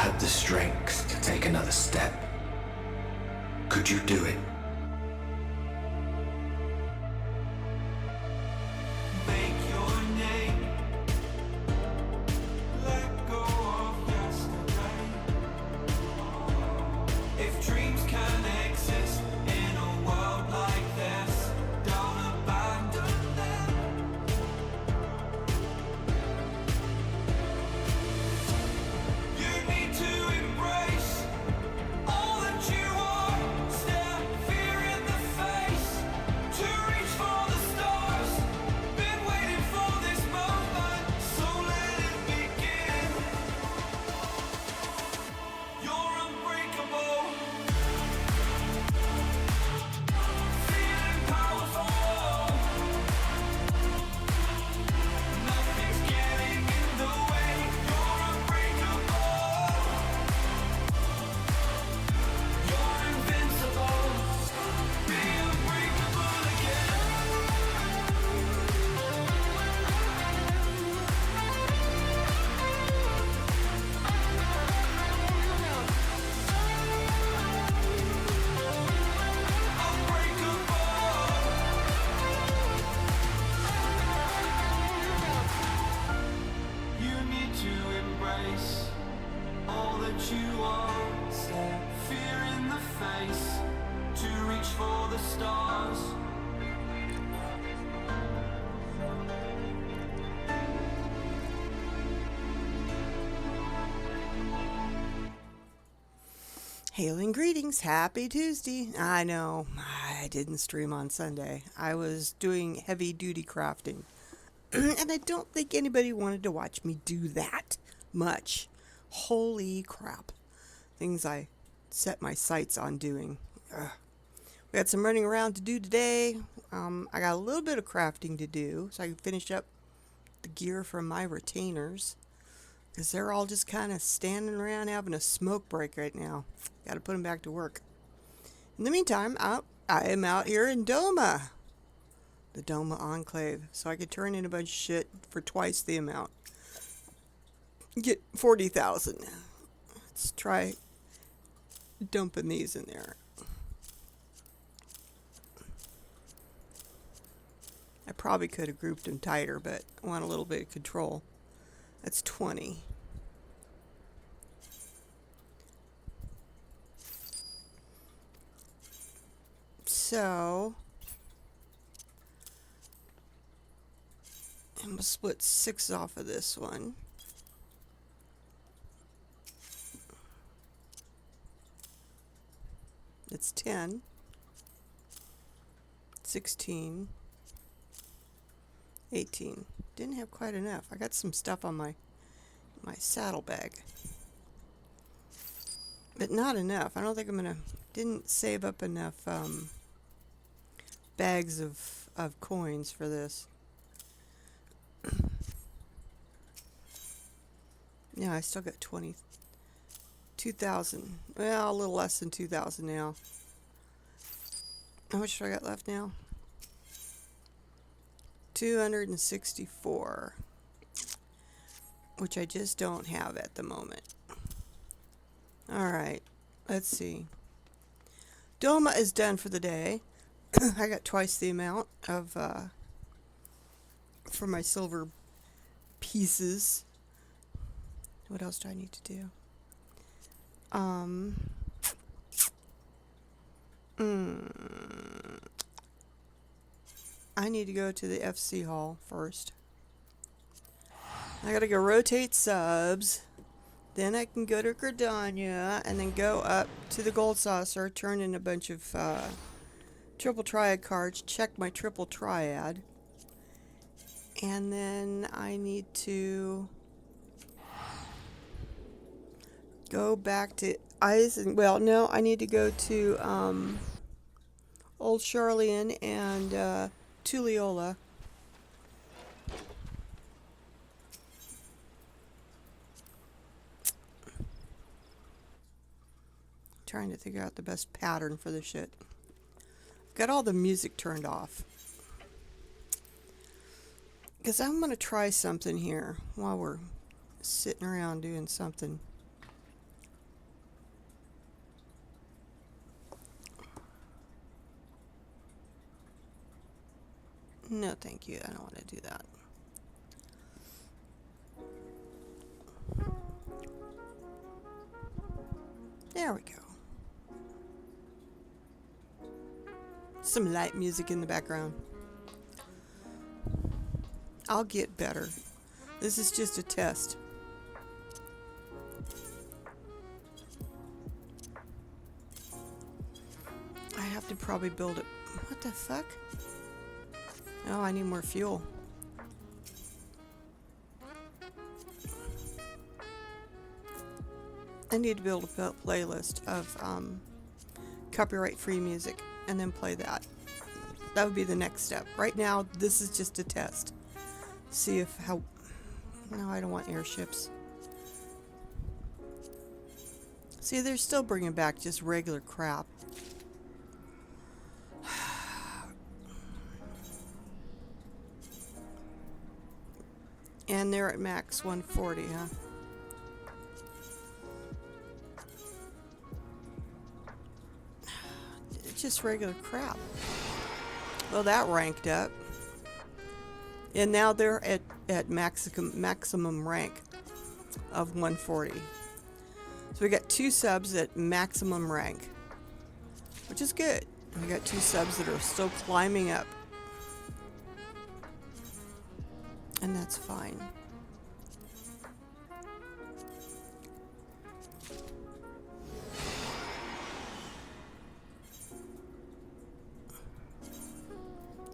had the strength to take another step, could you do it? You are, stare fear in the face, to reach for the stars. Hail and greetings, happy Tuesday. I know, I didn't stream on Sunday. I was doing heavy duty crafting. And I don't think anybody wanted to watch me do that much. Holy crap. Things I set my sights on doing. Ugh. We got some running around to do today. I got a little bit of crafting to do so I can finish up the gear from my retainers. Because they're all just kind of standing around having a smoke break right now. Got to put them back to work. In the meantime, I am out here in Doma. The Doma Enclave. So I could turn in a bunch of shit for twice the amount. Get 40,000. Let's try dumping these in there. I probably could have grouped them tighter, but I want a little bit of control. That's 20. So I'm going to split 6 off of this one. It's 10, 16, 18. Didn't have quite enough. I got some stuff on my saddlebag. But not enough. I don't think I'm gonna, didn't save up enough bags of coins for this. Yeah, I still got 2,000. Well, a little less than 2,000 now. How much do I got left now? 264. Which I just don't have at the moment. Alright, let's see. Doma is done for the day. I got twice the amount of for my silver pieces. What else do I need to do? I need to go to the FC hall first. I gotta go rotate subs. Then I can go to Gridania and then go up to the gold saucer, turn in a bunch of triple triad cards, check my triple triad. And then I need to go back to well, no, I need to go to Old Charlian and Tulliola. Trying to figure out the best pattern for the shit. Got all the music turned off. Because I'm going to try something here while we're sitting around doing something. No, thank you. I don't want to do that. There we go. Some light music in the background. I'll get better. This is just a test. I have to probably build it. What the fuck? Oh, I need more fuel. I need to build a playlist of copyright-free music and then play that. That would be the next step. Right now, this is just a test. See if how... No, I don't want airships. See, they're still bringing back just regular crap. And they're at max 140, huh? It's just regular crap. Well, that ranked up. And now they're at maximum rank of 140. So we got 2 subs at maximum rank, which is good. And we got 2 subs that are still climbing up. And that's fine.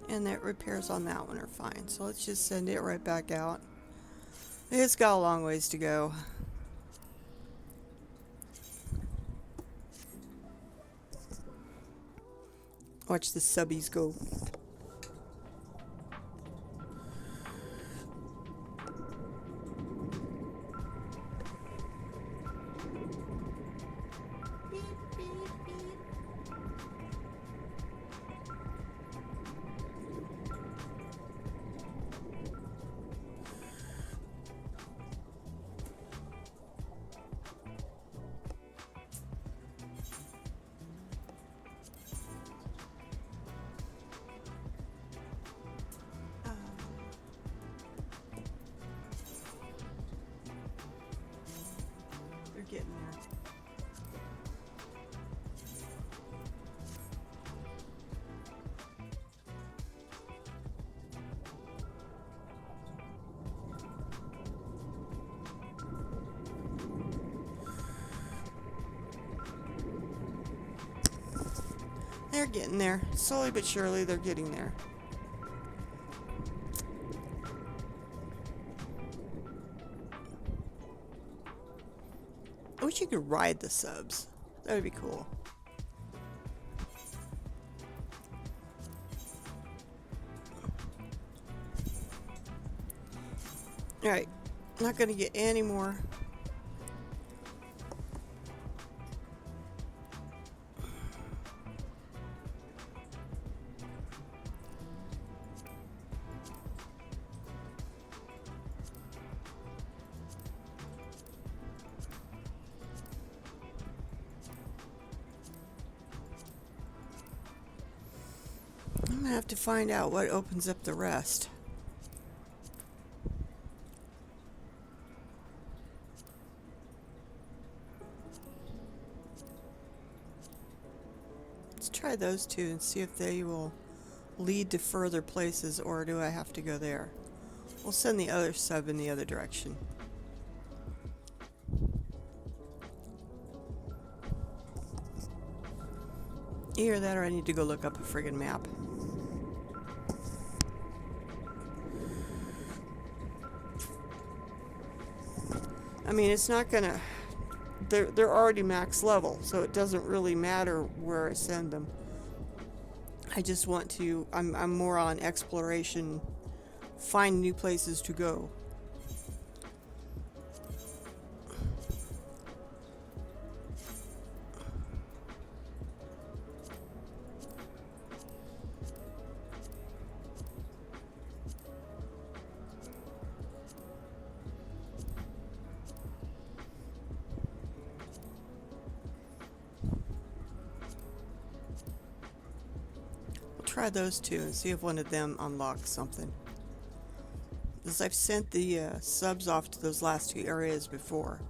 And the repairs on that one are fine. So let's just send it right back out. It's got a long ways to go. Watch the subbies go. They're getting there. They're getting there. Slowly but surely, they're getting there. I wish you could ride the subs. That would be cool. Alright. Not going to get any more. I'm going to have to find out what opens up the rest. Let's try those 2 and see if they will lead to further places, or do I have to go there? We'll send the other sub in the other direction. Either that or I need to go look up a friggin' map. I mean, it's not gonna... They're already max level, so it doesn't really matter where I send them. I just want to... I'm more on exploration, find new places to go. try those two and see if one of them unlocks something. Because I've sent the subs off to those last two areas before.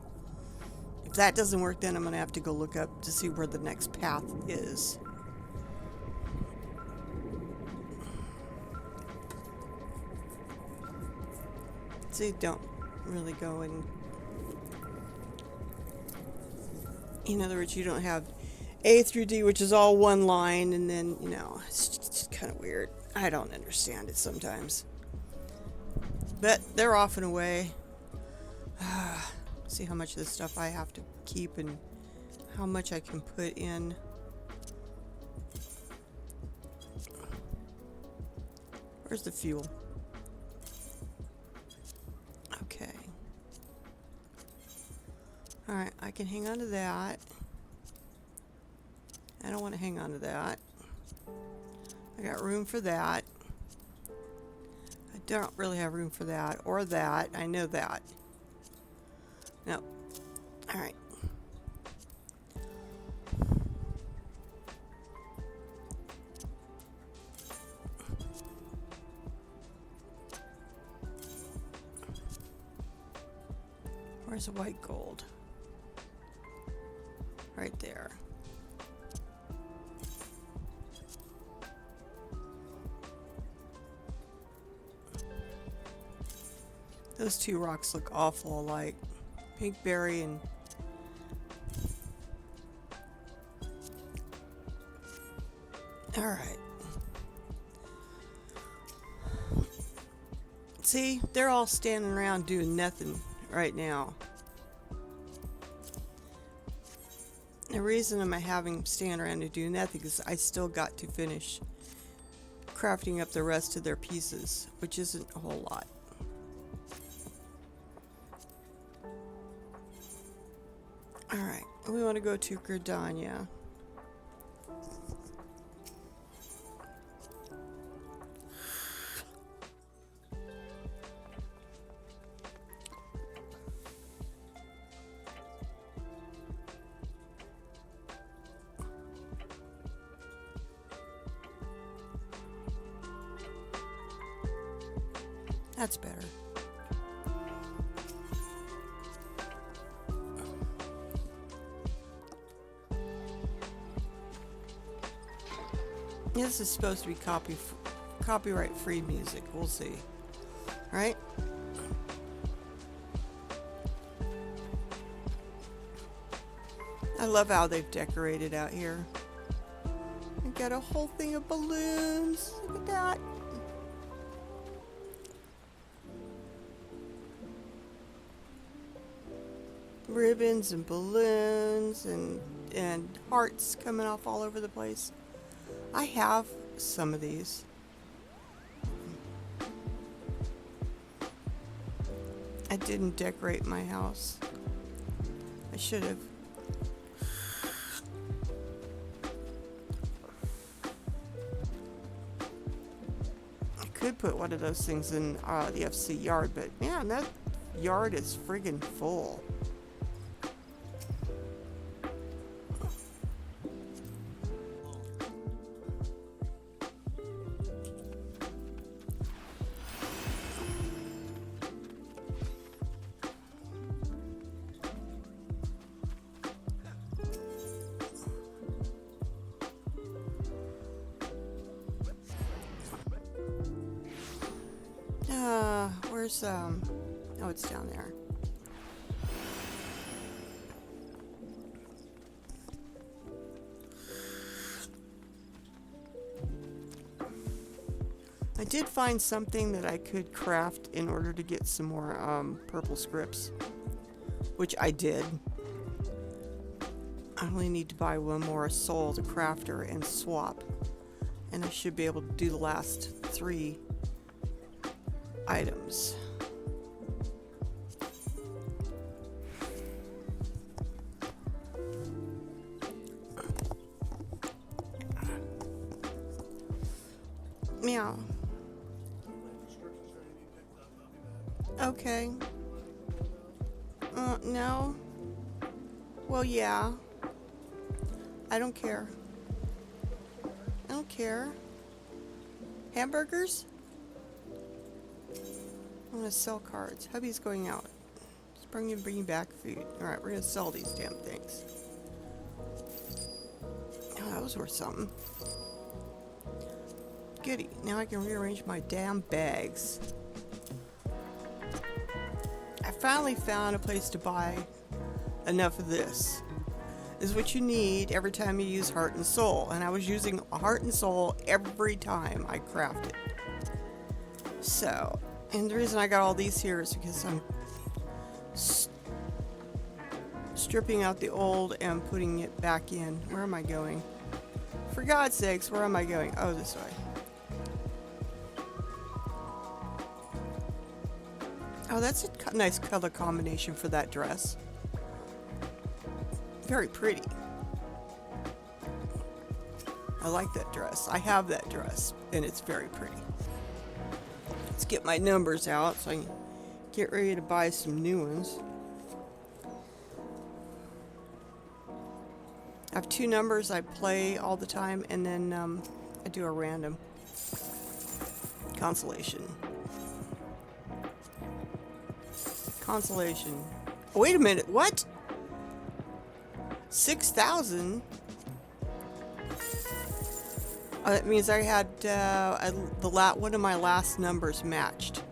If that doesn't work, then I'm going to have to go look up to see where the next path is. See, don't really go in. In other words, you don't have A through D, which is all one line, and then, you know, it's just kind of weird. I don't understand it sometimes. But they're off and away. See how much of this stuff I have to keep and how much I can put in. Where's the fuel? Okay. Alright, I can hang on to that. I don't want to hang on to that. I got room for that. I don't really have room for that or that. I know that. No. Alright. Where's the white gold? Right there. Those two rocks look awful alike. Pink berry and alright. See, they're all standing around doing nothing right now. The reason I'm having them stand around and do nothing is I still got to finish crafting up the rest of their pieces, which isn't a whole lot. Alright, we want to go to Gridania. That's better. This is supposed to be copyright-free music. We'll see. Right? I love how they've decorated out here. I got a whole thing of balloons. Look at that. Ribbons and balloons and hearts coming off all over the place. I have some of these. I didn't decorate my house. I should have. I could put one of those things in the FC yard, but man, that yard is friggin' full. Where's oh, it's down there. I did find something that I could craft in order to get some more purple scripts, which I did. I only need to buy one more soul to craft her and swap, and I should be able to do the last 3 items. Meow. Okay. No. Well, yeah. I don't care. I don't care. Hamburgers? I want to sell cards. Hubby's going out. Just bringing back food. Alright, we're going to sell these damn things. Oh, that was worth something. Goody. Now I can rearrange my damn bags. I finally found a place to buy enough of this. This is what you need every time you use Heart and Soul. And I was using Heart and Soul every time I crafted. So, and the reason I got all these here is because I'm stripping out the old and putting it back in. Where am I going? For God's sakes, where am I going? Oh, this way. Oh, that's a nice color combination for that dress. Very pretty. I like that dress. I have that dress, and it's very pretty. Let's get my numbers out so I can get ready to buy some new ones. I have 2 numbers I play all the time, and then I do a random consolation. Consolation. Oh, wait a minute. What? 6,000? Oh, that means I had one of my last numbers matched.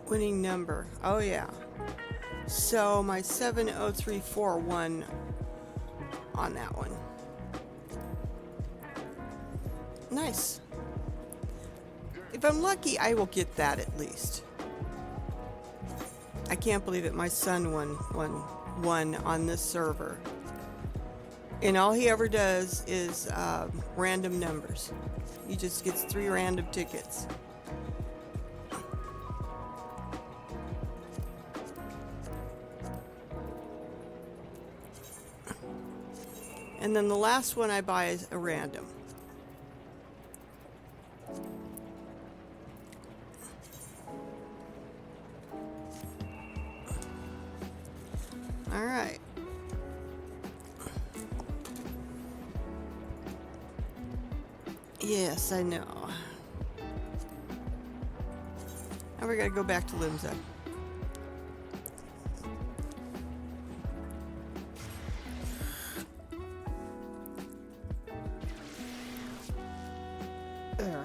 Winning number. Oh yeah. So my 70341 won on that one. Nice. If I'm lucky, I will get that at least. I can't believe it. My son won on this server. And all he ever does is random numbers. He just gets 3 random tickets. And then the last one I buy is a random. All right. Yes, I know. Now we gotta go back to Limsa. There.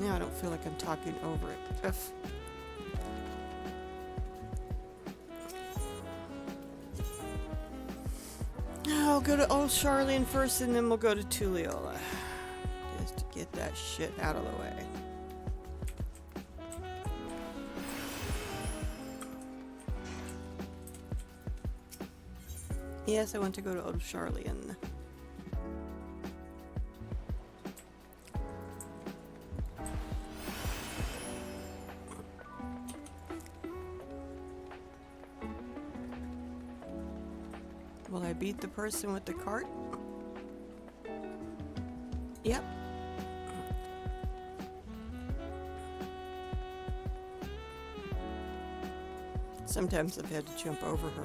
Now I don't feel like I'm talking over it. Ugh. I'll go to Old Charlene first, and then we'll go to Tulliola. Just to get that shit out of the way. Yes, I want to go to Old Charlene. Will I beat the person with the cart? Yep. Sometimes I've had to jump over her.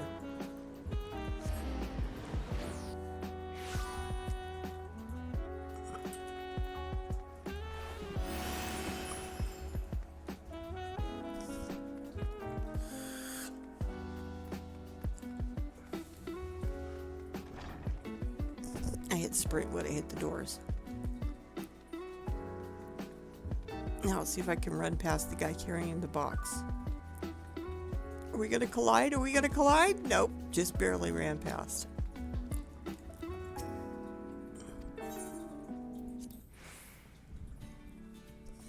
I hit sprint when I hit the doors. Now let's see if I can run past the guy carrying the box. Are we gonna collide? Are we gonna collide? Nope, just barely ran past.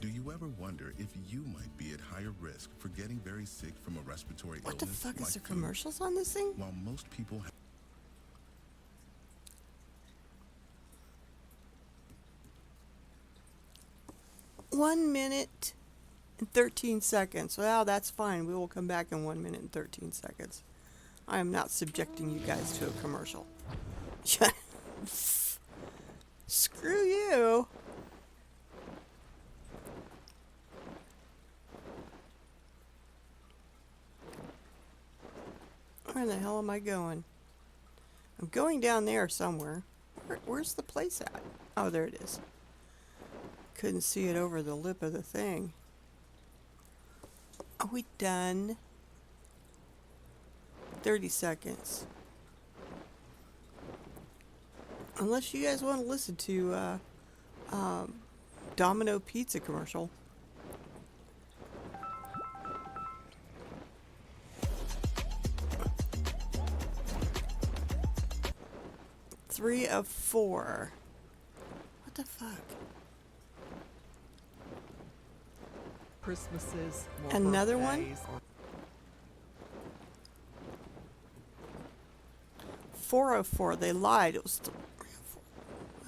Do you ever wonder if you might be at higher risk for getting very sick from a respiratory What the illness fuck, is like there flu? commercials on this thing? While most people have 1 minute and 13 seconds. Well, that's fine. We will come back in 1 minute and 13 seconds. I am not subjecting you guys to a commercial. Screw you. Where the hell am I going? I'm going down there somewhere. Where's the place at? Oh, there it is. Couldn't see it over the lip of the thing. Are we done? 30 seconds. Unless you guys want to listen to Domino Pizza commercial. Three of 4. What the fuck? Christmases, more Another one? birthdays, or 404. They lied. It was 304.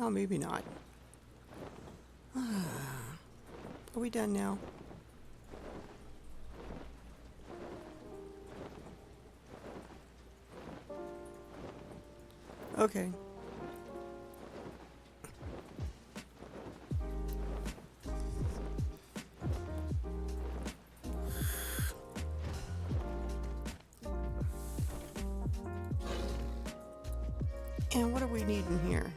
Oh, maybe not. Are we done now? Okay. And what do we need in here?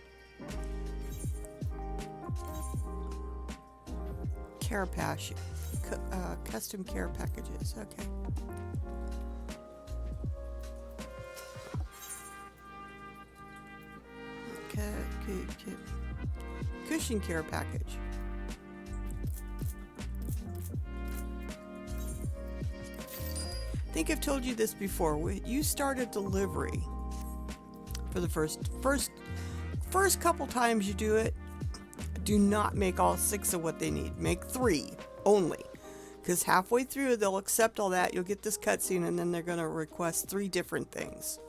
Care package, custom care packages. Okay. Cushion care package. I think I've told you this before. You start a delivery for the first couple times you do it. Do not make all 6 of what they need. Make 3 only, because halfway through they'll accept all that. You'll get this cutscene, and then they're going to request 3 different things.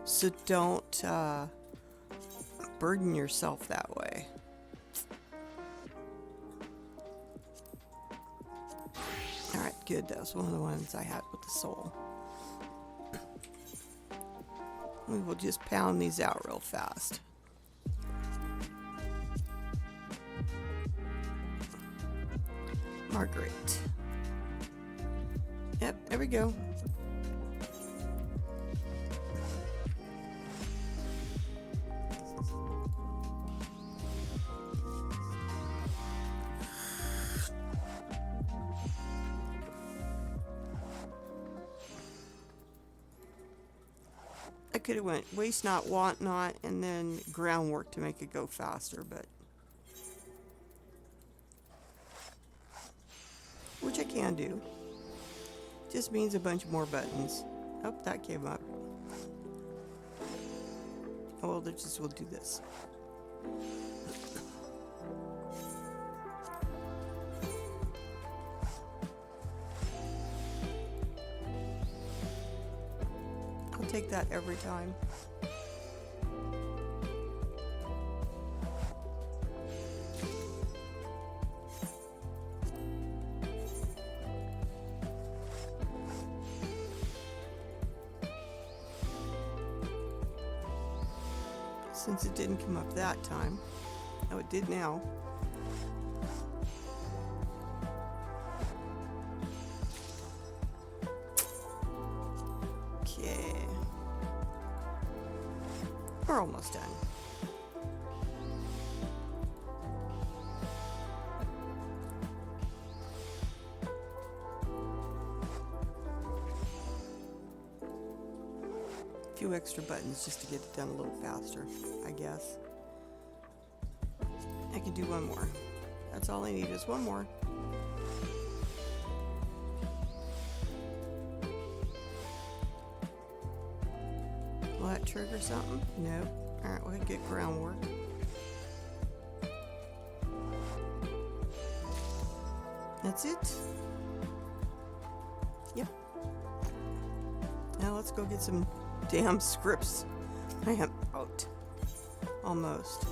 So don't burden yourself that way. Alright, good. That was one of the ones I had with the soul. We will just pound these out real fast. Margaret. Yep, there we go. I could have went waste not, want not, and then groundwork to make it go faster, but which I can do. Just means a bunch more buttons. Oh, that came up. Oh, well, we'll do this. I'll take that every time. Since it didn't come up that time. Oh, it did now. Okay. We're almost done. Few extra buttons just to get it done a little faster, I guess. I could do one more. That's all I need is one more. Will that trigger something? Nope. Alright, we'll get groundwork. That's it? Yep. Now let's go get some damn scripts. I am out. Almost.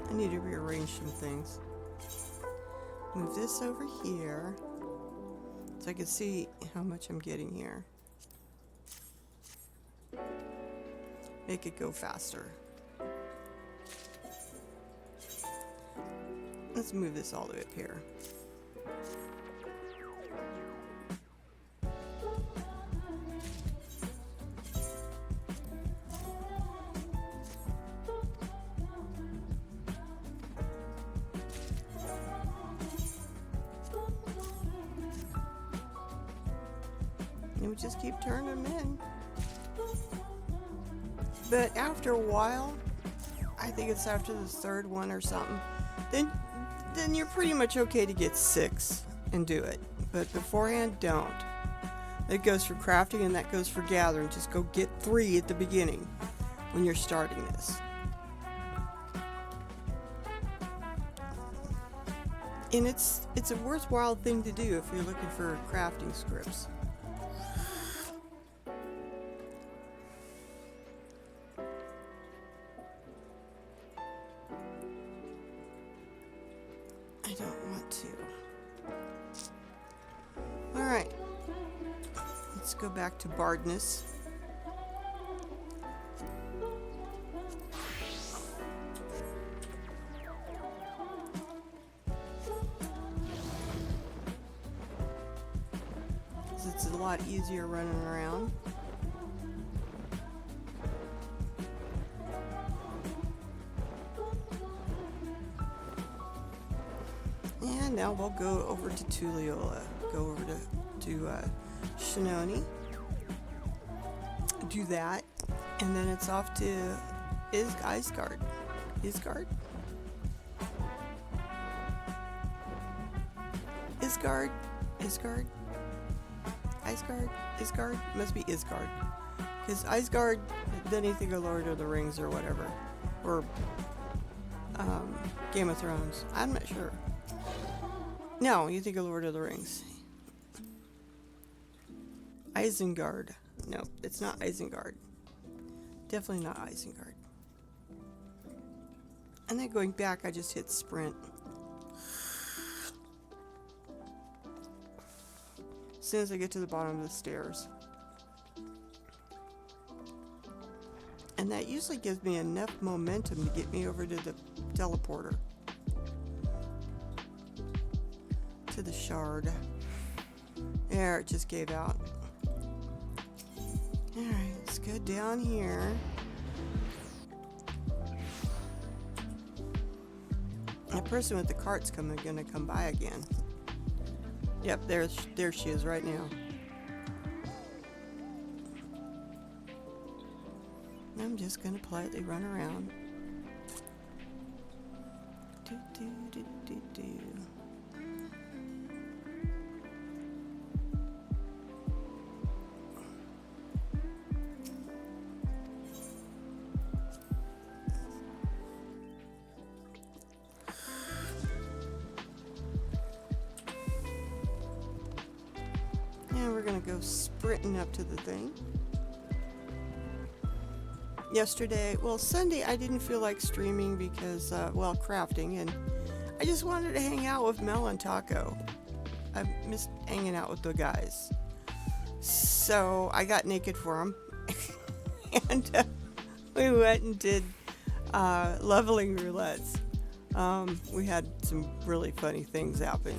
I need to rearrange some things. Move this over here so I can see how much I'm getting here. Make it go faster. Let's move this all the way up here. And we just keep turning them in. But after a while, I think it's after the third one or something, then you're pretty much okay to get 6 and do it. But beforehand, don't. That goes for crafting and that goes for gathering. Just go get 3 at the beginning when you're starting this. And it's a worthwhile thing to do if you're looking for crafting scripts. I don't want to. Alright. Let's go back to Bardness. It's a lot easier running around. And now we'll go over to Tulliola. Go over to Shannoni. Do that. And then it's off to Isgard. Isgard? Isgard? Isgard? Isgard? Must be Isgard. Because Isgard, then you think of Lord of the Rings or whatever. Or Game of Thrones. I'm not sure. No, you think of Lord of the Rings. Isengard. No, it's not Isengard. Definitely not Isengard. And then going back, I just hit sprint. As soon as I get to the bottom of the stairs. And that usually gives me enough momentum to get me over to the teleporter. To the shard. There, it just gave out. Alright, let's go down here. That person with the cart's gonna come by again. Yep, there she is right now. I'm just gonna politely run around. Do, do, do, do, do. And we're gonna go sprinting up to the thing. Yesterday, well, Sunday, I didn't feel like streaming because, crafting, and I just wanted to hang out with Mel and Taco. I missed hanging out with the guys. So I got naked for them, and we went and did leveling roulettes. We had some really funny things happen.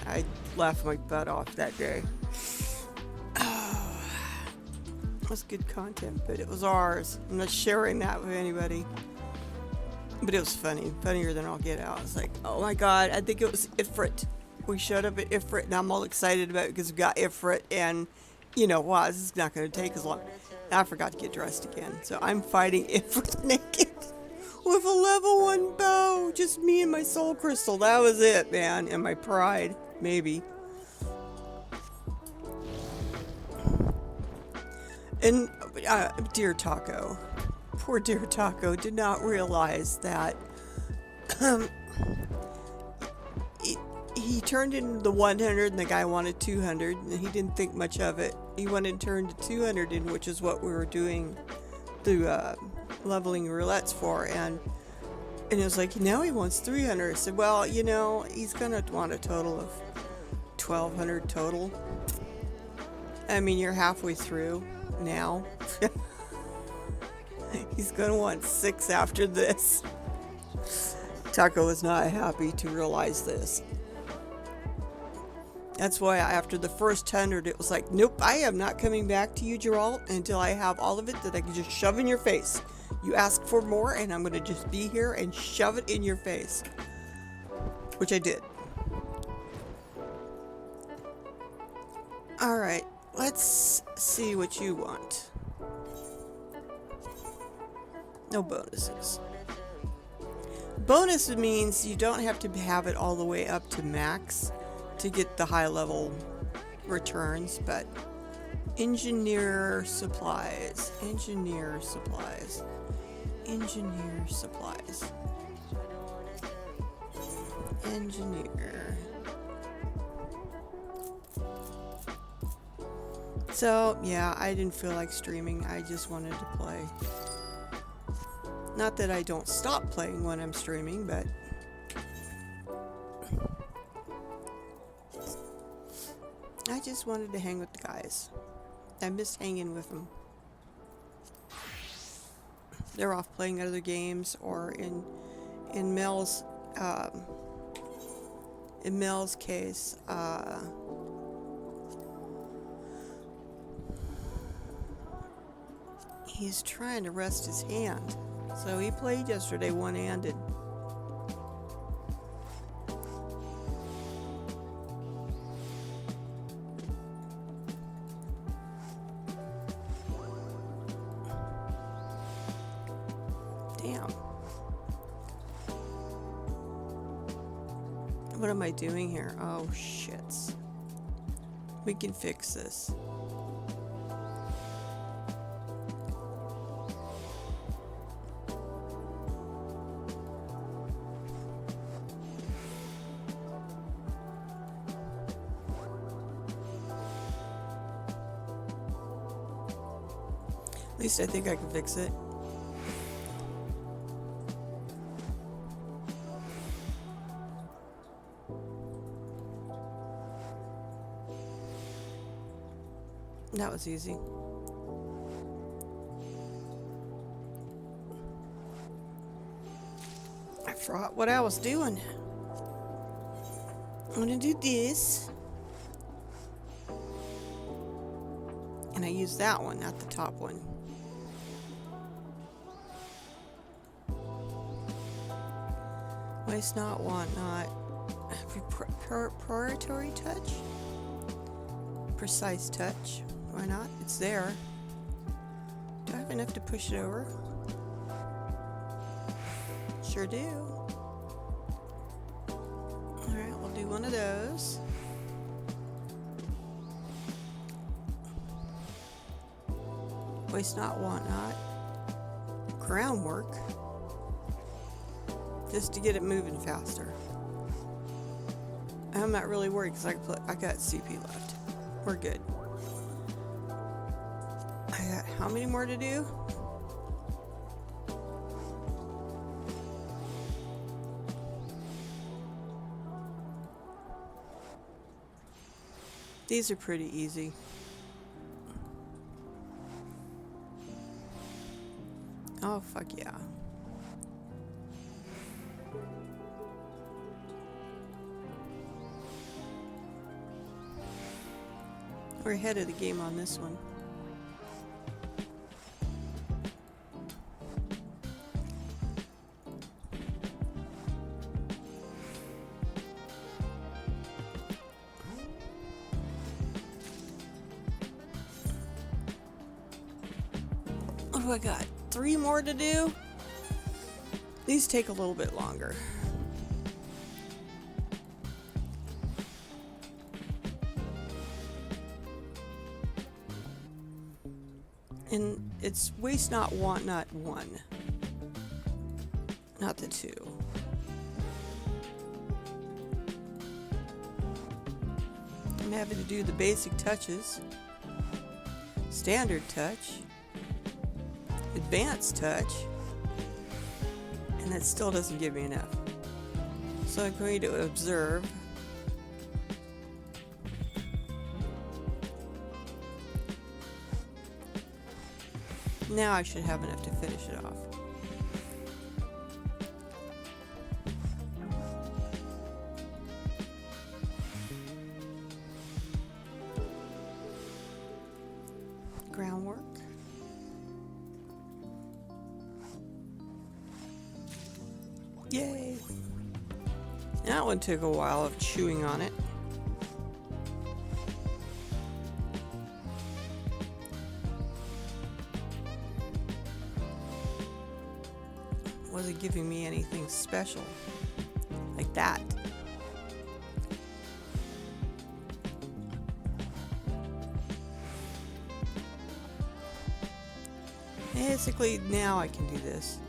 I laughed my butt off that day. It was good content, but it was ours. I'm not sharing that with anybody. But it was funny. Funnier than I'll get out. It's like, oh my god, I think it was Ifrit. We showed up at Ifrit, and I'm all excited about it because we got Ifrit, and you know, wow, this is not going to take as long. I forgot to get dressed again. So I'm fighting Ifrit naked with a level 1 bow. Just me and my soul crystal. That was it, man. And my pride, maybe. And dear Taco, poor dear Taco did not realize that he turned in the 100 and the guy wanted 200 and he didn't think much of it. He wanted to turn to 200 in, which is what we were doing the leveling roulettes for, and it was like, now he wants 300. I said, well, you know, he's gonna want a total of 1200 total. I mean, you're halfway through now. He's gonna want 6 after this. Taco was not happy to realize this. That's why after the first 100, it was like, nope, I am not coming back to you, Geralt, until I have all of it that I can just shove in your face. You ask for more, and I'm gonna just be here and shove it in your face. Which I did. Alright, Let's see what you want. No bonuses. Bonus means you don't have to have it all the way up to max to get the high level returns, but engineer supplies, engineer supplies, engineer supplies, engineer. So, yeah, I didn't feel like streaming. I just wanted to play. Not that I don't stop playing when I'm streaming, but I just wanted to hang with the guys. I miss hanging with them. They're off playing other games, or in Mel's case, he's trying to rest his hand. So he played yesterday one-handed. Damn. What am I doing here? Oh, shits. We can fix this. At least I think I can fix it. That was easy. I forgot what I was doing. I'm gonna do this. And I use that one, not the top one. Waste not, want not. Preparatory touch? Precise touch. Why not? It's there. Do I have enough to push it over? Sure do. Alright, we'll do one of those. Waste not, want not. Groundwork. Just to get it moving faster. I'm not really worried because I got CP left. We're good. I got how many more to do? These are pretty easy. Oh, fuck yeah. We're ahead of the game on this one. What do I got? 3 more to do? These take a little bit longer. And it's waste not, want not 1. Not the 2. I'm having to do the basic touches. Standard touch. Advanced touch. And that still doesn't give me enough. So I'm going to observe. Now I should have enough to finish it off. Groundwork. Yay! That one took a while of chewing on it. really giving me anything special like that. Basically, now I can do this.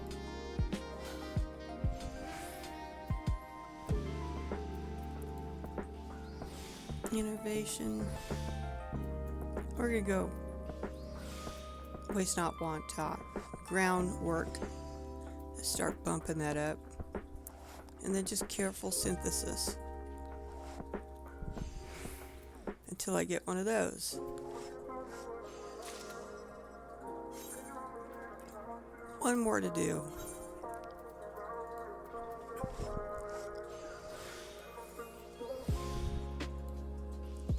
Innovation. We're gonna go waste not, want, top. Groundwork. Start bumping that up. And then just careful synthesis. Until I get one of those. One more to do.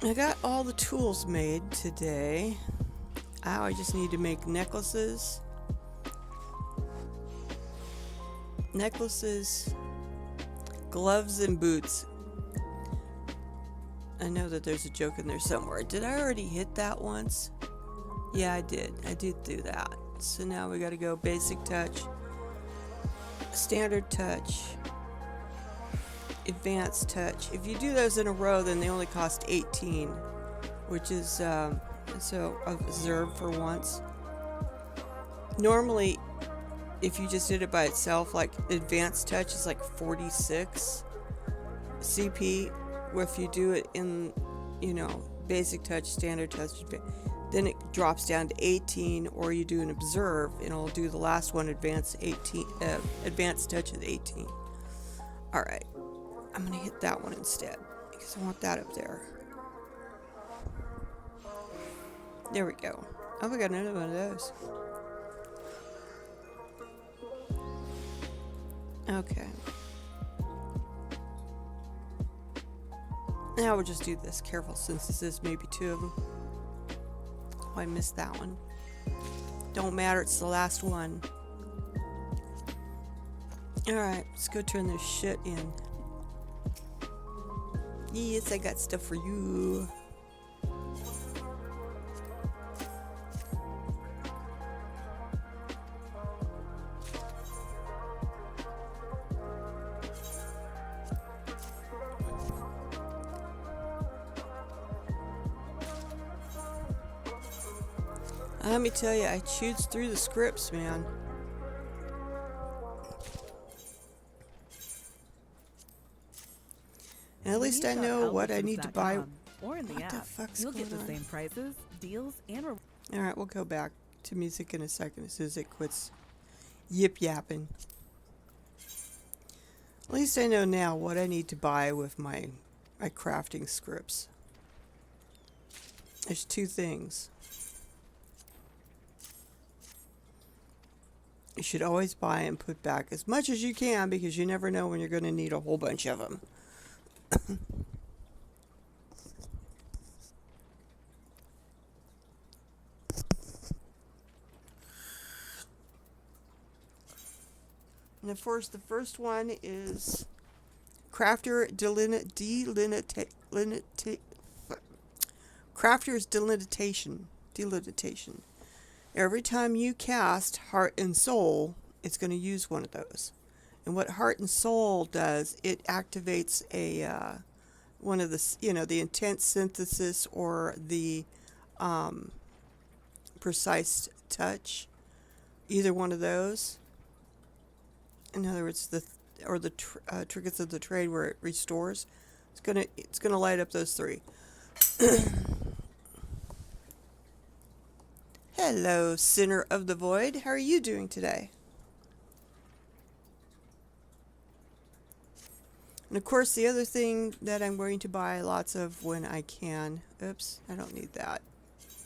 I got all the tools made today. Now I just need to make necklaces. Gloves, and boots. I know that there's a joke in there somewhere. Did I already hit that once? Yeah, I did. I did do that. So now we gotta go basic touch, standard touch, advanced touch. If you do those in a row, then they only cost 18, which is so observe for once. Normally, if you just did it by itself, like advanced touch is like 46 CP. Where if you do it in, basic touch, standard touch, then it drops down to 18, or you do an observe and it'll do the last one, advanced touch at 18. All right, I'm gonna hit that one instead because I want that up there. There we go. Oh, we got another one of those. Okay. Now we'll just do this. Careful synthesis, maybe 2 of them. Oh, I missed that one. Don't matter, it's the last one. Alright, let's go turn this shit in. Yes, I got stuff for you. Let me tell you, I chewed through the scripts, man. And at least I know what I need to buy. Or in the What the app. fuck's You'll going get the on? same prices, deals, and Alright, we'll go back to music in a second as soon as it quits yip-yapping. At least I know now what I need to buy with my crafting scripts. There's 2 things. You should always buy and put back as much as you can because you never know when you're going to need a whole bunch of them. And of course, the first one is Crafter's delimitation. Every time you cast Heart and Soul, it's going to use one of those. And what Heart and Soul does, it activates a one of the, the intense synthesis or the precise touch. Either one of those. In other words, the trinkets of the trade where it restores. It's gonna light up those 3. Hello, Sinner of the Void. How are you doing today? And of course, the other thing that I'm going to buy lots of when I can. Oops, I don't need that.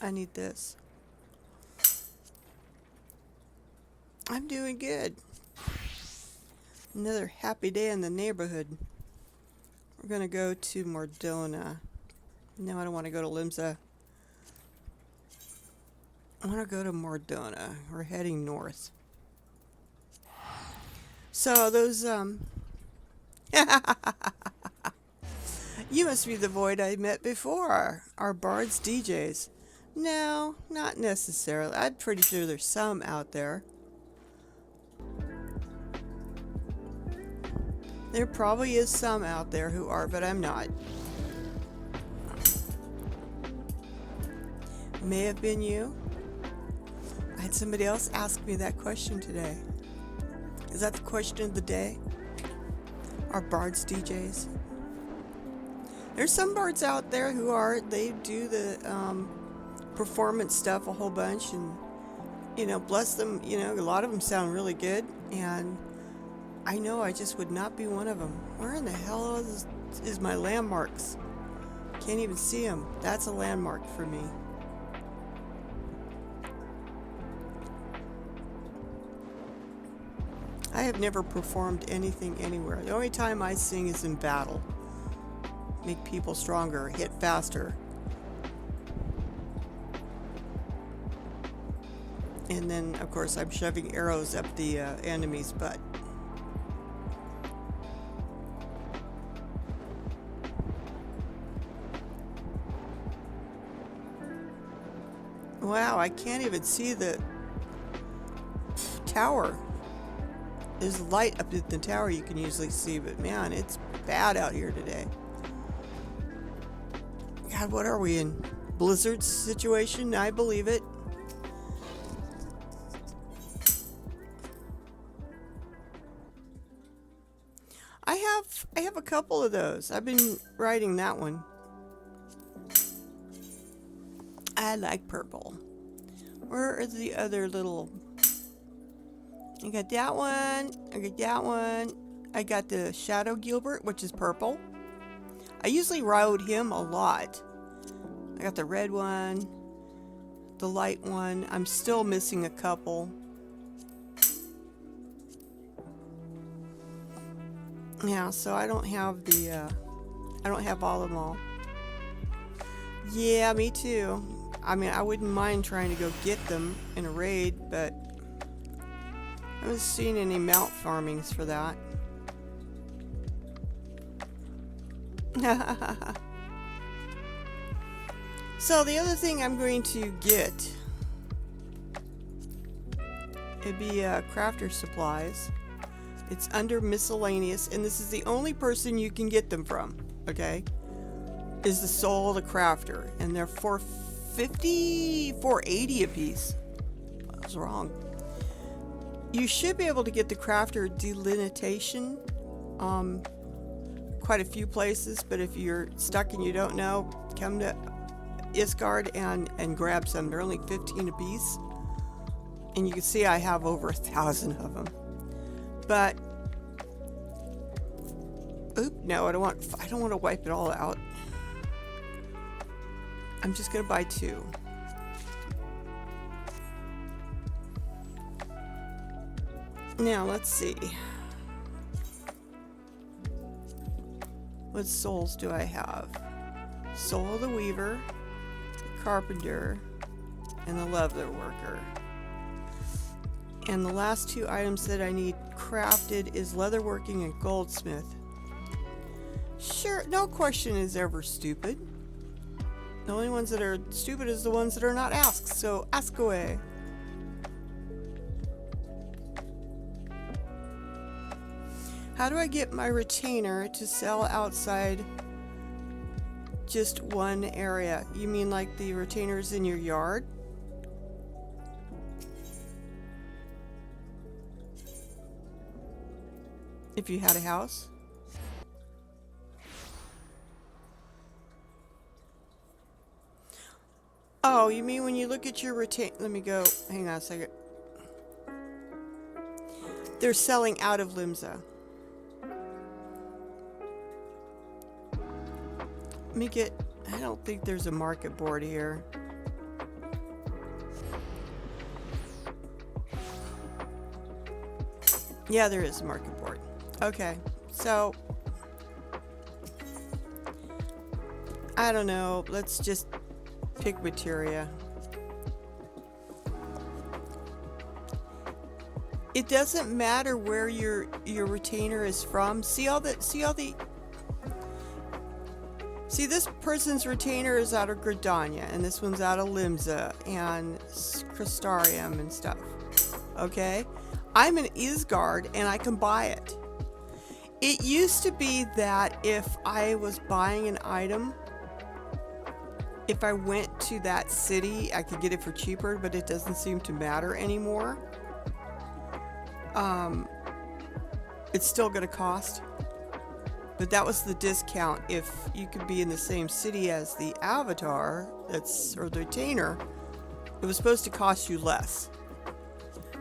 I need this. I'm doing good. Another happy day in the neighborhood. We're going to go to Mordona. No, I don't want to go to Limsa. I want to go to Mordona. We're heading north. So those, you must be the Void I met before. Our Bards DJs. No, not necessarily. I'm pretty sure there's some out there. There probably is some out there who are, but I'm not. May have been you. I had somebody else ask me that question today. Is that the question of the day? Are bards DJs? There's some bards out there who are. They do the performance stuff a whole bunch, and bless them. A lot of them sound really good, and I know I just would not be one of them. Where in the hell is my landmarks? Can't even see them. That's a landmark for me. I have never performed anything anywhere. The only time I sing is in battle. Make people stronger, hit faster. And then, of course, I'm shoving arrows up the enemy's butt. Wow, I can't even see the tower. There's light up at the tower you can usually see, but man, it's bad out here today. God, what are we in? Blizzard situation? I believe it. I have a couple of those. I've been writing that one. I like purple. Where are the other little... I got that one. I got that one. I got the Shadow Gilbert, which is purple. I usually rode him a lot. I got the red one, the light one. I'm still missing a couple. Yeah, so I don't have I don't have all of them all. Yeah, me too. I mean, I wouldn't mind trying to go get them in a raid, but I haven't seen any mount farmings for that. So the other thing I'm going to get, it'd be crafter supplies. It's under miscellaneous, and this is the only person you can get them from, okay? Is the Soul of the Crafter, and they're $4.50, $4.80 a piece. I was wrong. You should be able to get the crafter delimitation quite a few places, but if you're stuck and you don't know, come to Isgard and grab some. They're only 15 a piece, and you can see I have over 1,000 of them. But no, I don't want to wipe it all out. I'm just gonna buy 2. Now let's see. What souls do I have? Soul of the Weaver, the Carpenter, and the Leather Worker. And the last 2 items that I need crafted is leatherworking and goldsmith. Sure, no question is ever stupid. The only ones that are stupid is the ones that are not asked, so ask away. How do I get my retainer to sell outside just one area? You mean like the retainers in your yard? If you had a house? Oh, you mean when you look at your let me go, hang on a second. They're selling out of Limsa. Let me get, I don't think there's a market board here. Yeah, there is a market board. Okay, so I don't know, let's just pick materia. It doesn't matter where your retainer is from. See this person's retainer is out of Gridania, and this one's out of Limsa and Crystarium and stuff. Okay? I'm in Isgard and I can buy it. It used to be that if I was buying an item, if I went to that city, I could get it for cheaper, but it doesn't seem to matter anymore. It's still going to cost. But that was the discount if you could be in the same city as the avatar, or the retainer. It was supposed to cost you less.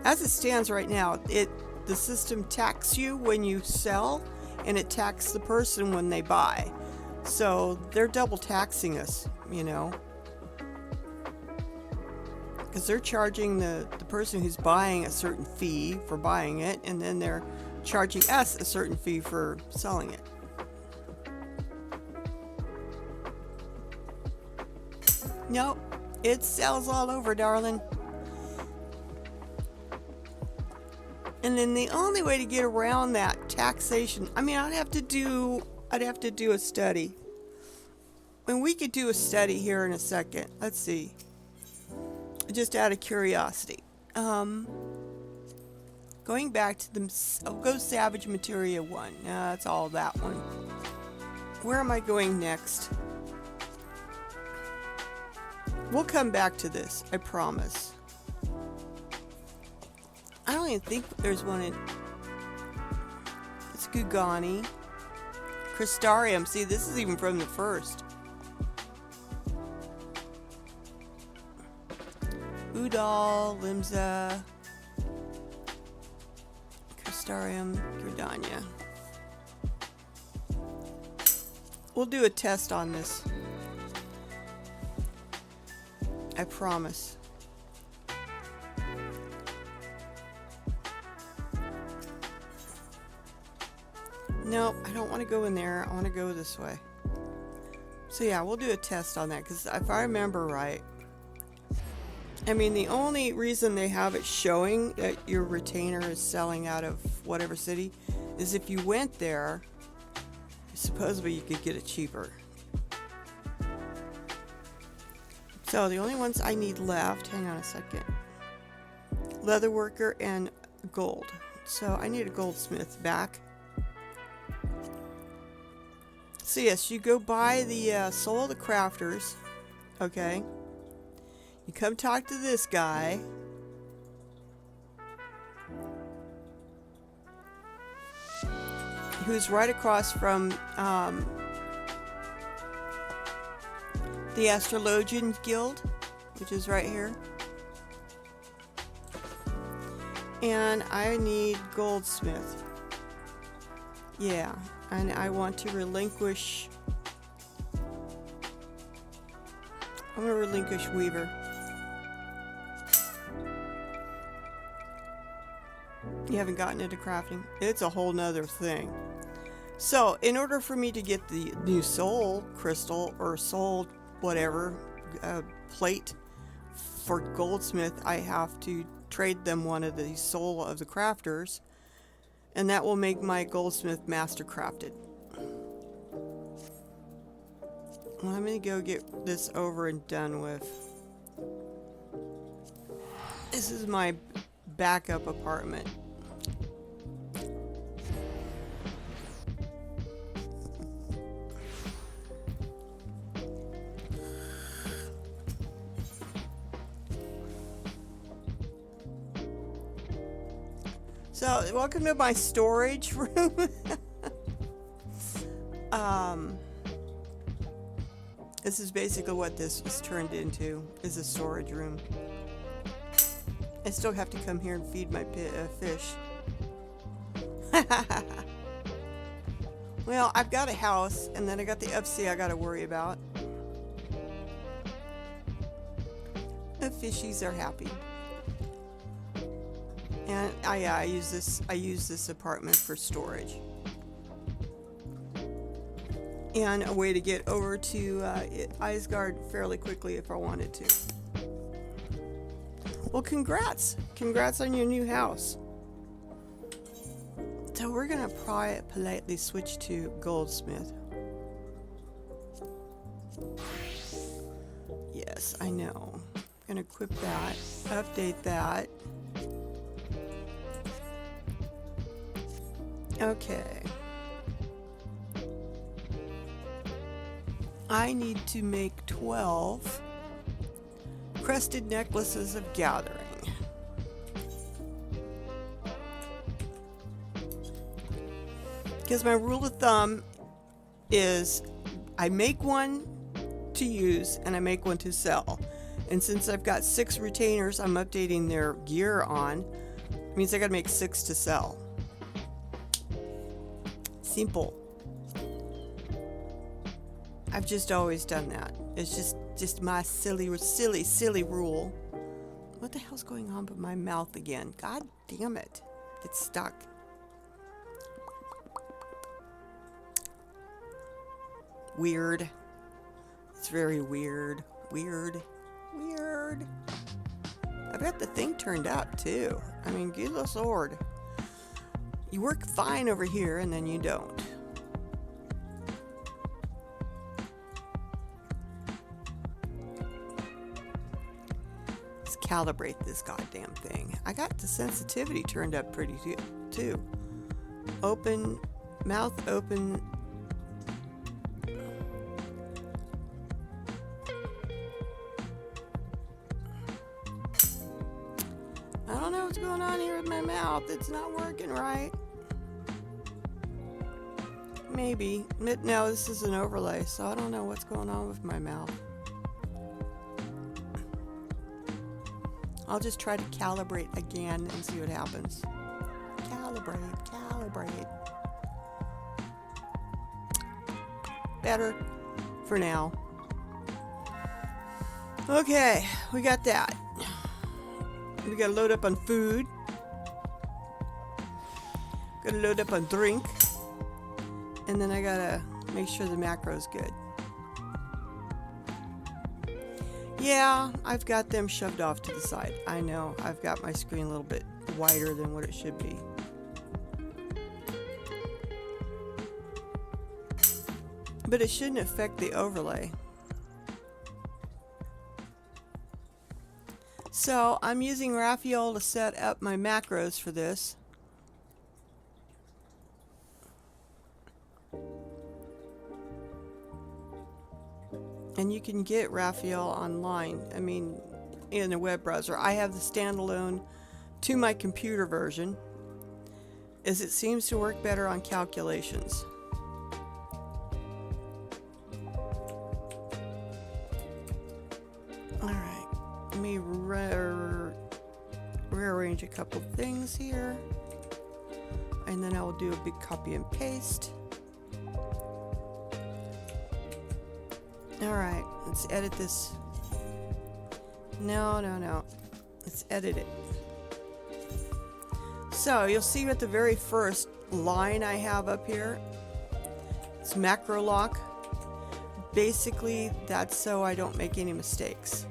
As it stands right now, the system taxes you when you sell, and it taxes the person when they buy. So they're double taxing us, you know. Because they're charging the person who's buying a certain fee for buying it, and then they're charging us a certain fee for selling it. Nope, it sells all over, darling. And then the only way to get around that taxation, I mean, I'd have to do a study. And we could do a study here in a second. Let's see. Just out of curiosity. Going back to I'll go Savage Materia 1. No, that's all that one. Where am I going next? We'll come back to this, I promise. I don't even think there's one in... It's Gugani. Crystarium. See, this is even from the first. Udal, Limsa, Crystarium, Gridania. We'll do a test on this. I promise. Nope, I don't want to go in there. I want to go this way. So yeah, we'll do a test on that, because if I remember right, I mean, the only reason they have it showing that your retainer is selling out of whatever city is if you went there, supposedly you could get it cheaper. So the only ones I need left, hang on a second. Leatherworker and gold. So I need a goldsmith back. So yes, you go buy the Soul of the Crafters. Okay. You come talk to this guy. Who's right across from the Astrologian Guild, which is right here. And I need goldsmith. Yeah, and I want to relinquish... I'm going to relinquish Weaver. You haven't gotten into crafting? It's a whole nother thing. So, in order for me to get the new soul crystal, or soul whatever, plate for goldsmith, I have to trade them one of the soul of the crafters, and that will make my goldsmith master crafted. Well, I'm going to go get this over and done with. This is my backup apartment. So, welcome to my storage room. This is basically what this was turned into, is a storage room. I still have to come here and feed my fish. Well, I've got a house, and then I got the FC I gotta worry about. The fishies are happy. And I use this apartment for storage. And a way to get over to Isgard fairly quickly if I wanted to. Well, congrats! Congrats on your new house. So we're gonna politely switch to goldsmith. Yes, I know. I'm gonna equip that, update that. Okay. I need to make 12 crested necklaces of gathering. Because my rule of thumb is I make one to use and I make one to sell. And since I've got 6 retainers I'm updating their gear on, it means I gotta make 6 to sell. Simple. I've just always done that. It's just my silly rule. What the hell's going on with my mouth again? God damn it. It's stuck. Weird. It's very weird. Weird. I've got the thing turned up too. I mean, good Lord. You work fine over here and then you don't. Let's calibrate this goddamn thing. I got the sensitivity turned up pretty too. Open, mouth open. I don't know what's going on here with my mouth. It's not working right. Maybe. No, this is an overlay, so I don't know what's going on with my mouth. I'll just try to calibrate again and see what happens. Calibrate. Better for now. Okay, we got that. We gotta load up on food. Gotta load up on drink. And then I gotta make sure the macro's good. Yeah, I've got them shoved off to the side. I know, I've got my screen a little bit wider than what it should be. But it shouldn't affect the overlay. So I'm using Raphael to set up my macros for this. And you can get Raphael online, I mean, in a web browser. I have the standalone to my computer version, as it seems to work better on calculations. Alright, let me rearrange a couple things here, and then I will do a big copy and paste. Alright, let's edit this. No. Let's edit it. So, you'll see at the very first line I have up here, it's macro lock. Basically, that's so I don't make any mistakes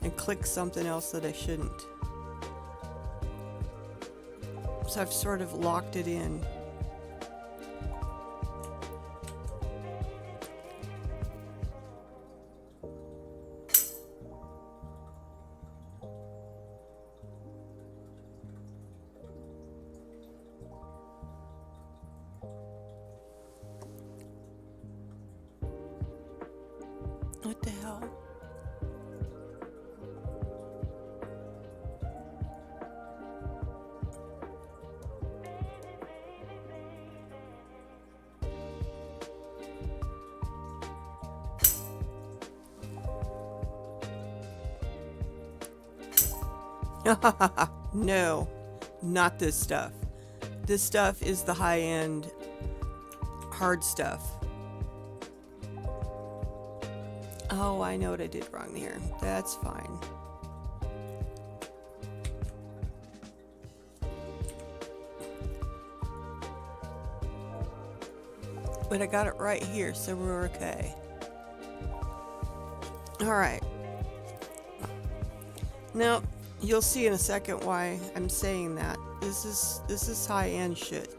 and click something else that I shouldn't. So I've sort of locked it in. What the hell? No, not this stuff. This stuff is the high-end hard stuff. Oh, I know what I did wrong here. That's fine. But I got it right here, so we're okay. Alright. Now, you'll see in a second why I'm saying that. This is high-end shit.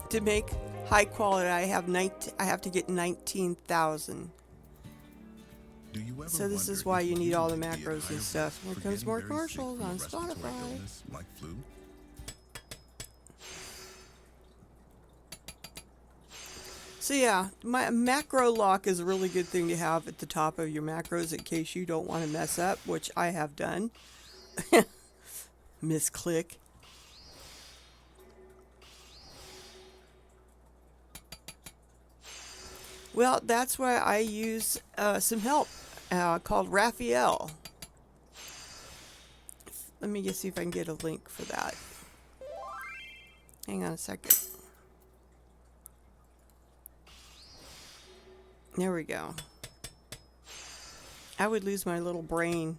To make high quality, I have to get 19,000. So this is why you need all the macros and stuff. Here comes more commercials on Spotify. Like flu? So yeah, my macro lock is a really good thing to have at the top of your macros in case you don't want to mess up, which I have done. Misclick. Well, that's why I use some help called Raphael. Let me just see if I can get a link for that. Hang on a second. There we go. I would lose my little brain.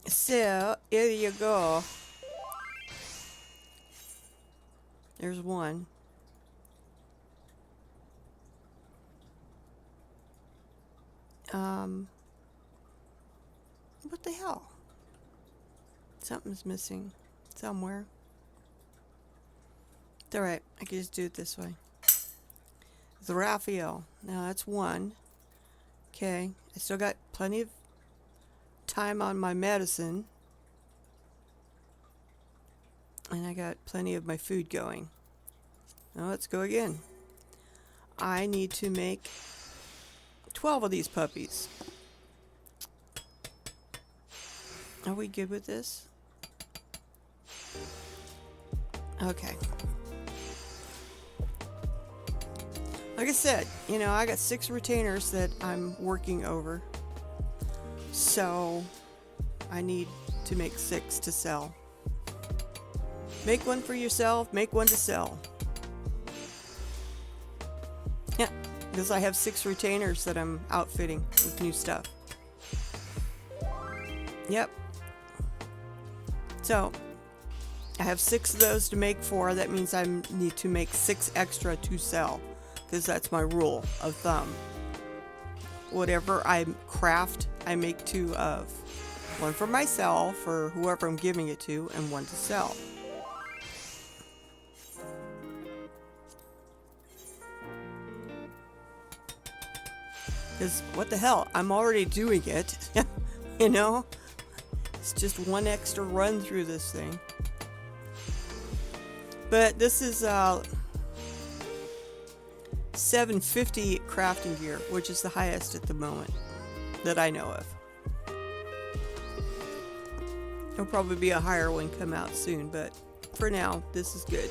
So, here you go. There's one. What the hell? Something's missing somewhere. It's alright, I can just do it this way. The Raphael. Now that's one. Okay, I still got plenty of time on my medicine. And I got plenty of my food going. Now let's go again. I need to make 12 of these puppies. Are we good with this? Okay. Like I said, you know, I got 6 retainers that I'm working over. So I need to make 6 to sell. Make one for yourself, make one to sell. Yeah, because I have 6 retainers that I'm outfitting with new stuff. Yep. So, I have 6 of those to make 4. That means I need to make 6 extra to sell. Because that's my rule of thumb. Whatever I craft, I make 2 of. One for myself, or whoever I'm giving it to, and one to sell. Because what the hell, I'm already doing it, you know? It's just one extra run through this thing. But this is 750 crafting gear, which is the highest at the moment that I know of. There'll probably be a higher one come out soon, but for now, this is good.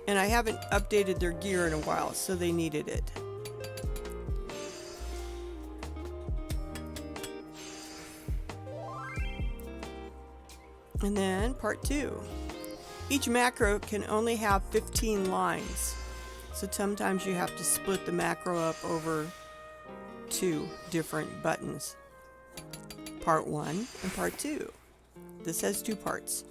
And I haven't updated their gear in a while, so they needed it. And then part 2. Each macro can only have 15 lines. So sometimes you have to split the macro up over 2 different buttons. Part 1 and part 2. This has 2 parts.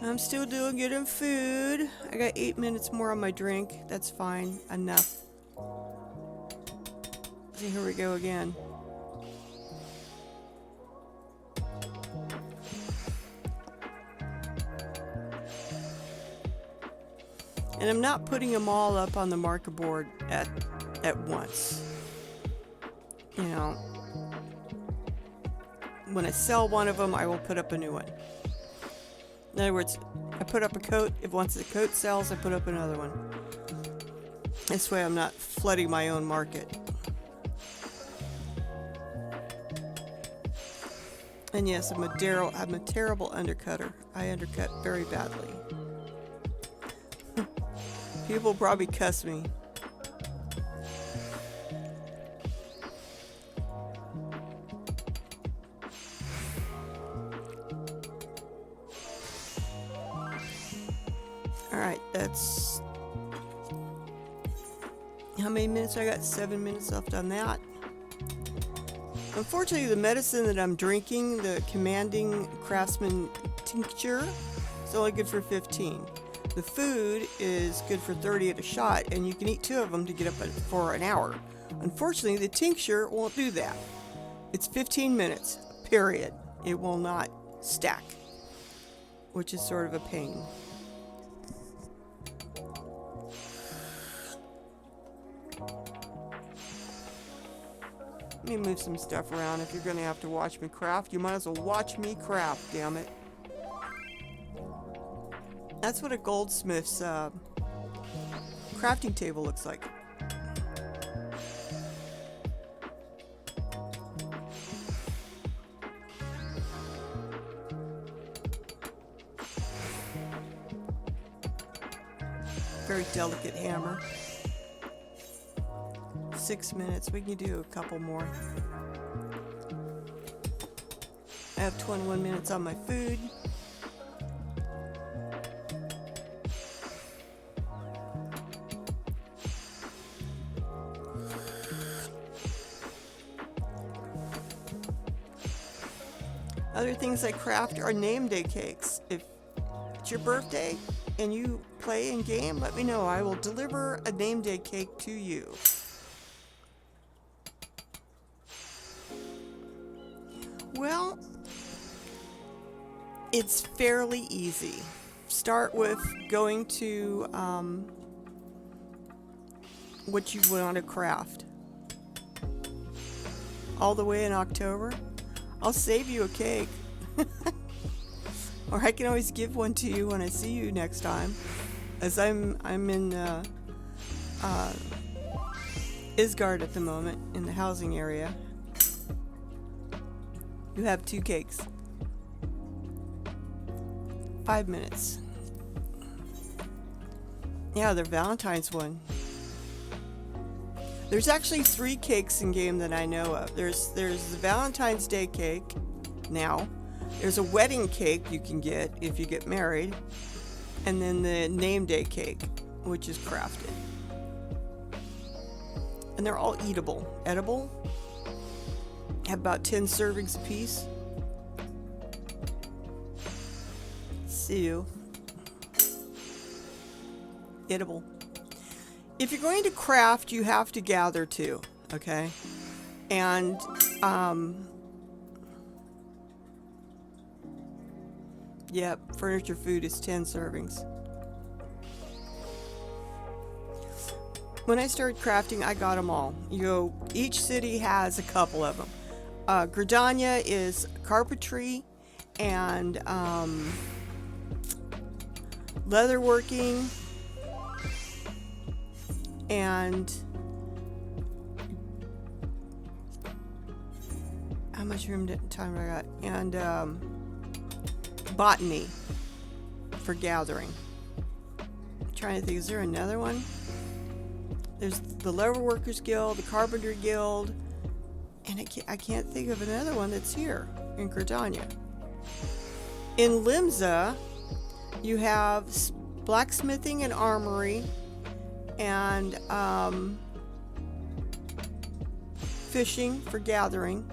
I'm still doing good in food. I got 8 minutes more on my drink. That's fine. Enough. So here we go again. And I'm not putting them all up on the marker board at once. You know, when I sell one of them, I will put up a new one. In other words, I put up a coat. If once the coat sells, I put up another one. This way I'm not flooding my own market. And yes, I'm a terrible undercutter. I undercut very badly. People probably cuss me. Alright, that's... How many minutes I got? 7 minutes left on that. Unfortunately, the medicine that I'm drinking, the Commanding Craftsman tincture, is only good for 15. The food is good for 30 at a shot, and you can eat 2 of them to get up for an hour. Unfortunately, the tincture won't do that. It's 15 minutes, period. It will not stack, which is sort of a pain. me move some stuff around. If you're going to have to watch me craft, you might as well watch me craft, damn it. That's what a goldsmith's crafting table looks like. Very delicate hammer. 6 minutes. We can do a couple more. I have 21 minutes on my food. Other things I craft are name day cakes. If it's your birthday and you play in game, let me know. I will deliver a name day cake to you. Well, it's fairly easy. Start with going to what you want to craft. All the way in October, I'll save you a cake. Or I can always give one to you when I see you next time. As I'm in Isgard at the moment, in the housing area. You have 2 cakes. 5 minutes. Yeah, they're Valentine's one. There's actually 3 cakes in game that I know of. There's the Valentine's Day cake now. There's a wedding cake you can get if you get married. And then the name day cake, which is crafted. And they're all eatable. Edible. Have about 10 servings apiece. See you. Edible. If you're going to craft, you have to gather too, okay? And yep, furniture food is 10 servings. When I started crafting, I got them all. Each city has a couple of them. Gridania is carpentry and leatherworking and how much time I got? And botany for gathering. I'm trying to think, is there another one? There's the Leatherworkers Guild, the Carpenter Guild, and I can't think of another one that's here in Gridania. In Limsa, you have blacksmithing and armory, and fishing for gathering.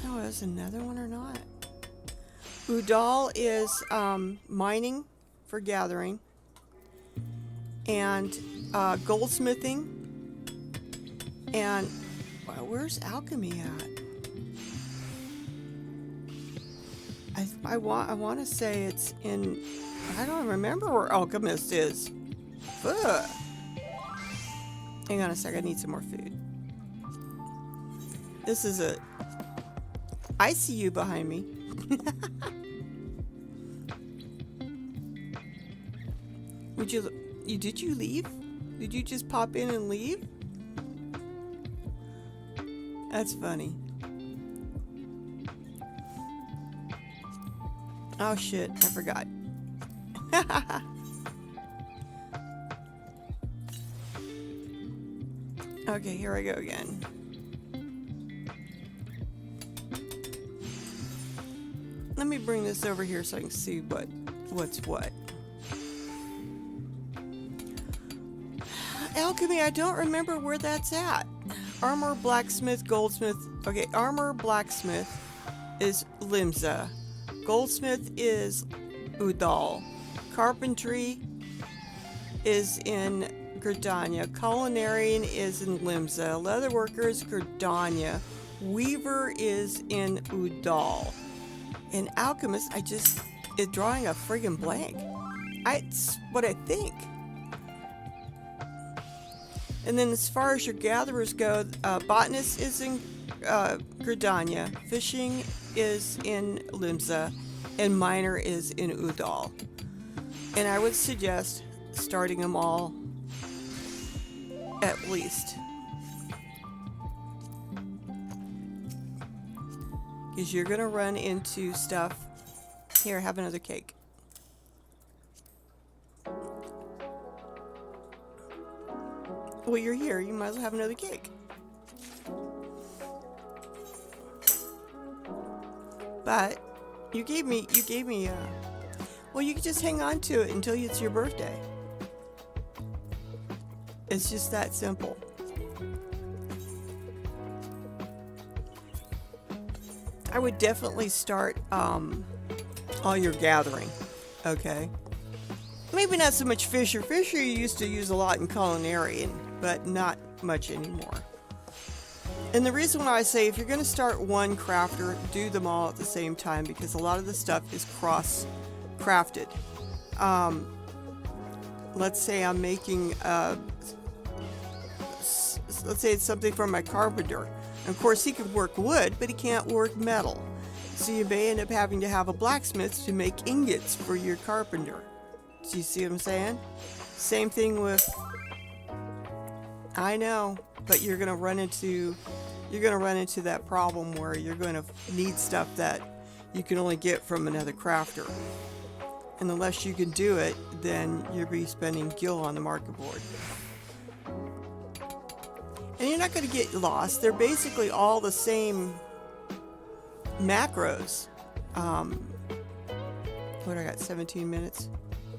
Oh, there's another one or not? Udal is mining for gathering, and goldsmithing, and where's alchemy at? I want to say it's in. I don't remember where alchemist is. Ugh. Hang on a sec. I need some more food. This is a. I see you behind me. Did you leave? Did you just pop in and leave? That's funny. Oh shit, I forgot. Okay, here I go again. Let me bring this over here so I can see what's what. Alchemy, I don't remember where that's at. Armor, blacksmith, goldsmith. Okay, armor, blacksmith is Limsa. Goldsmith is Udal. Carpentry is in Gridania. Culinarian is in Limsa. Leatherworker is Gridania. Weaver is in Udal. And alchemist, I just is drawing a friggin' blank. It's what I think. And then as far as your gatherers go, botanist is in Gridania, fishing is in Limsa, and miner is in Udal. And I would suggest starting them all at least. Because you're going to run into stuff. Here, have another cake. Well, you're here. You might as well have another cake. But you gave me, well, you can just hang on to it until it's your birthday. It's just that simple. I would definitely start all your gathering, okay? Maybe not so much Fisher. Fisher you used to use a lot in culinary, but not much anymore. And the reason why I say if you're going to start one crafter, do them all at the same time, because a lot of the stuff is cross-crafted. Let's say I'm making, let's say it's something for my carpenter. And of course, he could work wood, but he can't work metal. So you may end up having to have a blacksmith to make ingots for your carpenter. Do you see what I'm saying? Same thing with, I know, but you're going to run into that problem where you're going to need stuff that you can only get from another crafter. And unless you can do it, then you'll be spending gil on the market board. And you're not going to get lost. They're basically all the same macros. What I got, 17 minutes?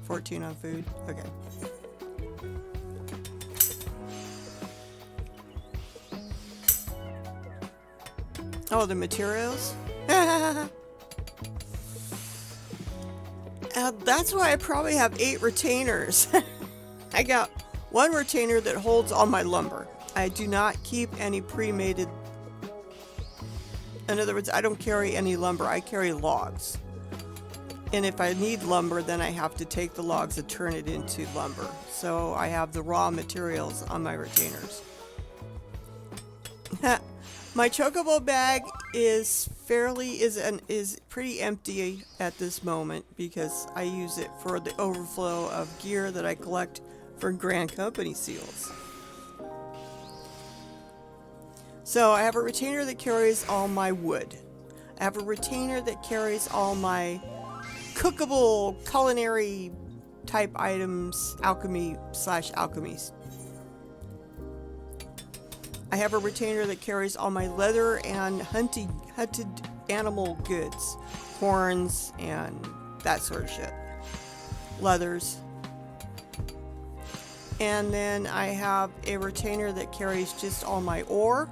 14 on food? Okay. Oh, the materials? That's why I probably have 8 retainers. I got 1 retainer that holds all my lumber. I do not keep any pre-mated. In other words, I don't carry any lumber. I carry logs. And if I need lumber, then I have to take the logs and turn it into lumber. So I have the raw materials on my retainers. My chocobo bag is pretty empty at this moment because I use it for the overflow of gear that I collect for Grand Company seals. So I have a retainer that carries all my wood. I have a retainer that carries all my cookable culinary type items, alchemy/alchemies. I have a retainer that carries all my leather and hunted animal goods, horns and that sort of shit, leathers. And then I have a retainer that carries just all my ore.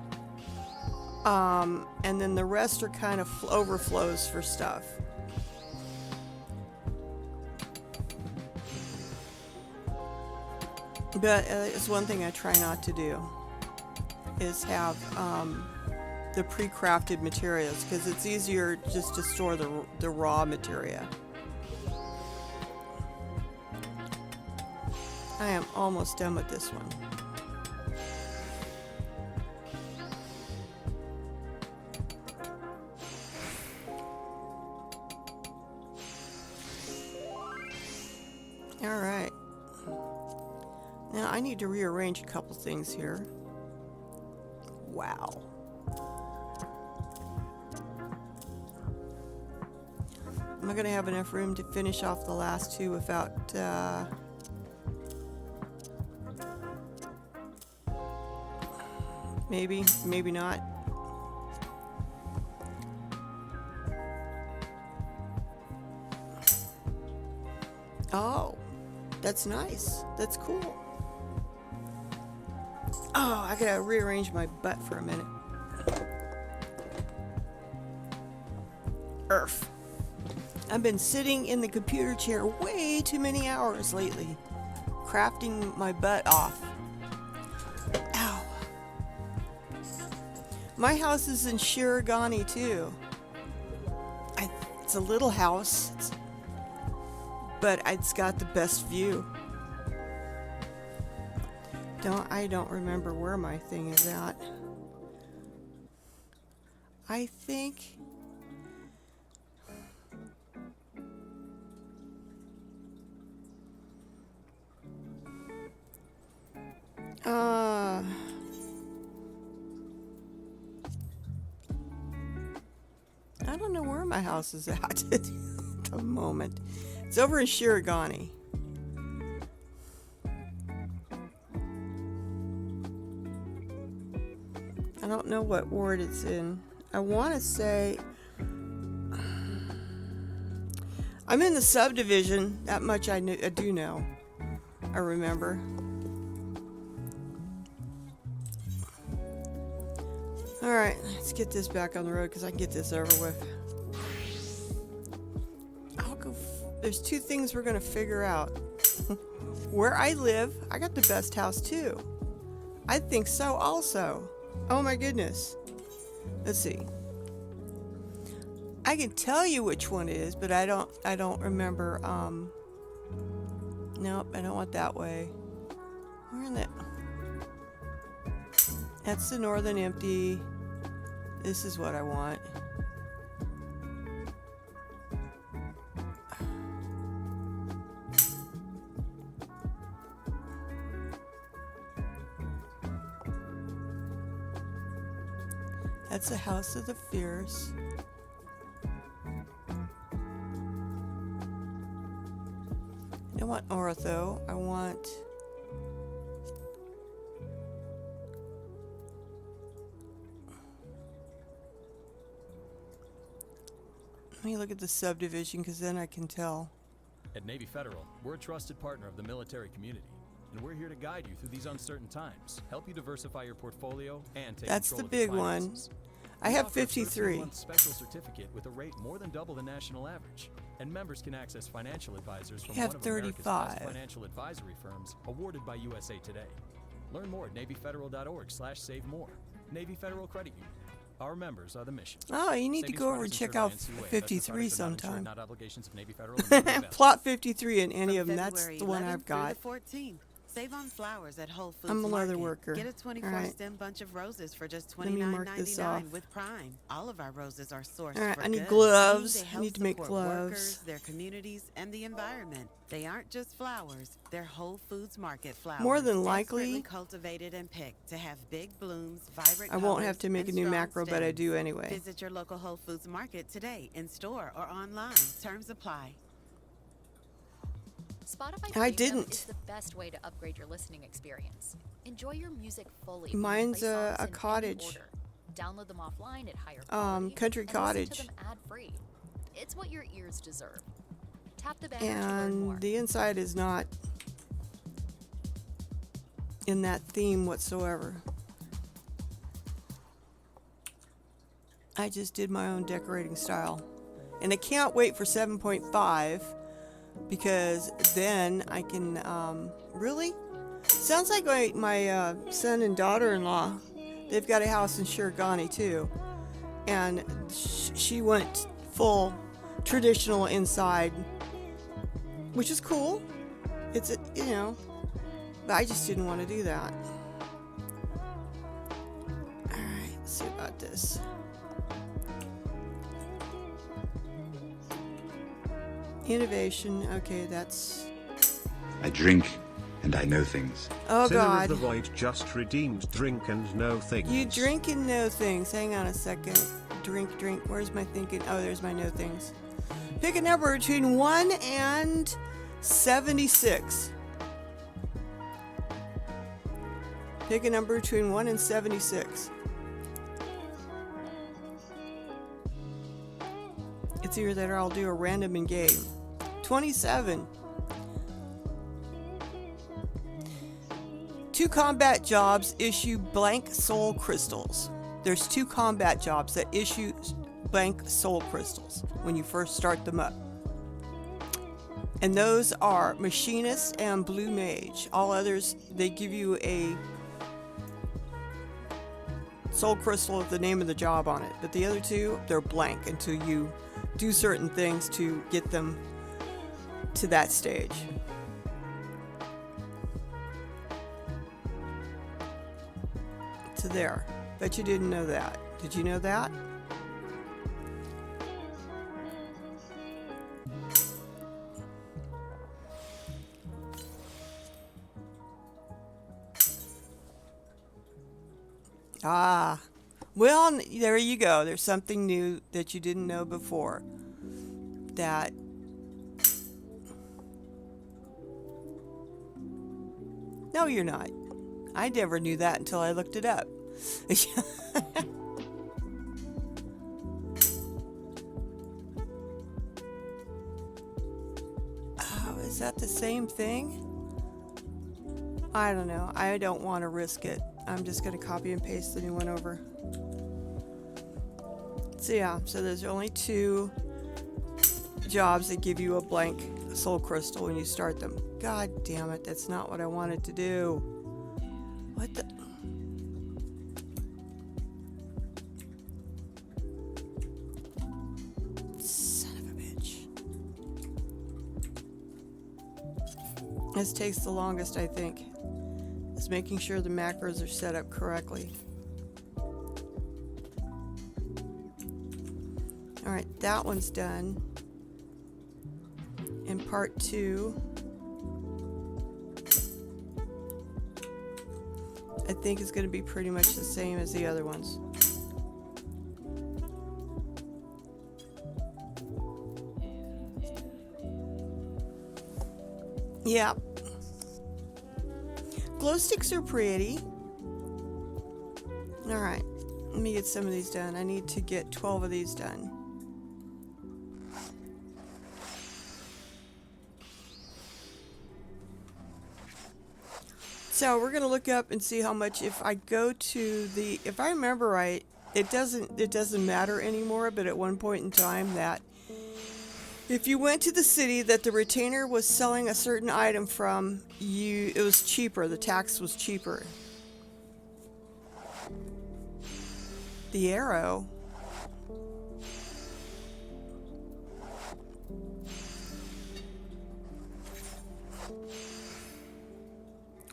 And then the rest are kind of overflows for stuff. But it's one thing I try not to do, is have the pre-crafted materials, because it's easier just to store the raw material. I am almost done with this one. All right. Now I need to rearrange a couple things here. Wow. Am I going to have enough room to finish off the last 2 without maybe not. Oh, that's nice. That's cool. Oh, I gotta rearrange my butt for a minute. Earth. I've been sitting in the computer chair way too many hours lately, crafting my butt off. Ow. My house is in Shirogane too. It's a little house, but it's got the best view. I don't remember where my thing is at. I think I don't know where my house is at at the moment. It's over in Shirogane. I don't know what ward it's in. I want to say I'm in the subdivision. That much I do know. I remember. All right, let's get this back on the road because I can get this over with. There's two things we're gonna figure out. Where I live, I got the best house too. I think so also. Oh my goodness. Let's see. I can tell you which one it is, but I don't remember. Nope, I don't want that way. Where in that? That's the northern empty. This is what I want. That's the House of the Fierce. I don't want ortho. I want... Let me look at the subdivision because then I can tell. At Navy Federal, we're a trusted partner of the military community, and we're here to guide you through these uncertain times, help you diversify your portfolio, and take That's control the of your big one. finances. I We have offer a 53. 13-month special certificate with a rate more than double the national average, and members can access financial advisors from I have one of America's 35. best financial advisory firms awarded by USA Today. Learn more at NavyFederal.org/SaveMore. Navy Federal Credit Union. Our members are the mission. Oh, you need to Savings go over and products check insured out by NCUA. 53 Special products are not insured, sometime. not obligations of Navy Federal and Navy Vessels. Plot 53 in any From of them. That's February the one 11th I've got. through the 14th. Save on flowers at Whole Foods I'm a leather Market. worker. Get a 24 All right. stem bunch of roses for just Let me mark this off. $29.99 with Prime. All of our roses are sourced All right, for I need good, gloves. meaning they I help need to make support gloves. workers, their communities, and the environment. They aren't just flowers; they're Whole Foods Market flowers. More than likely- expertly cultivated and picked to have big blooms, vibrant I won't colors, have to make a and new strong macro, but I stems. do anyway. Visit your local Whole Foods Market today, in store or online. Terms apply. Spotify I Premium didn't. is the best way to upgrade your listening experience. Enjoy your music fully. Mine's Play songs a in any cottage. order. Download them offline at higher quality. Country and cottage. Listen to them ad-free. It's what your ears deserve. Tap the banner to learn more. And the inside is not in that theme whatsoever. I just did my own decorating style. And I can't wait for 7.5 because then I can, really? Sounds like my son and daughter-in-law, they've got a house in Shirogane too. And she went full traditional inside, which is cool. It's, but I just didn't want to do that. All right, let's see about this. Innovation, okay, that's... I drink and I know things. Oh Sinner God. of the Void just redeemed drink and know things. You drink and know things. Hang on a second. Drink. Where's my thinking? Oh, there's my know things. Pick a number between 1 and 76. Pick a number between 1 and 76. It's either that or I'll do a random in game. 27. 2 combat jobs issue blank soul crystals. There's 2 combat jobs that issue blank soul crystals when you first start them up. And those are Machinist and Blue Mage. All others, they give you a soul crystal with the name of the job on it. But the other 2, they're blank until you do certain things to get them to that stage. There. Bet you didn't know that. Did you know that? Ah, well, there you go. There's something new that you didn't know before. That no, you're not. I never knew that until I looked it up. Oh, is that the same thing? I don't know. I don't want to risk it. I'm just going to copy and paste the new one over. So yeah, so there's only 2 jobs that give you a blank soul crystal when you start them. God damn it, that's not what I wanted to do. What the... Son of a bitch. This takes the longest, I think. Is making sure the macros are set up correctly. Alright, that one's done. And part 2, I think is going to be pretty much the same as the other ones. Yeah. Glow sticks are pretty. Alright, let me get some of these done. I need to get 12 of these done. So we're gonna look up and see how much. If I go to the, if I remember right, it doesn't matter anymore. But at one point in time, that if you went to the city that the retainer was selling a certain item from, it was cheaper. The tax was cheaper. The arrow.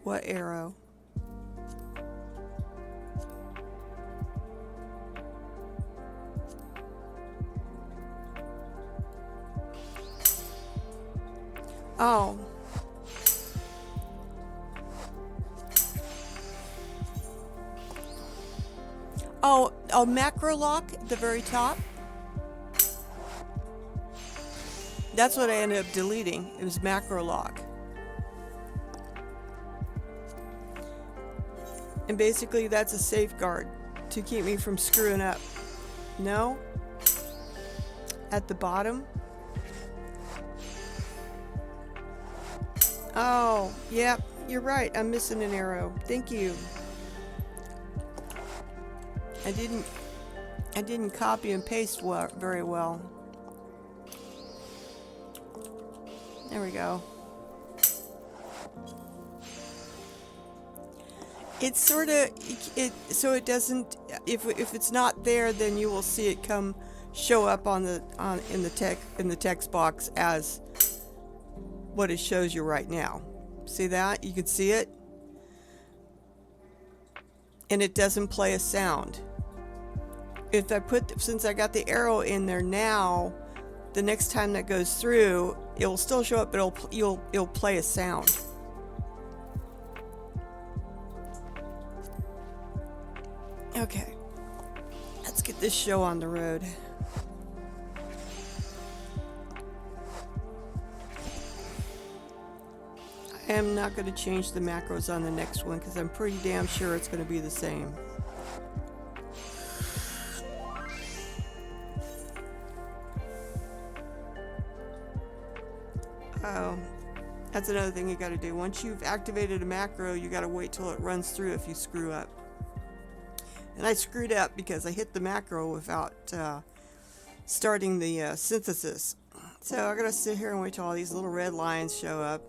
What arrow? Oh. Oh, macro lock at the very top. That's what I ended up deleting. It was macro lock. And basically that's a safeguard to keep me from screwing up. No? At the bottom? Oh, yep, you're right. I'm missing an arrow. Thank you. I didn't copy and paste very well. There we go. It's sort of so it doesn't. If it's not there, then you will see it show up in the text box as what it shows you right now. See that? You can see it, and it doesn't play a sound. If I since I got the arrow in there now, the next time that goes through, it will still show up, but it'll play a sound. Okay, let's get this show on the road. I am not going to change the macros on the next one because I'm pretty damn sure it's going to be the same. Oh, that's another thing you got to do. Once you've activated a macro, you got to wait till it runs through if you screw up. And I screwed up because I hit the macro without starting the synthesis. So I gotta sit here and wait till all these little red lines show up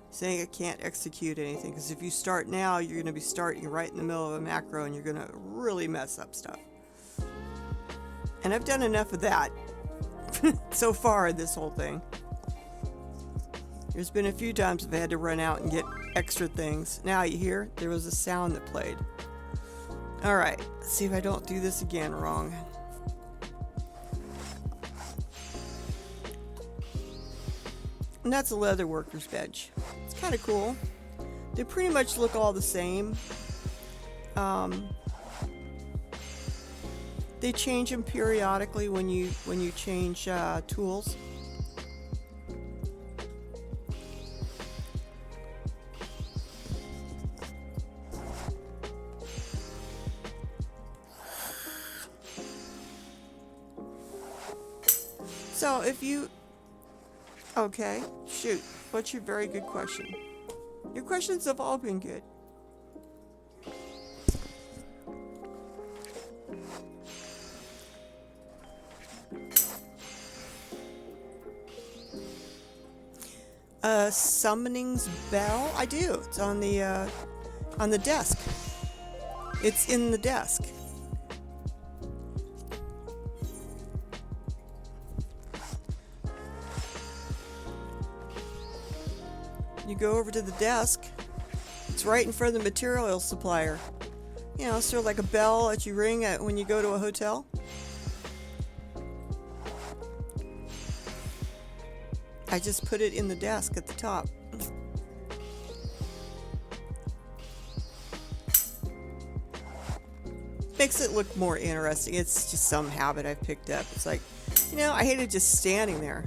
saying I can't execute anything, because if you start now, you're going to be starting right in the middle of a macro and you're going to really mess up stuff. And I've done enough of that so far in this whole thing. There's been a few times I've had to run out and get extra things. Now you hear there was a sound that played. Alright, let's see if I don't do this again wrong. And that's a leather worker's bench. It's kind of cool. They pretty much look all the same. They change them periodically when you change tools. So if you... Okay, shoot. What's your very good question? Your questions have all been good. Summoning's bell? I do. It's on the desk. It's in the desk. You go over to the desk. It's right in front of the material supplier. You know, sort of like a bell that you ring at when you go to a hotel. I just put it in the desk at the top. Makes it look more interesting. It's just some habit I've picked up. It's like, you know, I hated just standing there.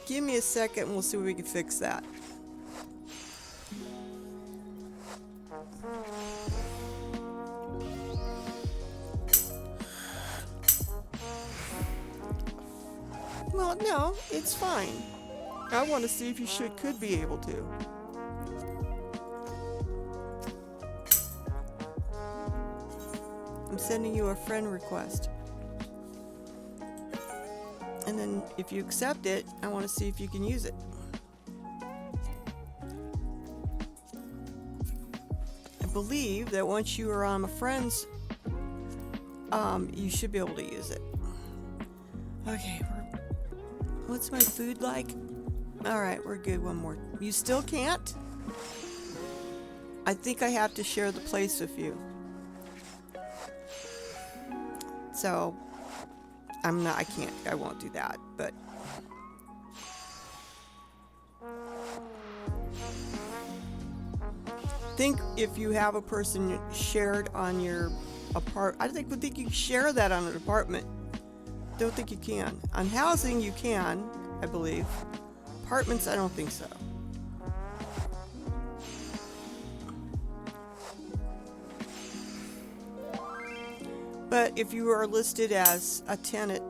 Give me a second and we'll see if we can fix that. Well, no, it's fine. I want to see if you could be able to. I'm sending you a friend request. And then if you accept it, I want to see if you can use it. I believe that once you are on a friend's, you should be able to use it. Okay, what's my food like? Alright, we're good. One more. You still can't? I think I have to share the place with you. So, I won't do that, but. Think if you have a person shared on your I would think you can share that on an apartment. Don't think you can. On housing, you can, I believe. Apartments, I don't think so. But if you are listed as a tenant...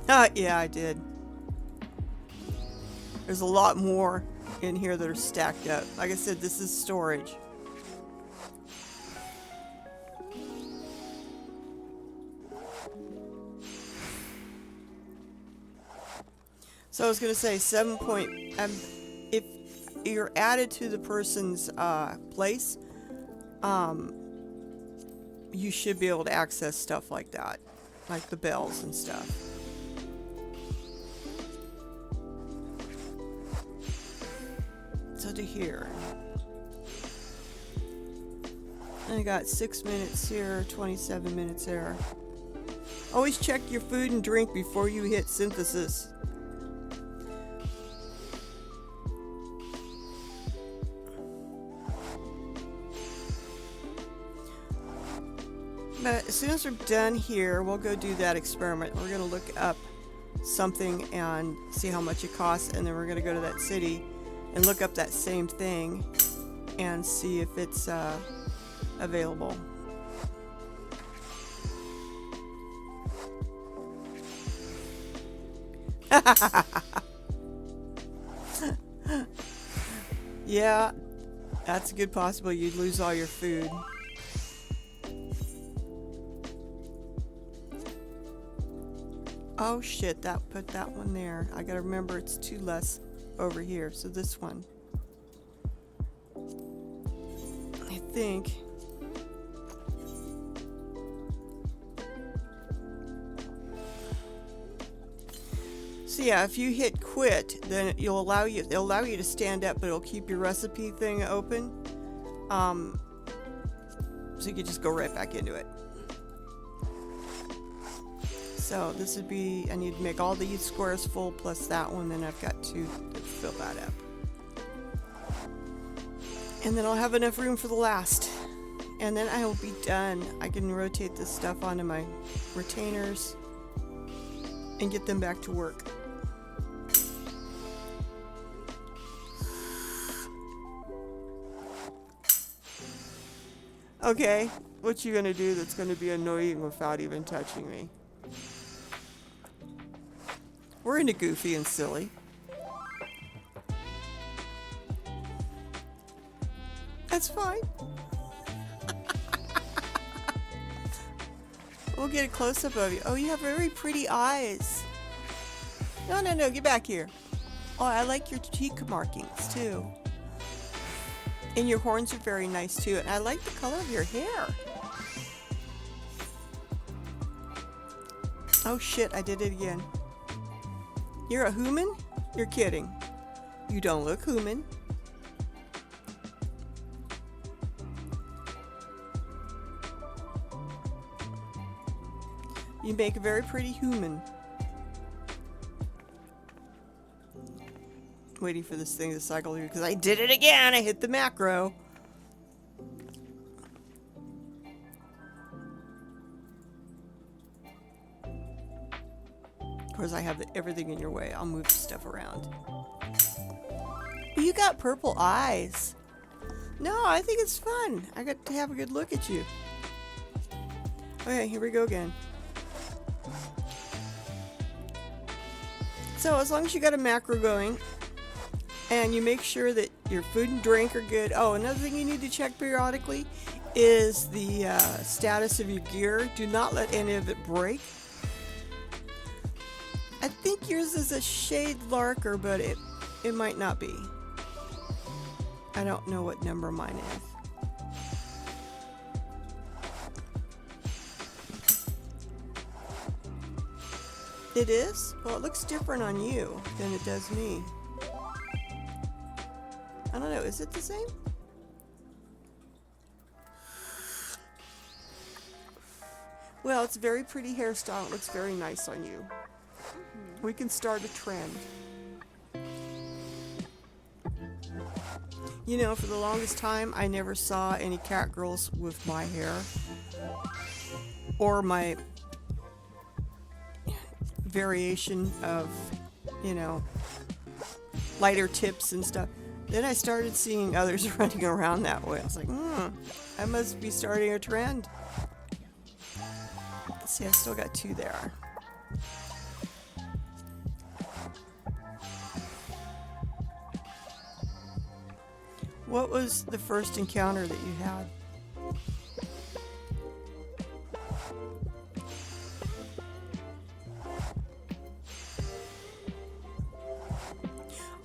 yeah, I did. There's a lot more in here that are stacked up. Like I said, this is storage. So I was going to say if you're added to the person's place, you should be able to access stuff like that, like the bells and stuff. So to here. I got 6 minutes here, 27 minutes there. Always check your food and drink before you hit synthesis. But as soon as we're done here, we'll go do that experiment. We're going to look up something and see how much it costs, and then we're going to go to that city and look up that same thing and see if it's available. Yeah, that's a good possibility. You'd lose all your food. Oh shit, put that one there. I gotta remember it's 2 less over here. So this one. I think. So yeah, if you hit quit, then it'll allow you to stand up, but it'll keep your recipe thing open. So you can just go right back into it. So this would be, I need to make all these squares full plus that one, then I've got to fill that up. And then I'll have enough room for the last. And then I will be done. I can rotate this stuff onto my retainers and get them back to work. Okay, what you gonna do that's gonna be annoying without even touching me? We're into goofy and silly. That's fine. We'll get a close-up of you. Oh, you have very pretty eyes. No, get back here. Oh, I like your cheek markings, too. And your horns are very nice, too. And I like the color of your hair. Oh, shit, I did it again. You're a human? You're kidding. You don't look human. You make a very pretty human. Waiting for this thing to cycle here because I did it again. I hit the macro. Of course, I have everything in your way. I'll move stuff around. You got purple eyes. No, I think it's fun. I got to have a good look at you. Okay, here we go again. So as long as you got a macro going and you make sure that your food and drink are good. Oh, another thing you need to check periodically is the status of your gear. Do not let any of it break. I think yours is a shade darker, but it might not be. I don't know what number mine is. It is? Well, it looks different on you than it does me. I don't know, is it the same? Well, it's a very pretty hairstyle. It looks very nice on you. We can start a trend. You know, for the longest time, I never saw any cat girls with my hair. Or my variation of, you know, lighter tips and stuff. Then I started seeing others running around that way. I was like, I must be starting a trend. Let's see, I still got 2 there. What was the first encounter that you had?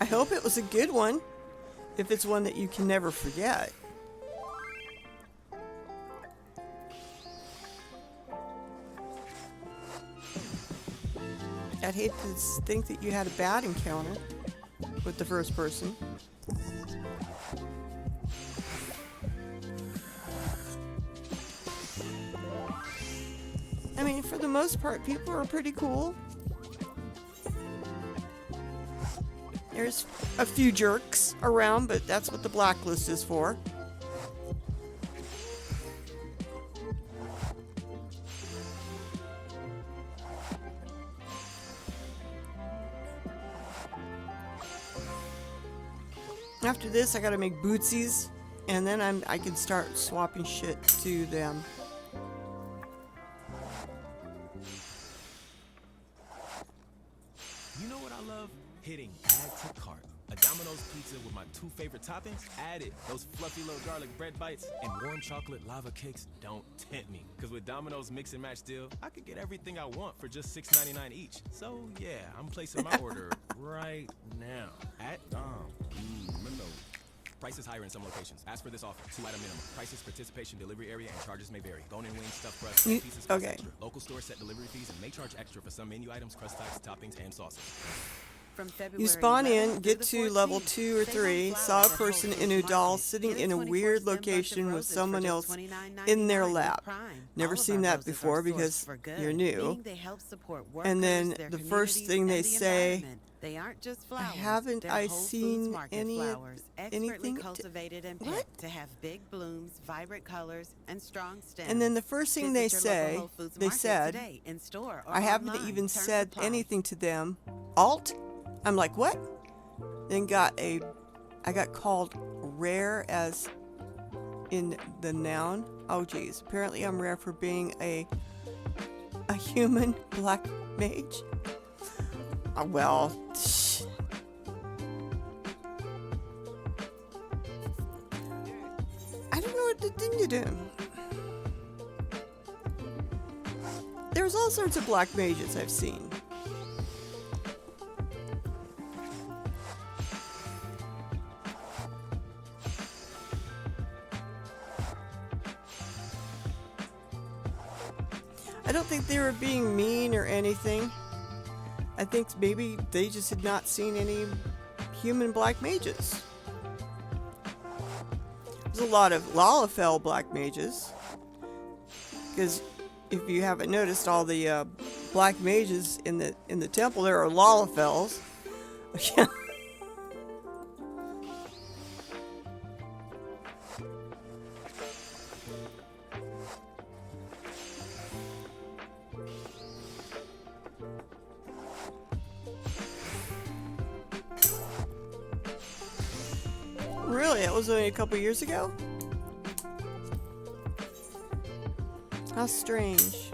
I hope it was a good one, if it's one that you can never forget. I'd hate to think that you had a bad encounter with the first person. I mean, for the most part, people are pretty cool. There's a few jerks around, but that's what the blacklist is for. After this, I gotta make bootsies, and then I can start swapping shit to them. You know what I love? Hitting add to cart. A Domino's pizza with my 2 favorite toppings. Add it. Those fluffy little garlic bread bites and warm chocolate lava cakes don't tempt me. Cause with Domino's mix and match deal, I could get everything I want for just $6.99 each. So yeah, I'm placing my order right now at Dom. Prices higher in some locations. Ask for this offer. 2-item minimum. Prices, participation, delivery area, and charges may vary. Bone-in wings, stuffed crust, and pieces cost okay. extra. Local stores set delivery fees and may charge extra for some menu items, crust types, toppings, and sauces. From February You spawn 11th in, through get the to level 14th, 2 or save on 3, flowers saw a at Whole person Foods in a doll Market. sitting Get a in a 24 weird stem bunch of location with roses for someone just else $29.99 in their with lap. Prime. Never All of seen our that roses before are sourced because for good, you're new. meaning they help support workers, And then their the first communities, thing they and the say, environment. They aren't just flowers. haven't They're I Whole Foods seen Market any flowers, expertly anything to- cultivated and What? picked to have big blooms, vibrant colors, and strong stems. And then the first thing they Visit your local say, Whole Foods they Market said, today, in store or I haven't online. even Terms said apply. anything to them. Alt? I'm like, what? Then I got called rare as in the noun. Oh geez, apparently I'm rare for being a human black mage. Well, I don't know what to do. There's all sorts of black mages I've seen. I don't think they were being mean or anything. I think maybe they just had not seen any human black mages. There's a lot of Lalafell black mages. Because if you haven't noticed, all the black mages in the temple there are Lalafells. Really? It was only a couple years ago? How strange.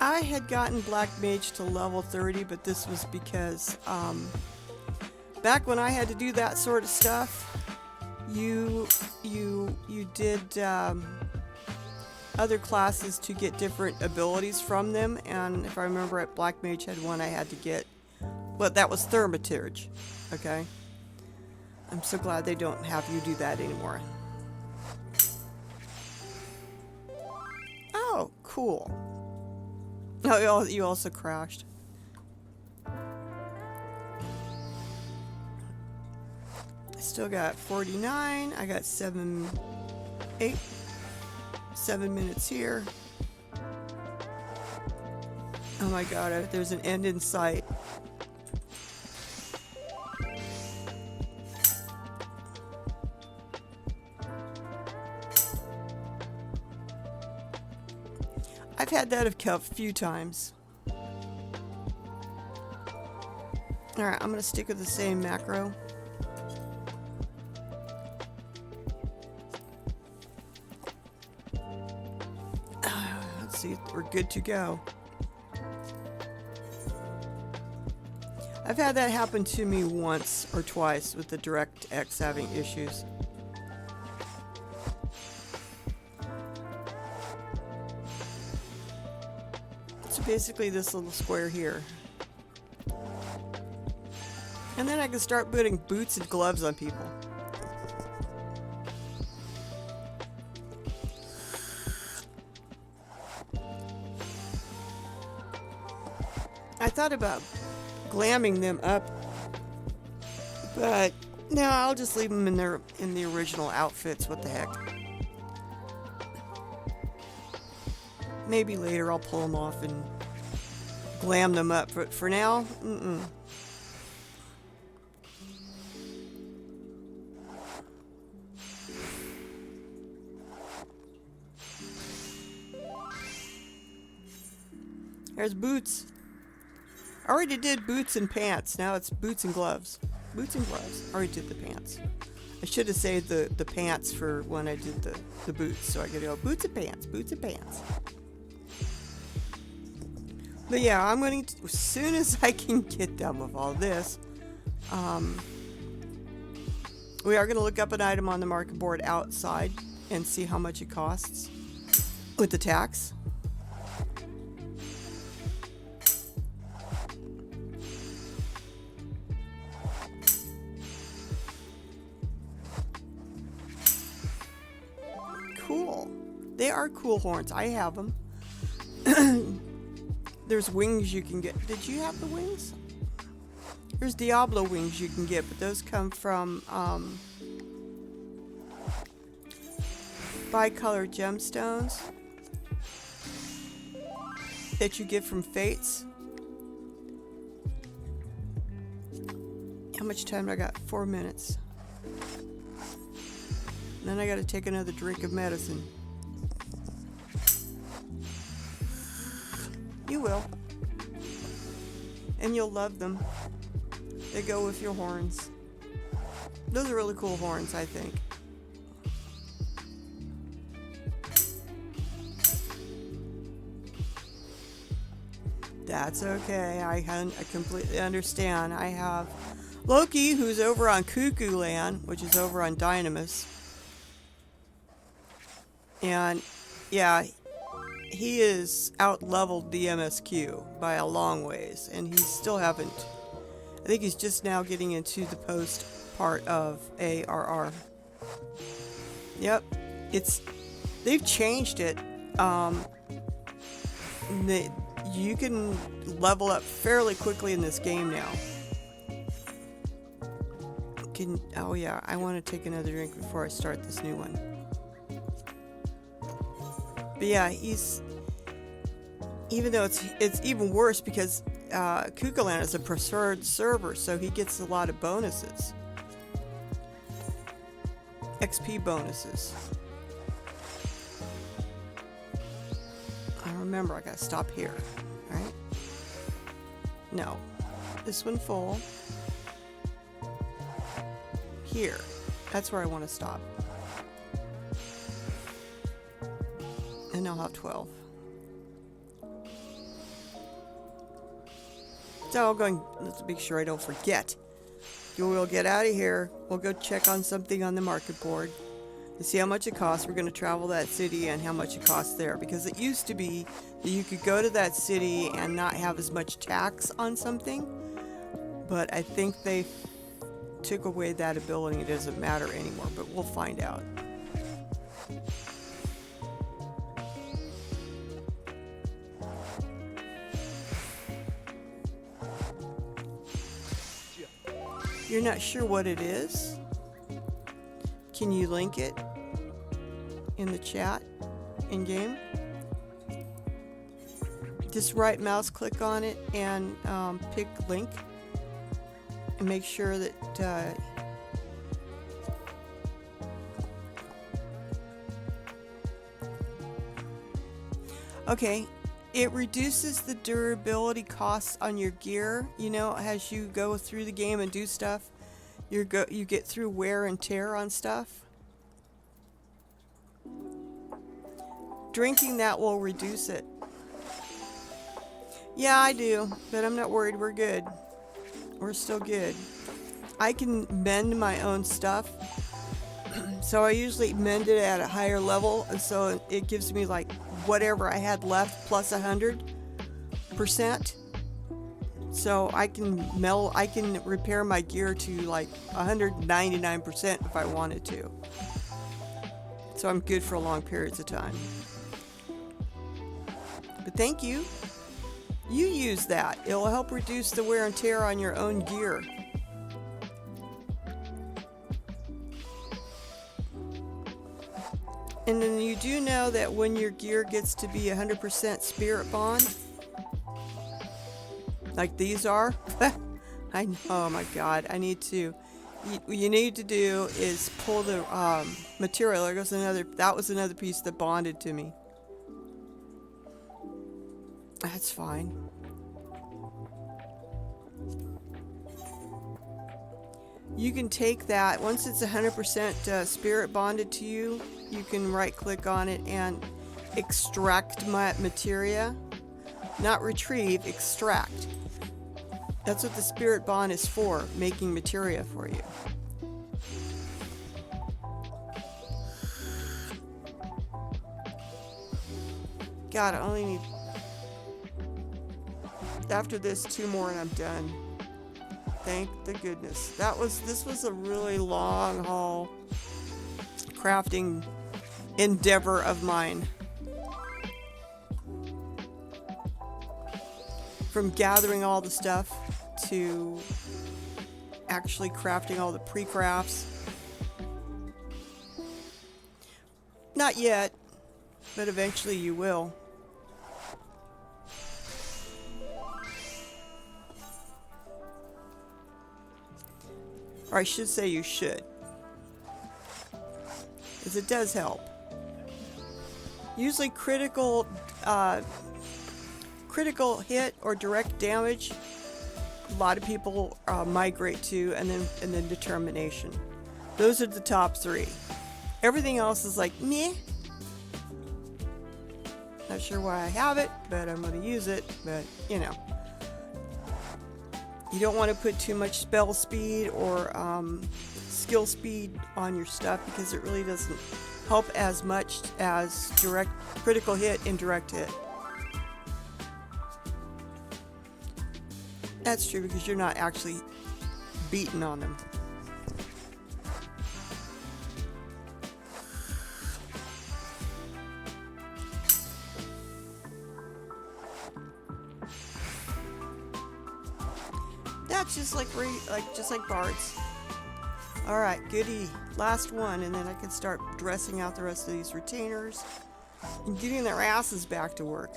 I had gotten Black Mage to level 30, but this was because back when I had to do that sort of stuff, you did other classes to get different abilities from them, and if I remember it, Black Mage had one I had to get. Well, that was Thaumaturge. Okay. I'm so glad they don't have you do that anymore. Oh, cool. Oh, you also crashed. I still got 49. I got 7 minutes here. Oh my god, there's an end in sight. I've had that a few times. Alright, I'm gonna stick with the same macro. Let's see, we're good to go. I've had that happen to me once or twice with the DirectX having issues. So basically this little square here. And then I can start putting boots and gloves on people. I thought about glamming them up, but no, I'll just leave them in the original outfits. What the heck? Maybe later I'll pull them off and glam them up, but for now, There's boots. I already did boots and pants. Now it's boots and gloves. Boots and gloves. I already did the pants. I should have saved the pants for when I did the boots. So I could go boots and pants, boots and pants. But yeah, I'm going to, as soon as I can get done with all this, we are going to look up an item on the market board outside and see how much it costs with the tax. Cool. They are cool horns. I have them. There's wings you can get. Did you have the wings? There's Diablo wings you can get, but those come from bi-colored gemstones that you get from Fates. How much time do I got? 4 minutes. And then I gotta take another drink of medicine. You will. And you'll love them. They go with your horns. Those are really cool horns, I think. That's okay. I completely understand. I have Loki, who's over on Cuckoo Land, which is over on Dynamis. And yeah, he is out-leveled the MSQ by a long ways, and he still haven't. I think he's just now getting into the post part of ARR. Yep, they've changed it. You can level up fairly quickly in this game now. Oh yeah, I want to take another drink before I start this new one. But yeah, even though it's even worse because Kukulan is a preferred server, so he gets a lot of bonuses. XP bonuses. I remember I gotta stop here, right? No. This one full. Here. That's where I want to stop. And I'll have 12. So I'm going, let's make sure I don't forget. We'll get out of here. We'll go check on something on the market board to see how much it costs. We're going to travel that city and how much it costs there. Because it used to be that you could go to that city and not have as much tax on something. But I think they took away that ability. It doesn't matter anymore, but we'll find out. You're not sure what it is? Can you link it in the chat in game? Just right mouse click on it and pick link and make sure that okay, it reduces the durability costs on your gear. You know, as you go through the game and do stuff, you get through wear and tear on stuff. Drinking that will reduce it. Yeah, I do, but I'm not worried. We're good. We're still good. I can mend my own stuff. So I usually mend it at a higher level, and so it gives me like whatever I had left plus 100%. So I can repair my gear to like 199% if I wanted to. So I'm good for long periods of time. But thank you. You use that. It'll help reduce the wear and tear on your own gear. And then you do know that when your gear gets to be 100% spirit bond, like these are, oh my god, I need to, what you need to do is pull the material. There goes that was another piece that bonded to me. That's fine. You can take that, once it's 100% spirit bonded to you, you can right click on it and extract my materia. Not retrieve, extract. That's what the spirit bond is for, making materia for you. God, I only need... After this, 2 more and I'm done. Thank the goodness. This was a really long haul crafting endeavor of mine. From gathering all the stuff to actually crafting all the pre-crafts. Not yet, but eventually you will. Or I should say you should. Because it does help. Usually critical hit or direct damage, a lot of people migrate to, and then determination. Those are the top 3. Everything else is like, meh. Not sure why I have it, but I'm going to use it. But, you know. You don't want to put too much spell speed or skill speed on your stuff because it really doesn't help as much as direct critical hit and direct hit. That's true because you're not actually beating on them. That's just like Bart's. All right, goody. Last one, and then I can start dressing out the rest of these retainers and getting their asses back to work.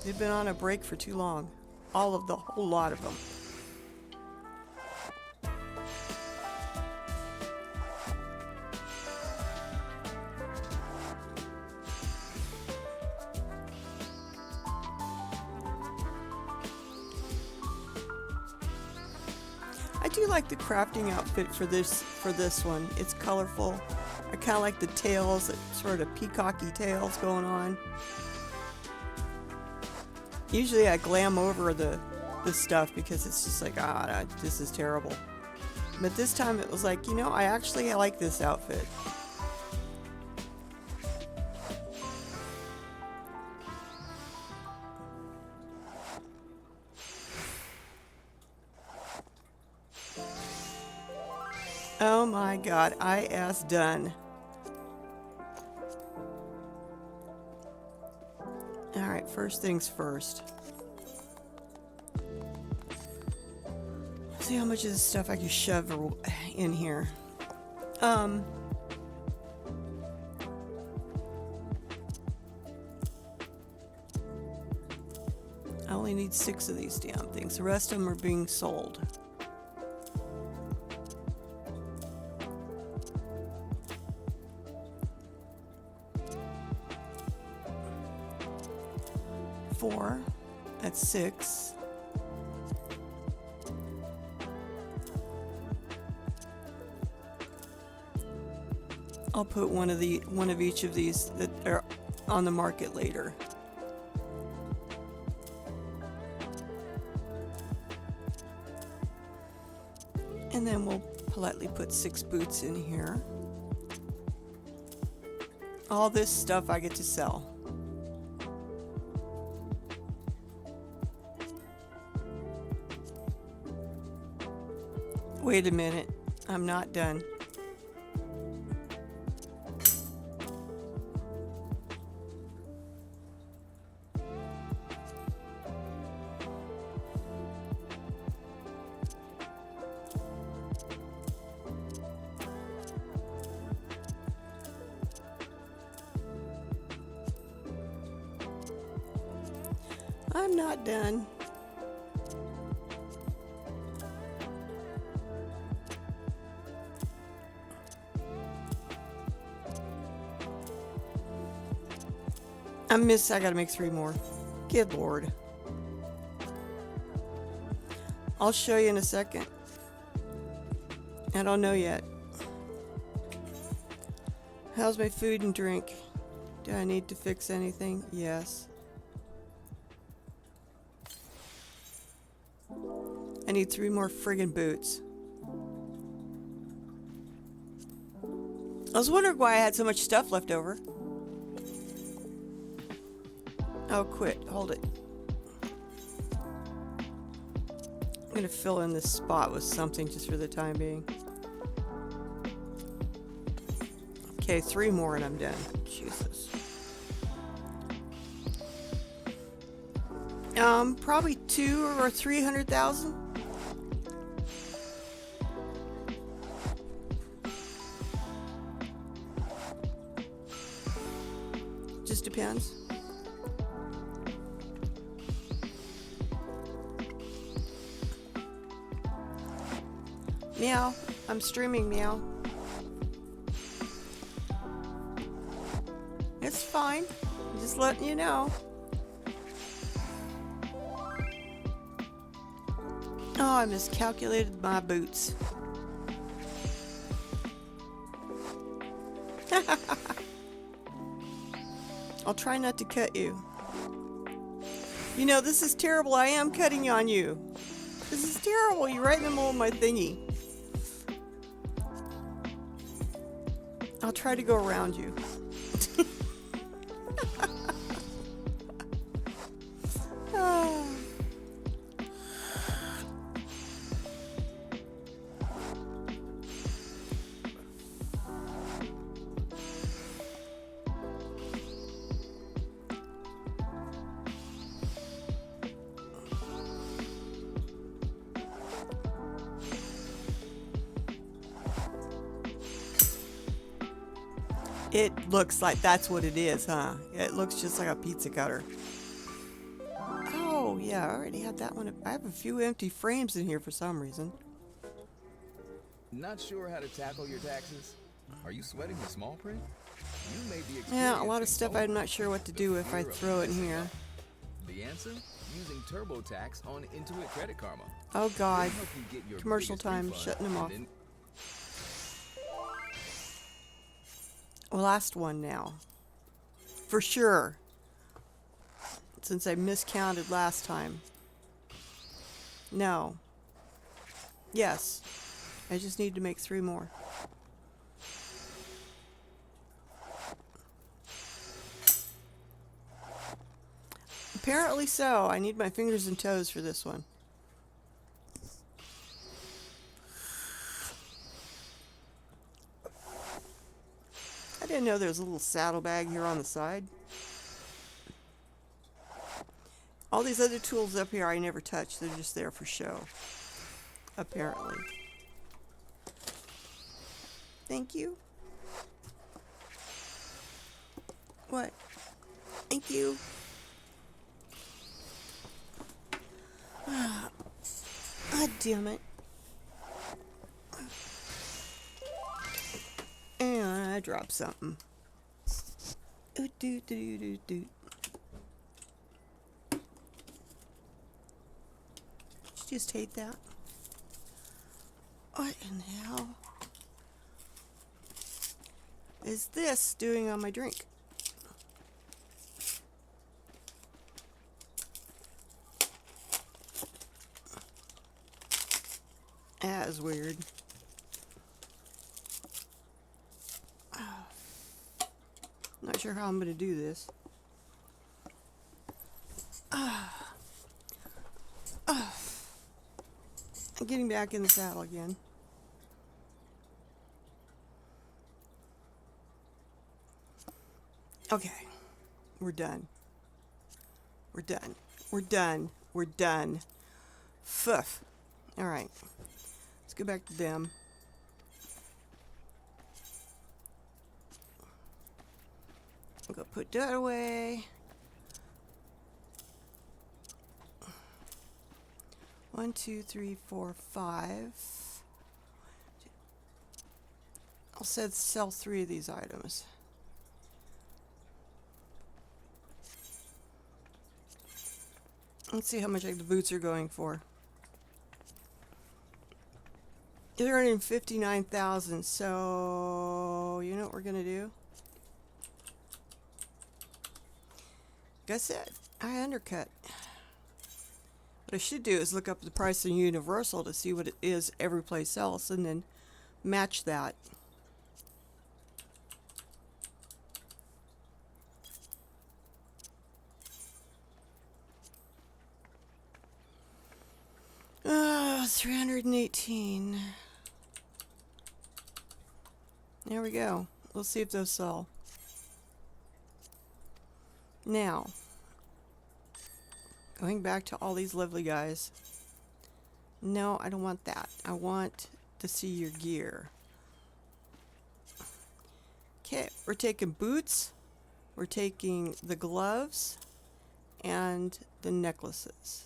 They've been on a break for too long. The whole lot of them. I do like the crafting outfit for this one. It's colorful. I kind of like the tails, sort of peacocky tails going on. Usually I glam over the stuff because it's just like, this is terrible. But this time it was like, I like this outfit. Oh my God, IS done. Alright, first things first. See how much of this stuff I can shove in here. I only need 6 of these damn things. The rest of them are being sold. That's 6. I'll put one of each of these that are on the market later. And then we'll politely put 6 boots in here. All this stuff I get to sell. Wait a minute, I'm not done. I'm not done. I gotta make 3 more. Good Lord. I'll show you in a second. I don't know yet. How's my food and drink? Do I need to fix anything? Yes. I need 3 more friggin' boots. I was wondering why I had so much stuff left over. Oh, quit. Hold it. I'm going to fill in this spot with something just for the time being. Okay, 3 more and I'm done. Jesus. Probably 200,000 or 300,000. Just depends. Meow. I'm streaming, meow. It's fine. I'm just letting you know. Oh, I miscalculated my boots. I'll try not to cut you. You know, this is terrible. I am cutting on you. This is terrible. You're right in the middle of my thingy. I'll try to go around you. Oh. It looks like that's what it is, huh? It looks just like a pizza cutter. Oh, yeah, I already had that one. I have a few empty frames in here for some reason. Not sure how to tackle your taxes? Are you sweating the small print? You may be Yeah, a lot of stuff I'm not sure what to do if I throw it in here. The answer? Using TurboTax on Intuit Credit Karma. Oh, God. It'll help you get your Commercial biggest time, refund shutting them off. and Last one now. For sure. Since I miscounted last time. No. Yes. I just need to make 3 more. Apparently so. I need my fingers and toes for this one. I didn't know there was a little saddlebag here on the side. All these other tools up here I never touch. They're just there for show. Apparently. Thank you. What? Thank you. God damn it. And I dropped something. Ooh, doo, doo, doo, doo. Did you just hate that? What in the hell is this doing on my drink? That is weird. Not sure how I'm going to do this. I'm getting back in the saddle again. Okay. We're done. We're done. We're done. We're done. Poof. Alright. Let's go back to them. I'll go put that away. 1, 2, 3, 4, 5. I'll sell 3 of these items. Let's see how much the boots are going for. 359,000. So you know what we're gonna do? Like I said, I undercut. What I should do is look up the price in Universal to see what it is every place else and then match that. it's 318. There we go. We'll see if those sell. Now, going back to all these lovely guys. No, I don't want that. I want to see your gear. Okay, we're taking boots. We're taking the gloves and the necklaces.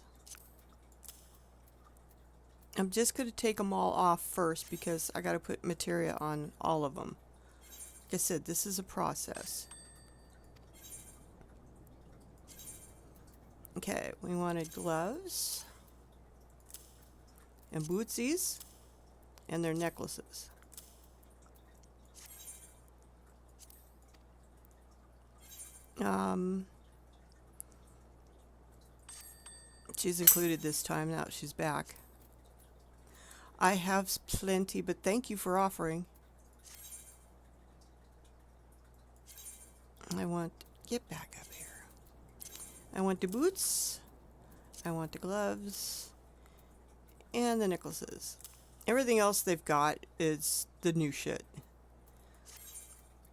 I'm just going to take them all off first because I got to put materia on all of them. Like I said, this is a process. Okay, we wanted gloves and bootsies and their necklaces. She's included this time now that she's back. I have plenty, but thank you for offering. I want, get back up here. I want the boots. I want the gloves. And the necklaces. Everything else they've got is the new shit.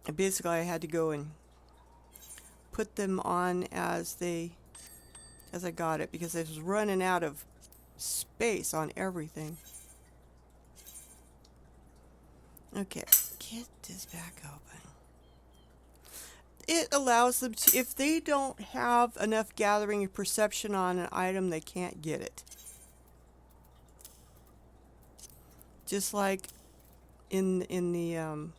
And basically I had to go and put them on as I got it because I was running out of space on everything. Okay, get this back open. It allows them to, if they don't have enough gathering and perception on an item, they can't get it. Just like in the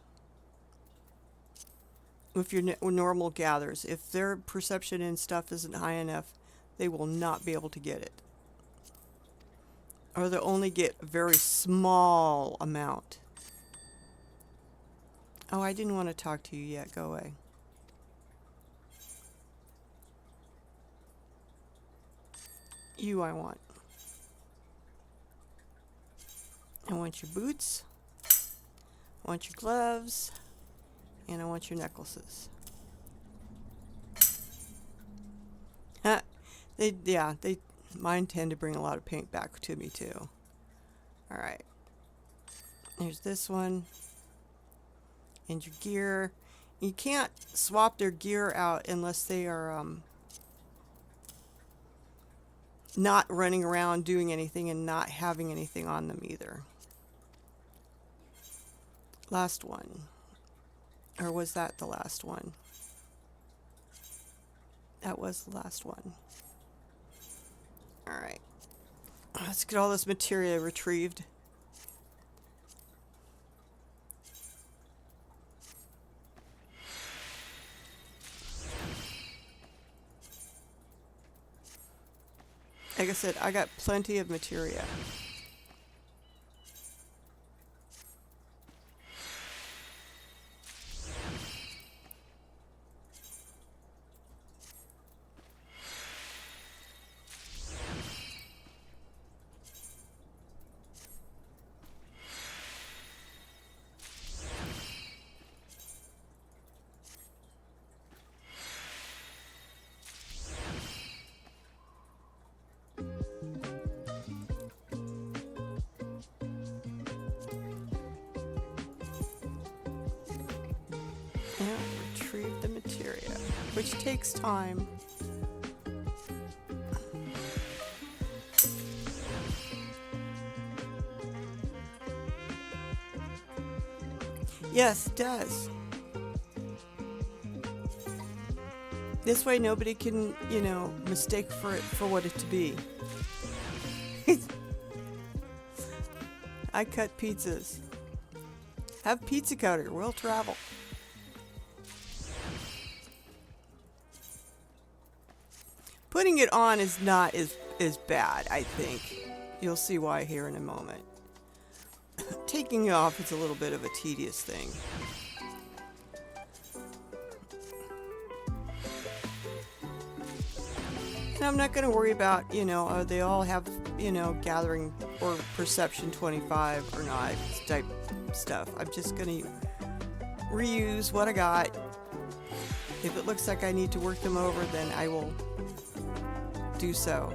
if your normal gatherers, if their perception and stuff isn't high enough, they will not be able to get it. Or they'll only get a very small amount. Oh, I didn't want to talk to you yet. Go away. You I want. I want your boots. I want your gloves. And I want your necklaces. Mine tend to bring a lot of paint back to me too. Alright. There's this one. And your gear. You can't swap their gear out unless they are not running around doing anything and not having anything on them either. Last one. Or was that the last one? That was the last one. Alright. Let's get all this materia retrieved. Like I said, I got plenty of materia. Retrieve the materia, which takes time. Yes, it does. This way nobody can, mistake for what it to be. I cut pizzas. Have pizza cutter, we'll travel. Putting it on is not as bad, I think. You'll see why here in a moment. Taking it off is a little bit of a tedious thing. And I'm not going to worry about, they all have, gathering or perception 25 or not type stuff. I'm just going to reuse what I got. If it looks like I need to work them over, then I will do so.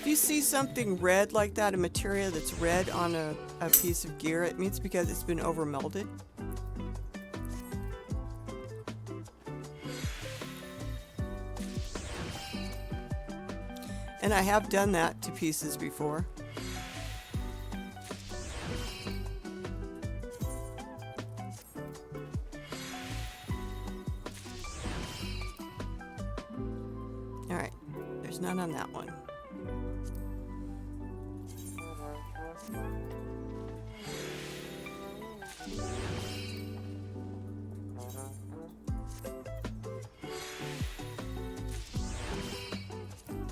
If you see something red like that, a material that's red on a piece of gear, it means because it's been over melded. And I have done that to pieces before. Alright, there's none on that one.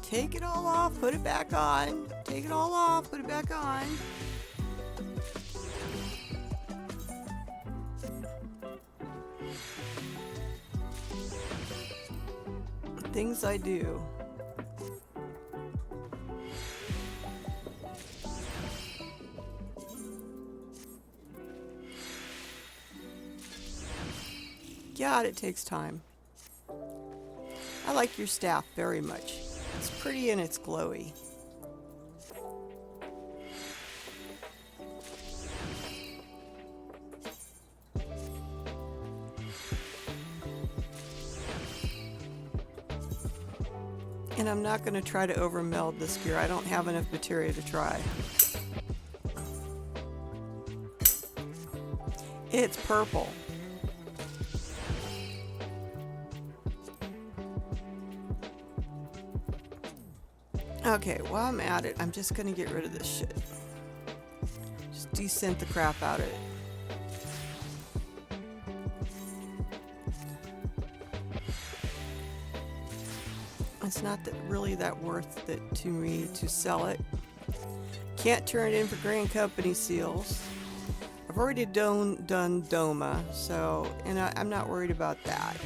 Take it all off, put it back on. Take it all off, put it back on. Things I do. God, it takes time. I like your staff very much. It's pretty and it's glowy. And I'm not going to try to over meld this gear. I don't have enough material to try. It's purple. Okay, while I'm at it, I'm just going to get rid of this shit. Just descent the crap out of it. It's not really that worth it to me to sell it. Can't turn it in for Grand Company seals. I've already done Doma, so, and I'm not worried about that.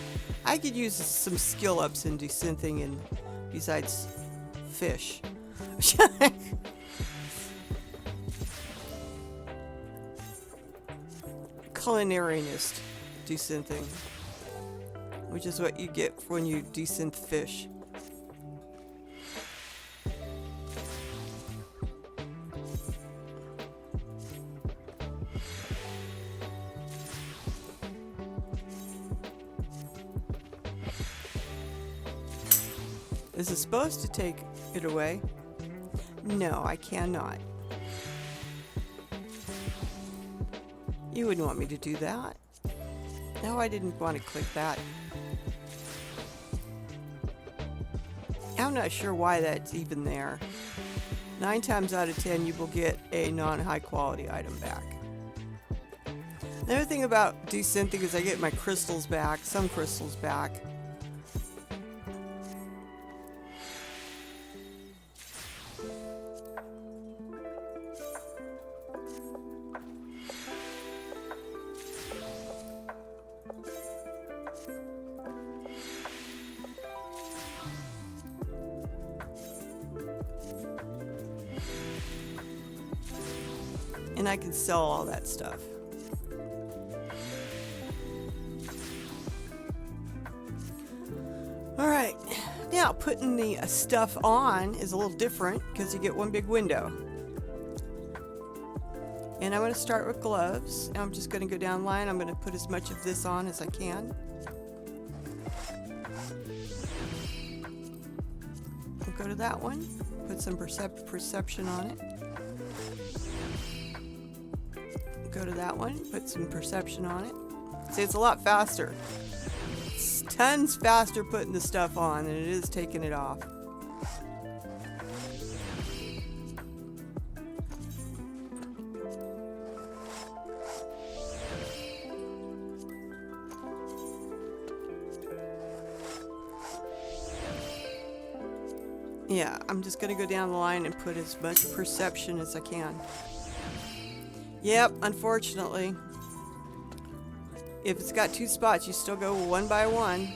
I could use some skill ups in desynthing and besides fish. Culinarynist desynthing, which is what you get when you desynth fish. Is it supposed to take it away? No, I cannot. You wouldn't want me to do that. No, I didn't want to click that. I'm not sure why that's even there. 9 times out of 10, you will get a non-high quality item back. Another thing about desynthing is I get my crystals back, some crystals back. And I can sell all that stuff. Alright, now putting the stuff on is a little different because you get one big window. And I'm going to start with gloves. And I'm just going to go down the line. I'm going to put as much of this on as I can. I'll go to that one, put some perception on it. Go to that one, put some perception on it. See, it's a lot faster. It's tons faster putting the stuff on than it is taking it off. Yeah, I'm just going to go down the line and put as much perception as I can. Yep, unfortunately. If it's got 2 spots, you still go one by one.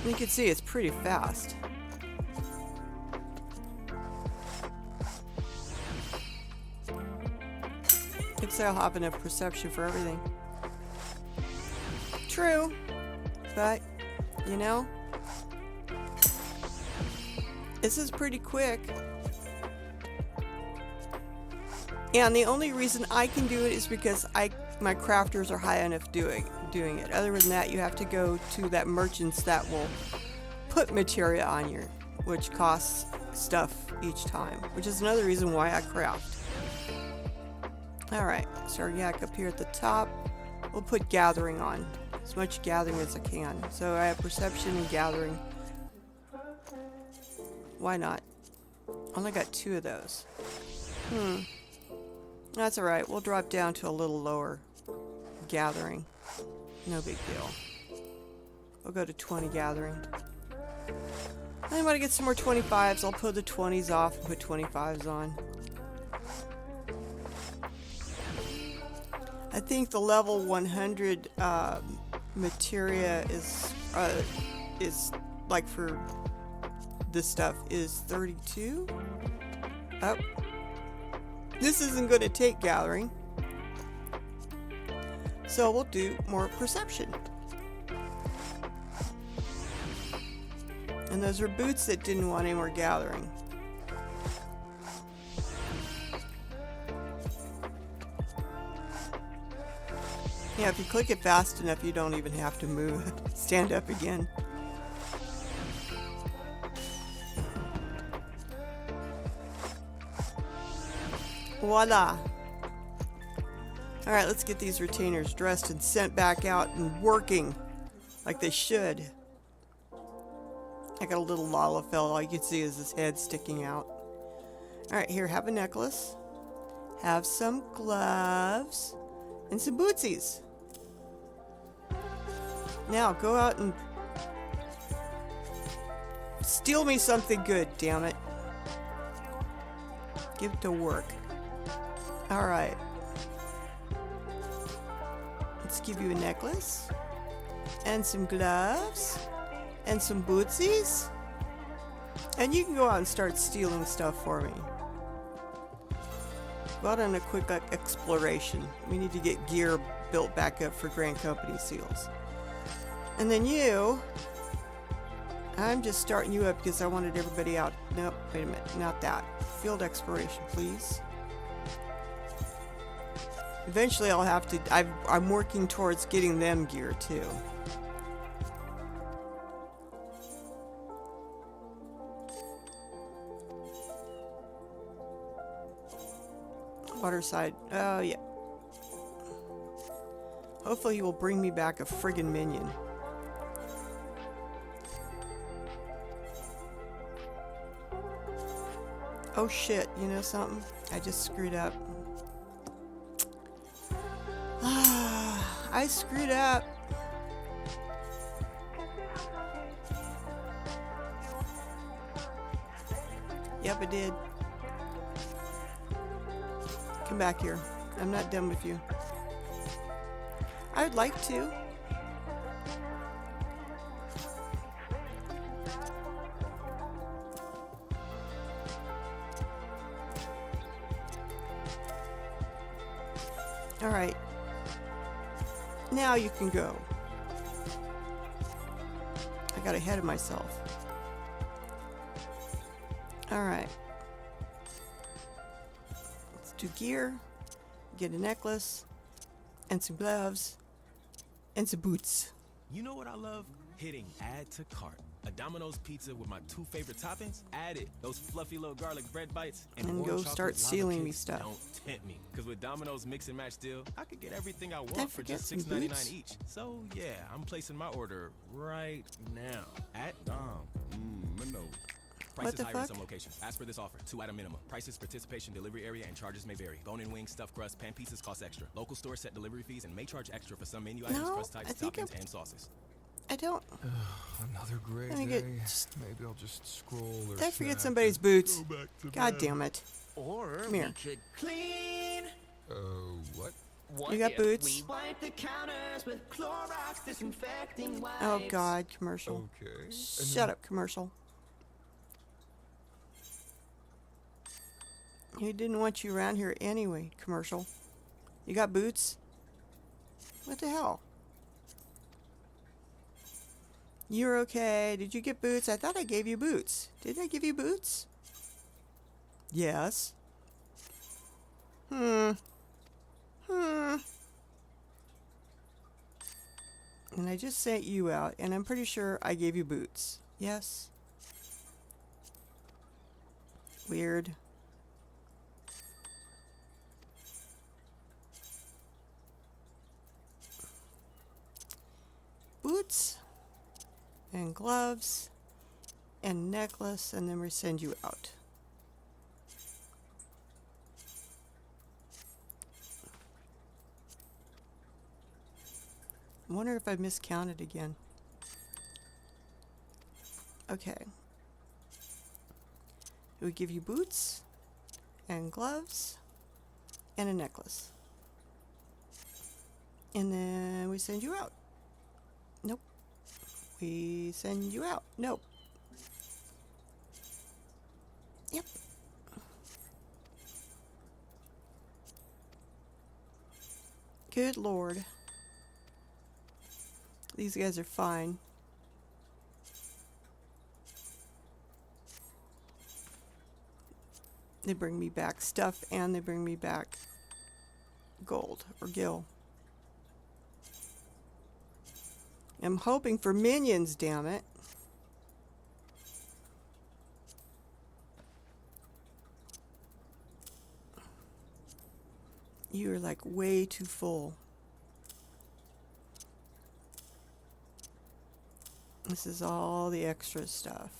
You can see it's pretty fast. Looks like I'll have enough perception for everything. True. But, you know, this is pretty quick. And the only reason I can do it is because my crafters are high enough doing it. Other than that, you have to go to that merchants that will put materia on you, which costs stuff each time, which is another reason why I craft. Alright, so yeah, up here at the top, we'll put gathering on. As much gathering as I can. So I have perception and gathering. Why not? Only got 2 of those. That's alright. We'll drop down to a little lower gathering. No big deal. We'll go to 20 gathering. And when I get some more 25s, I'll put the 20s off and put 25s on. I think the level 100 materia is like for this stuff is 32. Oh, this isn't going to take gathering, so we'll do more perception. And those are boots that didn't want any more gathering. Yeah, if you click it fast enough, you don't even have to move. Stand up again. Voila! Alright, let's get these retainers dressed and sent back out and working like they should. I got a little Lalafell. All you can see is his head sticking out. Alright, here, have a necklace. Have some gloves. And some bootsies. Now, go out and steal me something good, damn it. Give it to work. Alright. Let's give you a necklace. And some gloves. And some bootsies. And you can go out and start stealing stuff for me. Go out on a quick exploration. We need to get gear built back up for Grand Company seals. And then you... I'm just starting you up because I wanted everybody out. Nope, wait a minute. Not that. Field exploration, please. Eventually I'll have to... I'm working towards getting them gear too. Waterside. Oh, yeah. Hopefully he will bring me back a friggin' minion. Oh shit, you know something? I just screwed up. I screwed up. Yep, I did. Come back here. I'm not done with you. I would like to. All right. Now you can go. I got ahead of myself. All right. Let's do gear. Get a necklace. And some gloves. And some boots. You know what I love? Hitting add to cart. A Domino's pizza with my 2 favorite toppings. Add it. Those fluffy little garlic bread bites. And warm go chocolate start lava sealing me cakes. stuff. Don't tempt me. Because with Domino's mix and match deal, I could get everything I Don't want for forget just some $6.99 boots. each. So yeah, I'm placing my order right now. At Dom. No. Prices the higher fuck? in some locations. As per this offer, 2 at a minimum. Prices, participation, delivery area, and charges may vary. Bone-in wings, stuffed crust, pan pieces cost extra. Local stores set delivery fees and may charge extra for some menu items, No, crust types, I think toppings, and sauces. I don't. Another great Let me day. get- Maybe I'll just scroll or Did I forget snack somebody's or boots? go back to God bed. damn it. Or Come here. we could clean. What? What You got if boots? We wipe the counters with Clorox disinfecting wipes. Oh God, commercial. Okay. Shut up, commercial. He didn't want you around here anyway, commercial. You got boots? What the hell? You're okay. Did you get boots? I thought I gave you boots. Didn't I give you boots? Yes. And I just sent you out, and I'm pretty sure I gave you boots. Yes. Weird. Boots and gloves and necklace, and then we send you out. I wonder if I miscounted again. Okay. We give you boots and gloves and a necklace. And then we send you out. Nope. We send you out. Nope. Yep. Good Lord. These guys are fine. They bring me back stuff and they bring me back gold or gil. I'm hoping for minions, damn it. You are like way too full. This is all the extra stuff.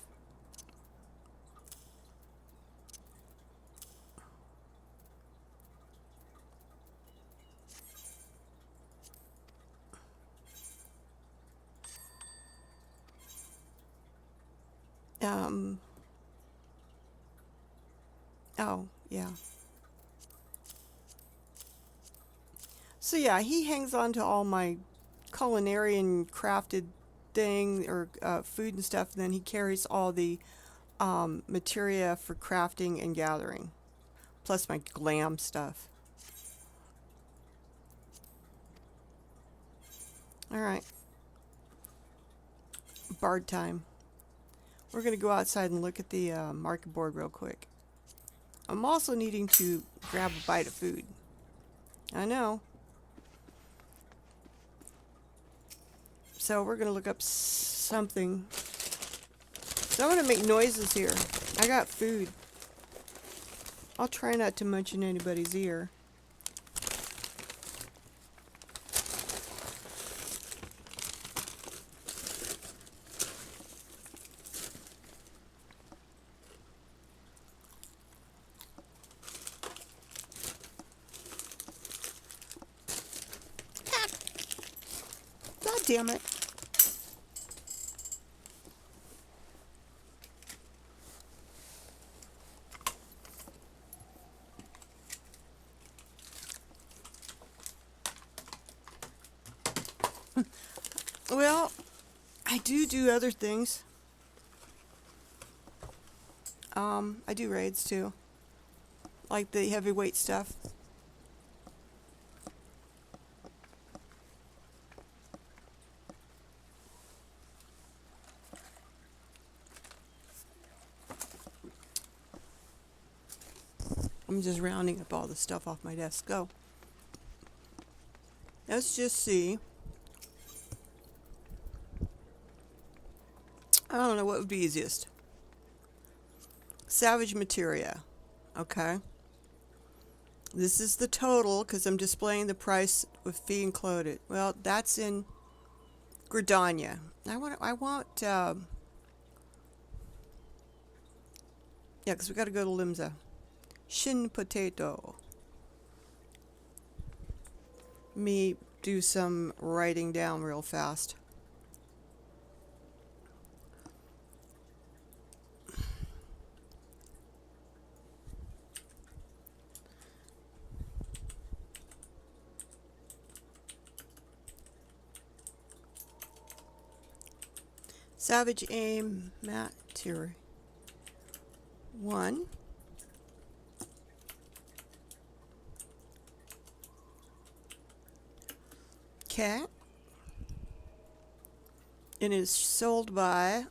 Oh, yeah. So yeah, he hangs on to all my culinary and crafted thing or food and stuff, and then he carries all the materia for crafting and gathering, plus my glam stuff. All right, bard time. We're gonna go outside and look at the market board real quick. I'm also needing to grab a bite of food. I know. So we're going to look up something. So I'm going to make noises here. I got food. I'll try not to munch in anybody's ear. God damn it. Well, I do other things. I do raids too. Like the heavyweight stuff. I'm just rounding up all the stuff off my desk. Go. Let's just see. I don't know what would be easiest. Savage materia. Okay. This is the total because I'm displaying the price with fee included. Well, that's in Gridania. I want yeah, because we got to go to Limsa. Shin potato. Me do some writing down real fast. Savage aim materia 1. Okay. It is sold by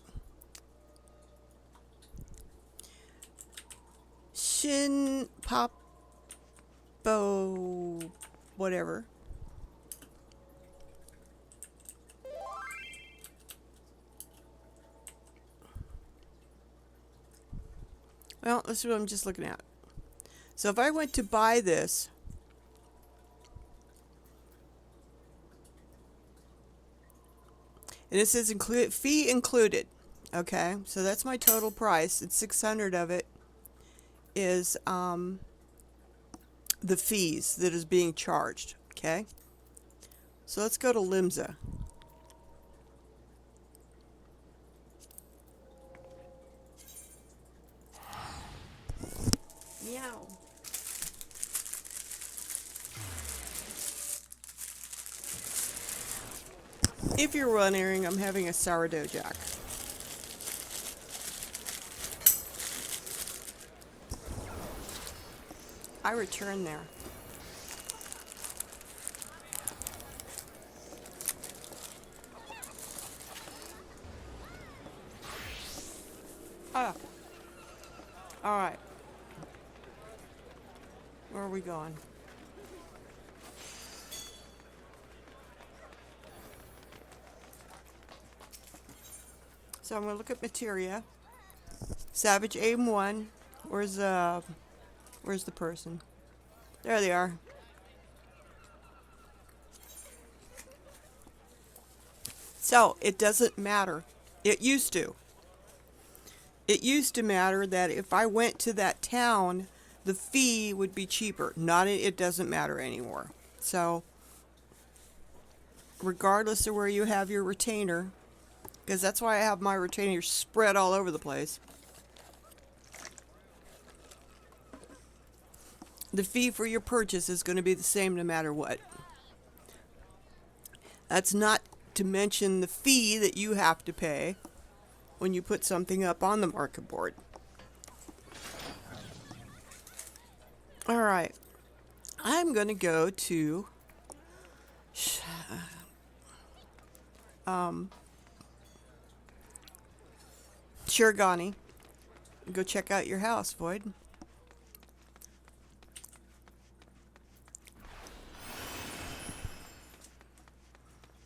Shin Papo whatever. Well, this is what I'm just looking at. So if I went to buy this, and it says fee included. Okay, so that's my total price. It's 600 of it is the fees that is being charged. Okay, so let's go to Limsa. Meow. If you're wondering, I'm having a sourdough jack. I return there. Ah. All right. Where are we going? So I'm going to look at materia. Savage Aim 1. Where's the person? There they are. So it doesn't matter. It used to. It used to matter that if I went to that town, the fee would be cheaper. It doesn't matter anymore. So regardless of where you have your retainer, because that's why I have my retainers spread all over the place, the fee for your purchase is going to be the same no matter what. That's not to mention the fee that you have to pay when you put something up on the market board. All right. I'm going to go to Shiragani. Go check out your house, Void.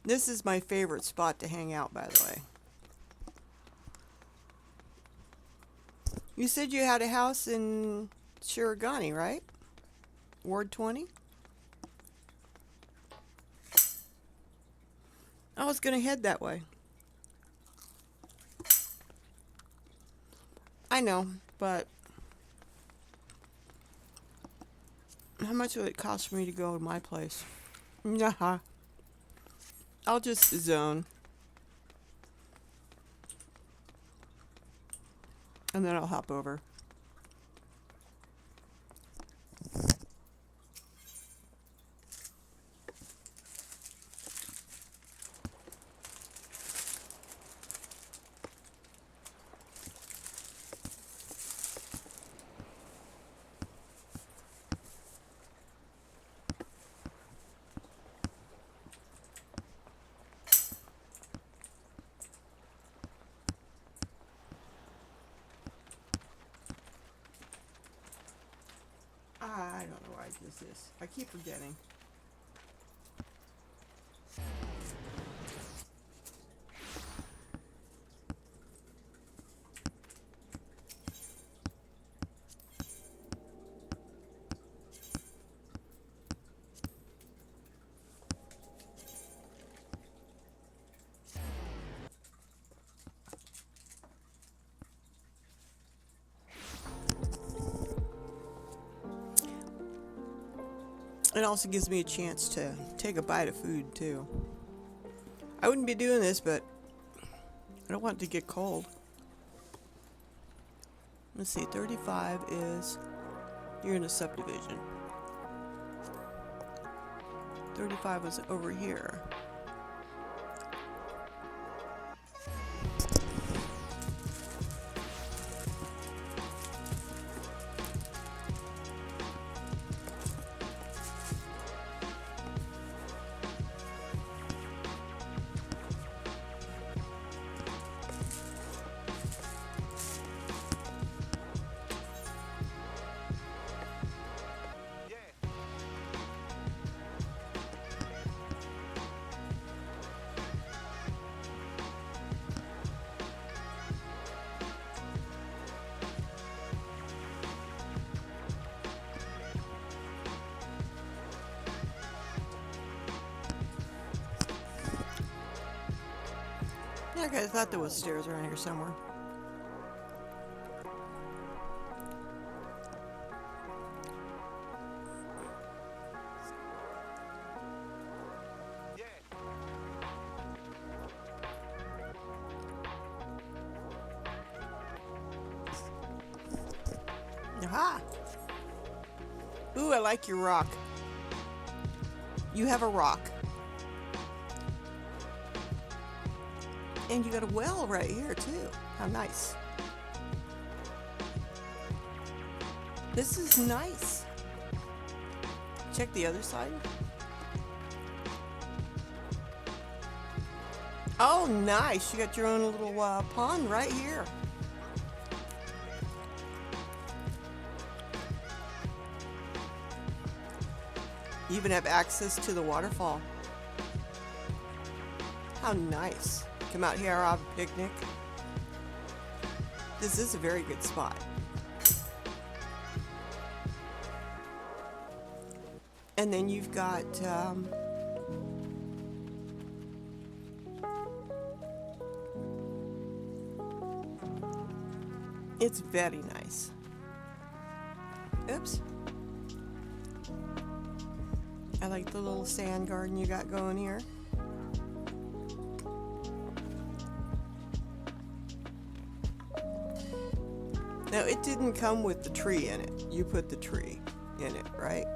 This is my favorite spot to hang out, by the way. You said you had a house in Shiragani, right? Ward 20? I was going to head that way. I know, but how much would it cost me to go to my place? Nah. I'll just zone. And then I'll hop over. I don't know why this is. I keep forgetting. It also gives me a chance to take a bite of food too. I wouldn't be doing this, but I don't want it to get cold. Let's see, 35 is, you're in a subdivision. 35 was over here. Okay, I thought there was stairs around here somewhere. Aha! Ooh, I like your rock. You have a rock. And you got a well right here, too. How nice. This is nice. Check the other side. Oh, nice. You got your own little pond right here. You even have access to the waterfall. How nice. Come out here, have a picnic. This is a very good spot. And then you've got it's very nice. Oops. I like the little sand garden you got going here. Now, it didn't come with the tree in it. You put the tree in it, right?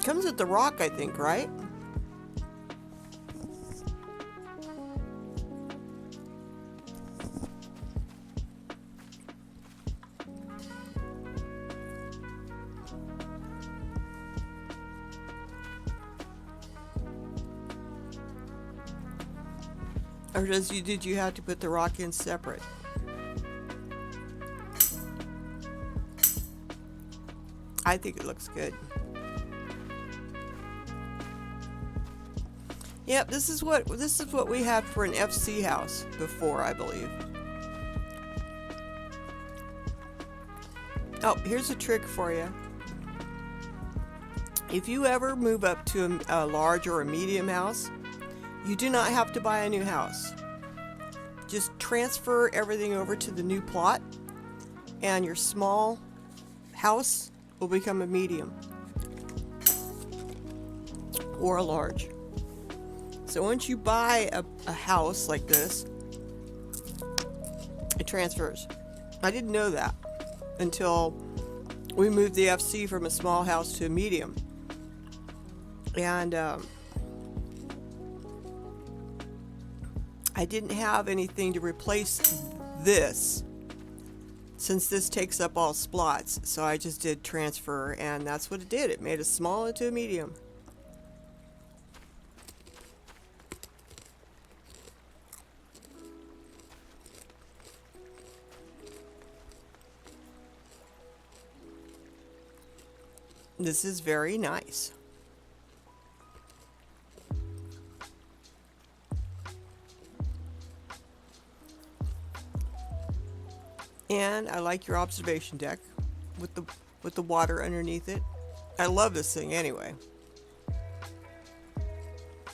Comes with the rock, I think, right? Or did you have to put the rock in separate? I think it looks good. Yep, this is what we had for an FC house before, I believe. Oh, here's a trick for you. If you ever move up to a large or a medium house, you do not have to buy a new house. Just transfer everything over to the new plot, and your small house will become a medium or a large. So once you buy a house like this, it transfers. I didn't know that until we moved the FC from a small house to a medium. And I didn't have anything to replace this since this takes up all slots, so I just did transfer, and that's what it did. It made a small into a medium. This is very nice. And I like your observation deck with the water underneath it. I love this thing anyway.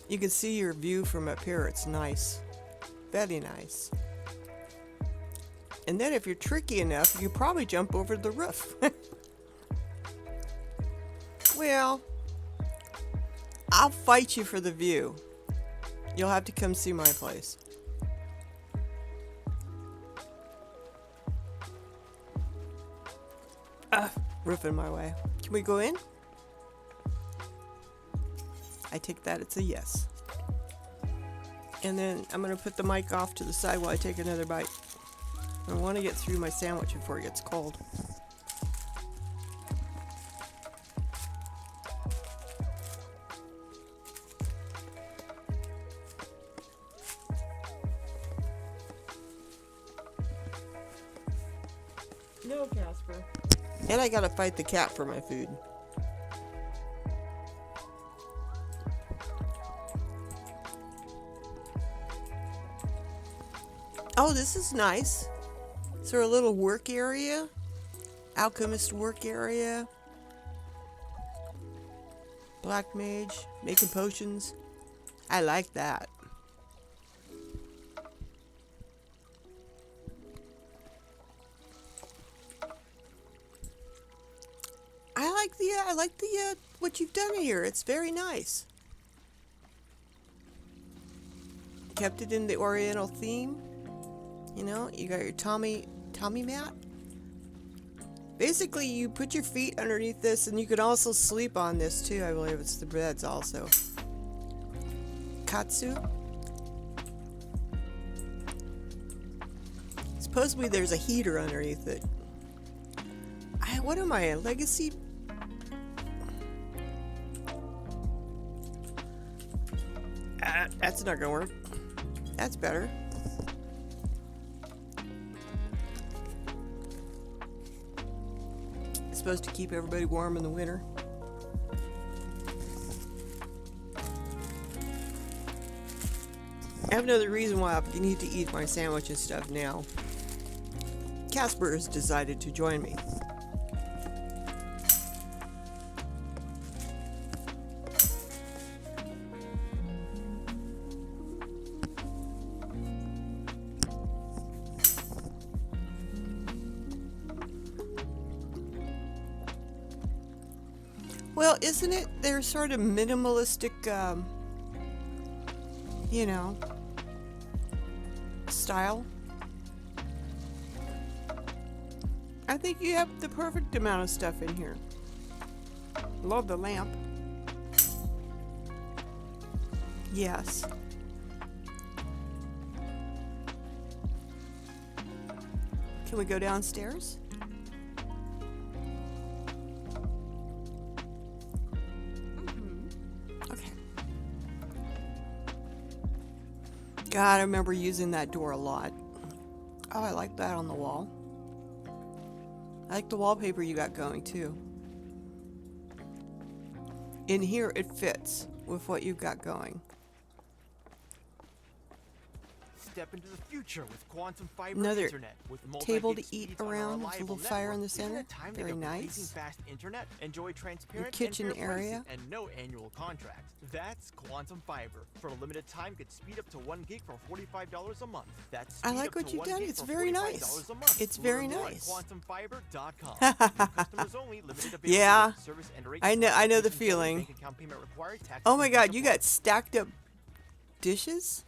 You can see your view from up here. It's nice. Very nice. And then if you're tricky enough, you probably jump over the roof. Well, I'll fight you for the view. You'll have to come see my place. Roof in my way. Can we go in? I take that it's a yes. And then I'm going to put the mic off to the side while I take another bite. I want to get through my sandwich before it gets cold. No, Casper. And I gotta fight the cat for my food. Oh, this is nice. Is there a little work area? Alchemist work area. Black mage, making potions. I like that. I like the what you've done here. It's very nice. Kept it in the Oriental theme. You know, you got your Tommy mat. Basically, you put your feet underneath this, and you can also sleep on this too. I believe it's the beds also. Katsu. Supposedly, there's a heater underneath it. What am I, a legacy? That's not gonna work. That's better. It's supposed to keep everybody warm in the winter. I have another reason why I need to eat my sandwich and stuff now. Casper has decided to join me. Well, isn't it? They're sort of minimalistic, you know, style. I think you have the perfect amount of stuff in here. Love the lamp. Yes. Can we go downstairs? God, I remember using that door a lot. Oh, I like that on the wall. I like the wallpaper you got going too. In here, it fits with what you've got going. Step into the future with quantum fiber Another internet with table to multi-gig eat speeds on our around with a reliable little fire in the network. Isn't center. it time to Very get blazing nice. fast internet? Enjoy transparent kitchen and fair area. pricing and no annual contract. That's quantum fiber. For a limited time, get speed up to 1 gig for $45 a month. That's I speed like up what to you've 1 done. gig It's for very $45 nice. a month. It's very Learn more at nice. quantumfiber.com. New customers only, limited availability. Yeah, Service and rate I know the restrictions, feeling. bank account payment required, taxes Oh my and God, fees you apply. got stacked up dishes?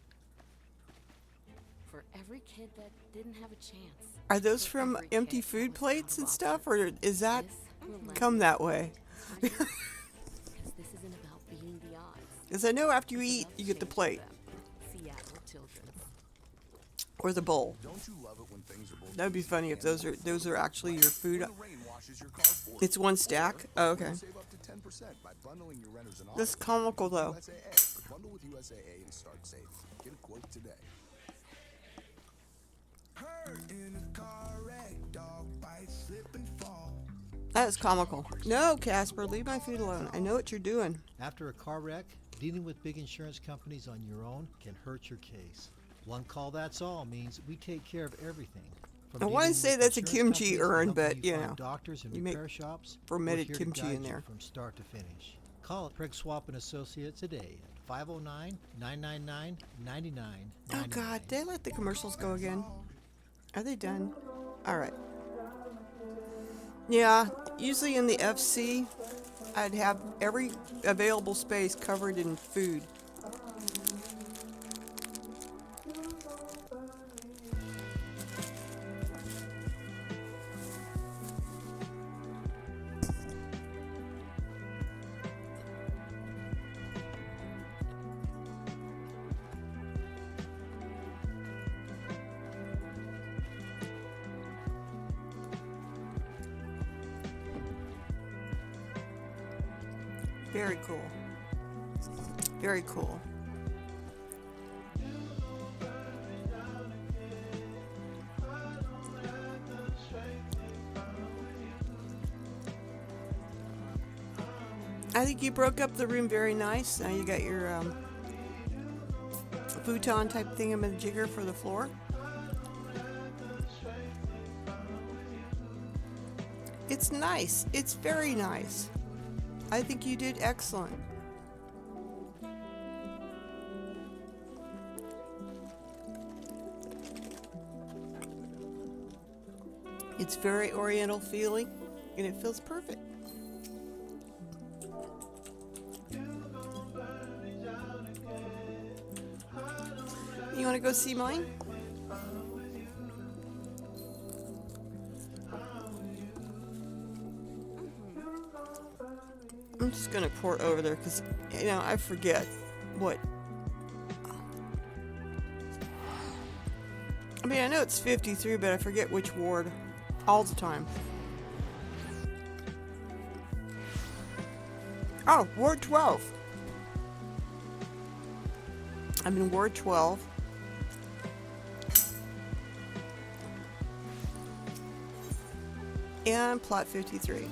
For every kid that didn't have a chance. Are those from empty food plates and stuff, or is that come that way? Because this isn't about beating the odds. Because I know after you eat, you get the plate Seattle Children's. or the bowl. Don't you love it when things are both That'd be funny if those are actually your food. the rain washes your car for you? It's one stack. Oh, okay. Save up to 10% by bundling your renters and This is autos comical with though. USAA. Bundle with USAA and start saving. Get a quote today. That is comical. No, Casper, leave my feet alone. I know what you're doing. After a car wreck, dealing with big insurance companies on your own can hurt your case. One call that's all means we take care of everything. I want to say that's a kimchi urn, but you know, doctors and you make repair shops, fermented we're here to kimchi guide in you there. from start to finish. Call Craig Swap and Associates today at 509-999-9999. Oh God, did I let the commercials go again? Are they done? All right. Yeah, usually in the FC, I'd have every available space covered in food. Very cool. Very cool. I think you broke up the room very nice. Now you got your futon type thingamajigger for the floor. It's nice. It's very nice. I think you did excellent. It's very oriental feeling, and it feels perfect. You want to go see mine? I'm just going to pour it over there because, you know, I forget what. I mean, I know it's 53, but I forget which ward all the time. Oh, Ward 12. I'm in Ward 12. And plot 53.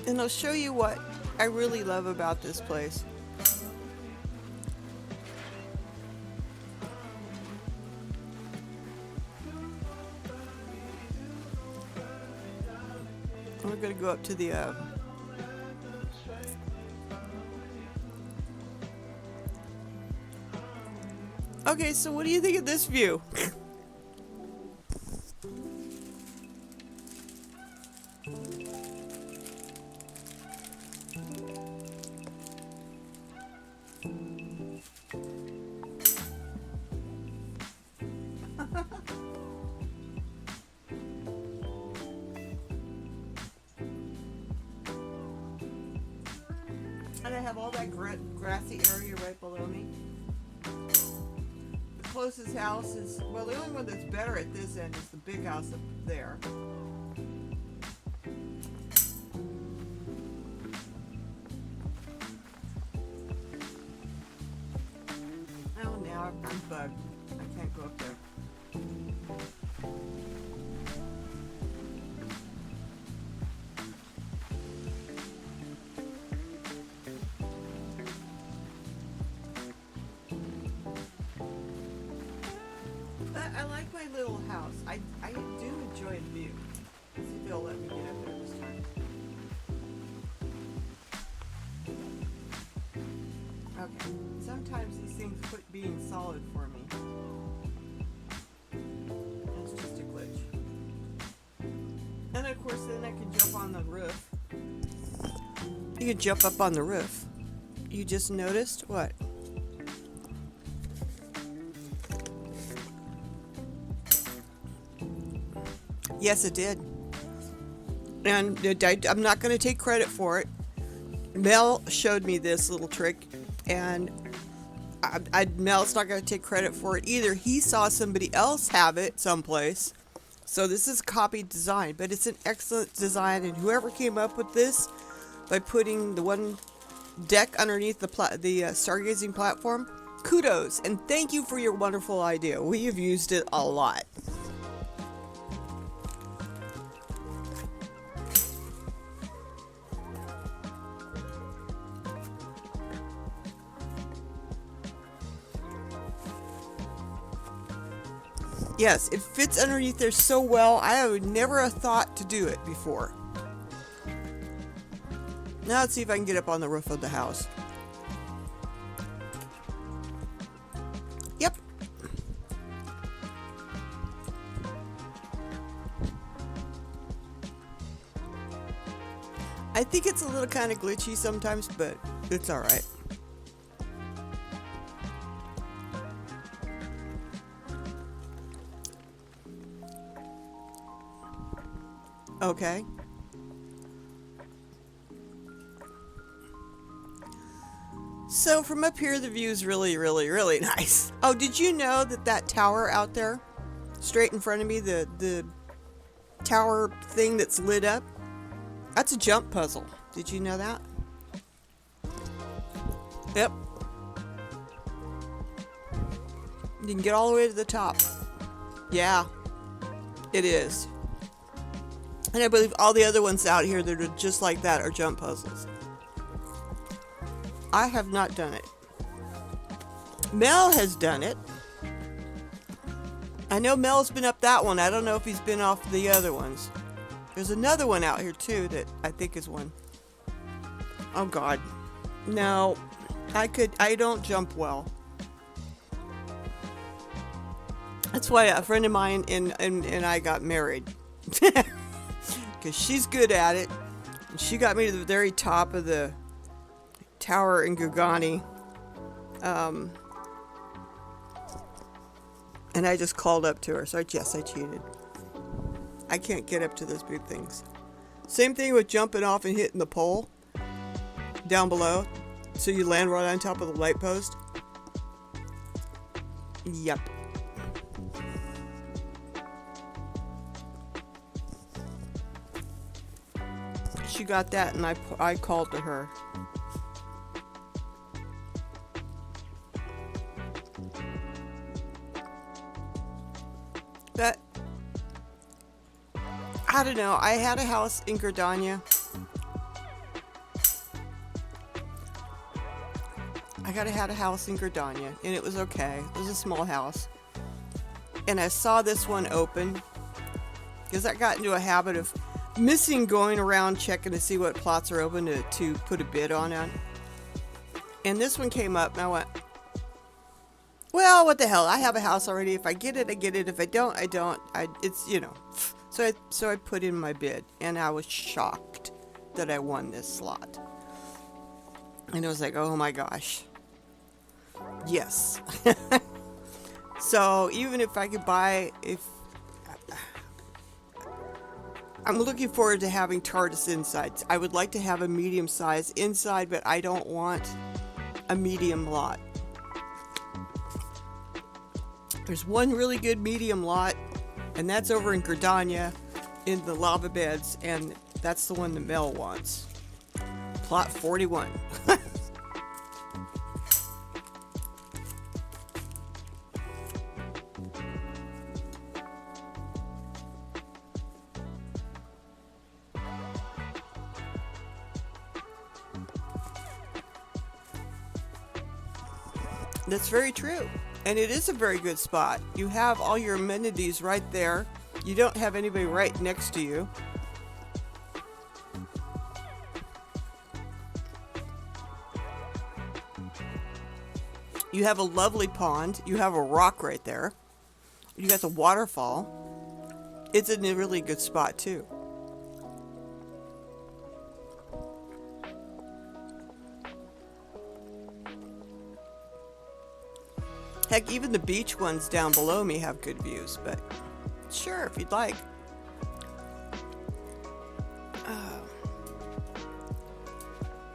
And I'll show you what I really love about this place. We're going to go up to the Okay, so what do you think of this view? And I have all that grassy area right below me. The closest house is, well, the only one that's better at this end is the big house up there. Oh, now I'm bugged. I can't go up there. I like my little house. I do enjoy the view. Let's see if they'll let me get up there this time. Okay. Sometimes these things quit being solid for me. It's just a glitch. And of course then I can jump on the roof. You can jump up on the roof. You just noticed? What? Yes, it did. And I'm not going to take credit for it. Mel showed me this little trick, and Mel's not going to take credit for it either. He saw somebody else have it someplace. So this is a copied design, but it's an excellent design, and whoever came up with this by putting the one deck underneath the stargazing platform, kudos, and thank you for your wonderful idea. We have used it a lot. Yes, it fits underneath there so well. I would never have thought to do it before. Now let's see if I can get up on the roof of the house. Yep. I think it's a little kind of glitchy sometimes, but it's alright. Okay. So from up here, the view is really, really, really nice. Oh, did you know that tower out there, straight in front of me, the tower thing that's lit up, that's a jump puzzle. Did you know that? Yep. You can get all the way to the top. Yeah, it is. And I believe all the other ones out here that are just like that are jump puzzles. I have not done it. Mel has done it. I know Mel's been up that one. I don't know if he's been off the other ones. There's another one out here too that I think is one. Oh God. No. I don't jump well. That's why a friend of mine and I got married. Because she's good at it. And she got me to the very top of the tower in Gugani. And I just called up to her. So yes, I cheated. I can't get up to those big things. Same thing with jumping off and hitting the pole down below. So you land right on top of the light post. Yep. She got that and I called to her. But I don't know. I had a house in Gardania. Had a house in Gardania, and it was okay. It was a small house. And I saw this one open because I got into a habit of missing going around checking to see what plots are open to put a bid on it. And this one came up, and I went, well, what the hell? I have a house already. If I get it, I get it. If I don't, I don't. It's, you know. So I put in my bid, and I was shocked that I won this slot. And I was like, oh my gosh. Yes. So even if I could buy, I'm looking forward to having TARDIS insides. I would like to have a medium size inside, but I don't want a medium lot. There's one really good medium lot, and that's over in Gardania in the lava beds, and that's the one that Mel wants. Plot 41. That's very true. And it is a very good spot. You have all your amenities right there. You don't have anybody right next to you. You have a lovely pond. You have a rock right there. You got the waterfall. It's in a really good spot too. Heck, even the beach ones down below me have good views, but sure, if you'd like.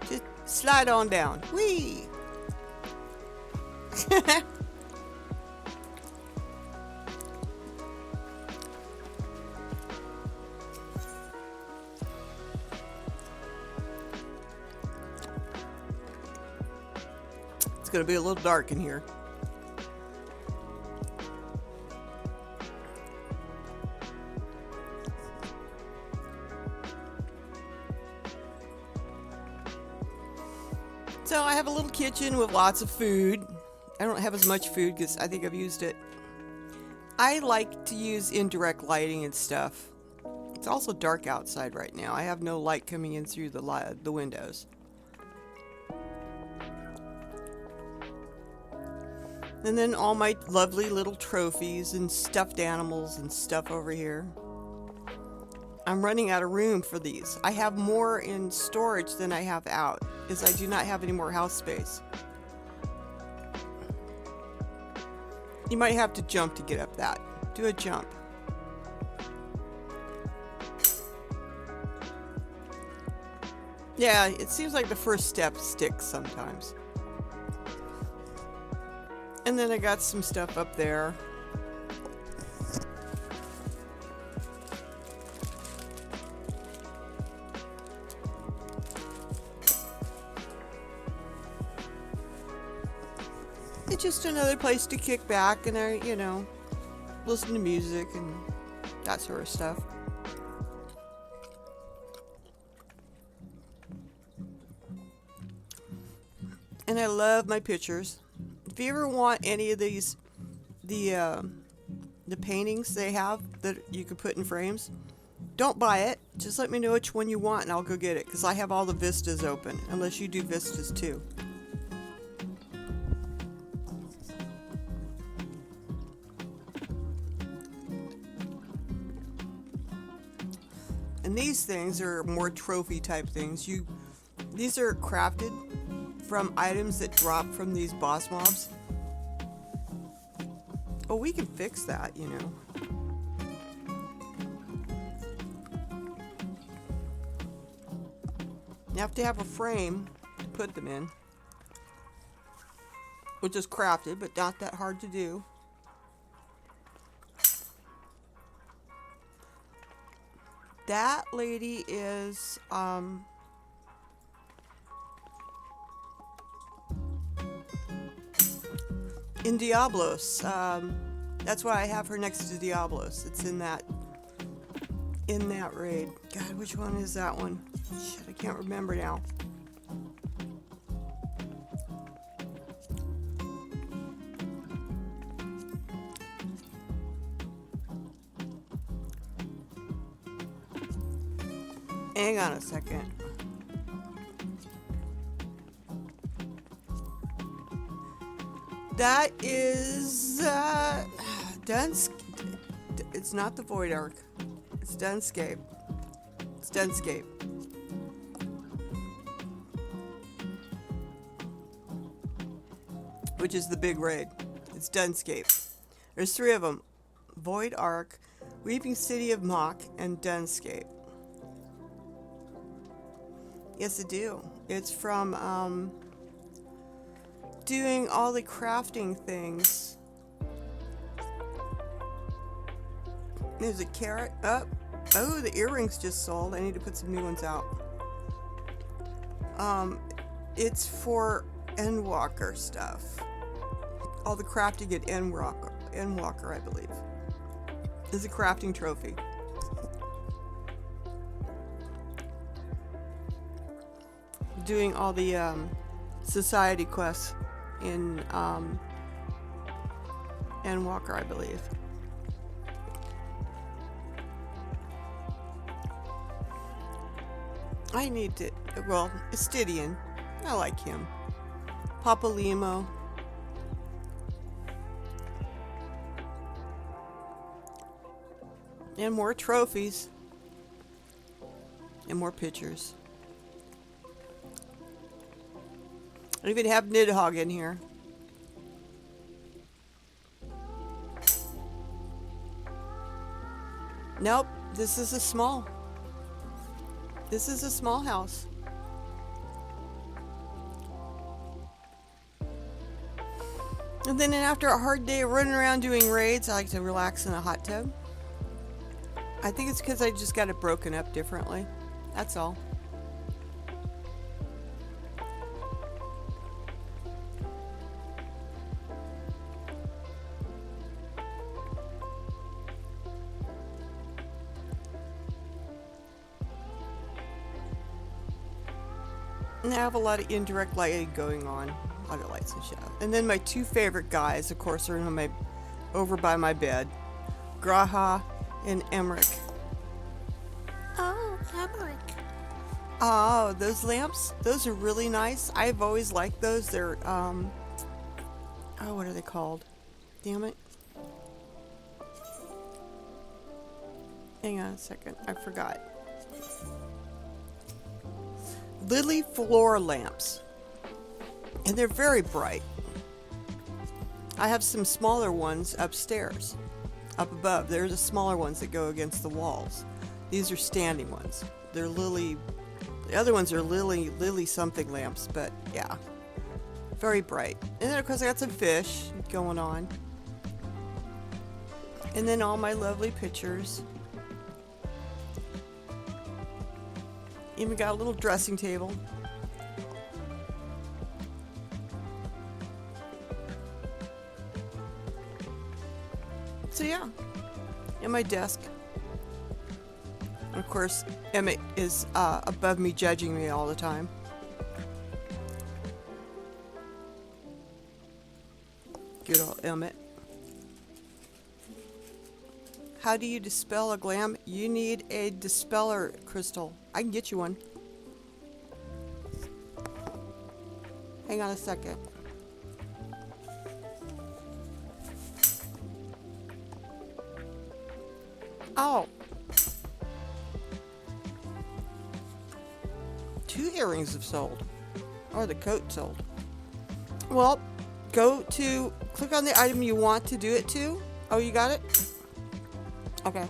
Just slide on down. Whee! It's gonna be a little dark in here. So I have a little kitchen with lots of food. I don't have as much food because I think I've used it. I like to use indirect lighting and stuff. It's also dark outside right now. I have no light coming in through the windows. And then all my lovely little trophies and stuffed animals and stuff over here. I'm running out of room for these. I have more in storage than I have out, because I do not have any more house space. You might have to jump to get up that. Do a jump. Yeah, it seems like the first step sticks sometimes. And then I got some stuff up there. It's just another place to kick back and listen to music and that sort of stuff. And I love my pictures. If you ever want any of these, the paintings they have that you can put in frames, don't buy it. Just let me know which one you want and I'll go get it, because I have all the vistas open, unless you do vistas too. And these things are more trophy type things. These are crafted from items that drop from these boss mobs. Oh, we can fix that, you know. You have to have a frame to put them in, which is crafted, but not that hard to do. That lady is, in Diablos. That's why I have her next to Diablos. It's in that raid. God, which one is that one? Shit, I can't remember now. Hang on a second. That is Dunsk. It's not the Void Arc. It's Dunscape. It's Dunscape. Which is the big raid. It's Dunscape. There's 3 of them. Void Arc, Weeping City of Mock, and Dunscape. Yes, I do. It's from doing all the crafting things. There's a carrot up. Oh, the earrings just sold. I need to put some new ones out. It's for Endwalker stuff. All the crafting at Endwalker, I believe. This is a crafting trophy. Doing all the society quests in Endwalker, I believe. I need to, well, Estidian. I like him. Papa Limo. And more trophies. And more pictures. I even have Nidhogg in here. Nope, this is a small. This is a small house. And then after a hard day of running around doing raids, I like to relax in a hot tub. I think it's because I just got it broken up differently. That's all. And I have a lot of indirect lighting going on. A lot of lights and shadows. And then my 2 favorite guys, of course, are over by my bed. Graha and Emmerich. Oh, Emmerich. Oh, those lamps, those are really nice. I've always liked those. They're, oh, what are they called? Damn it. Hang on a second. I forgot. Lily floor lamps. And they're very bright. I have some smaller ones upstairs. Up above. They're the smaller ones that go against the walls. These are standing ones. They're Lily. The other ones are Lily something lamps, but yeah. Very bright. And then of course I got some fish going on. And then all my lovely pictures. Even got a little dressing table. So yeah, and my desk. And of course, Emmett is above me judging me all the time. Good old Emmett. How do you dispel a glam? You need a dispeller crystal. I can get you one. Hang on a second. Oh. 2 earrings have sold. Or the coat sold. Well, click on the item you want to do it to. Oh, you got it? Okay.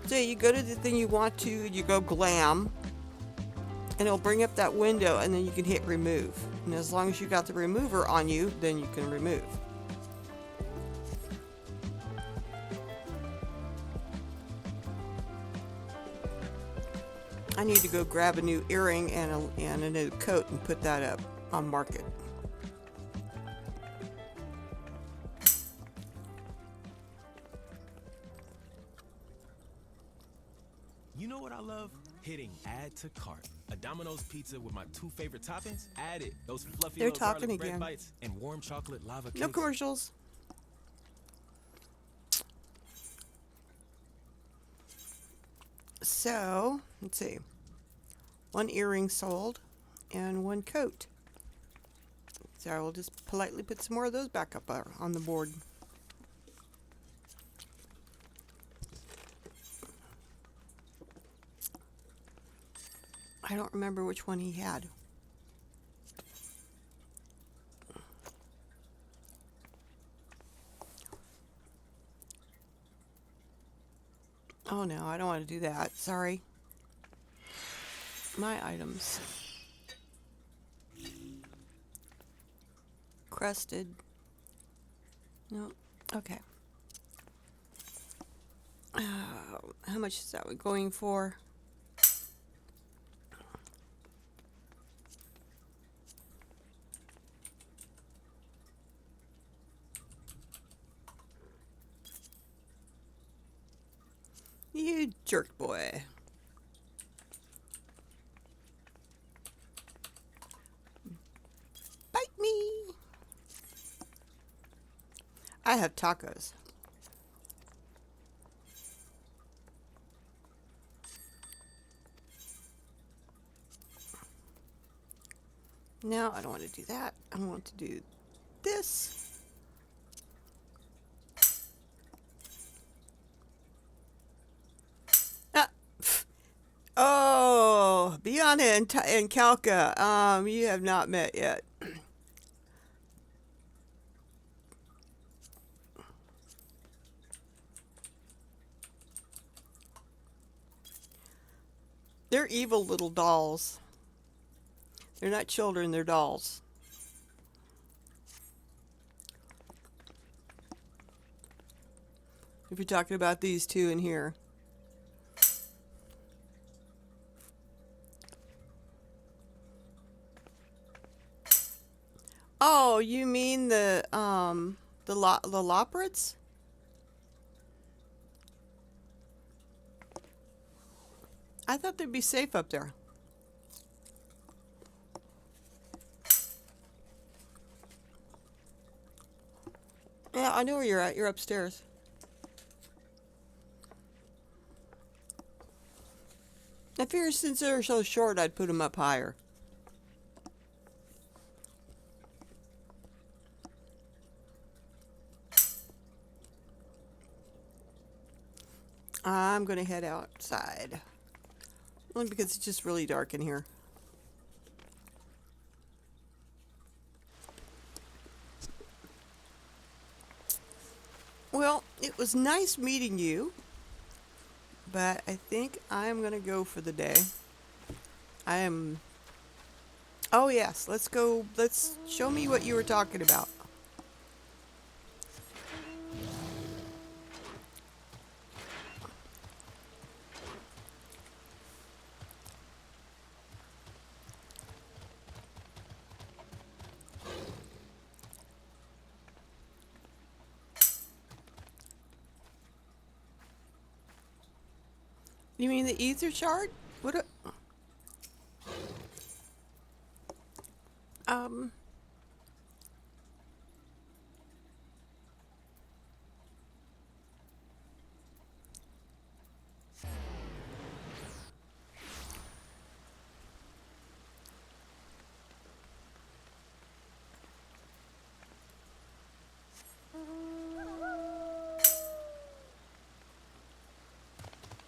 So you go to the thing you want to, you go glam, and it'll bring up that window, and then you can hit remove. And as long as you got the remover on you, then you can remove. I need to go grab a new earring and a new coat and put that up on market. You know what I love? Hitting add to cart. A Domino's pizza with my 2 favorite toppings. Add it. Those fluffy They're little garlic talking bread again. bites and warm chocolate lava cakes. No commercials. So, let's see. 1 earring sold and 1 coat. So I will just politely put some more of those back up on the board. I don't remember which one he had. Oh no, I don't want to do that. Sorry. My items. Crusted. No. Okay. How much is that going for? You jerk boy. Bite me. I have tacos. No, I don't want to do that. I want to do this. Oh, Bianca and Kalka, you have not met yet. They're evil little dolls. They're not children, they're dolls. If you're talking about these two in here. Oh, you mean the Loprits? I thought they'd be safe up there. Yeah, I know where you're at. You're upstairs. I figured since they're so short, I'd put them up higher. I'm going to head outside. Only because it's just really dark in here. Well, it was nice meeting you, but I think I'm going to go for the day. Oh yes, let's go. Let's show me what you were talking about. You mean the ether shard? What a...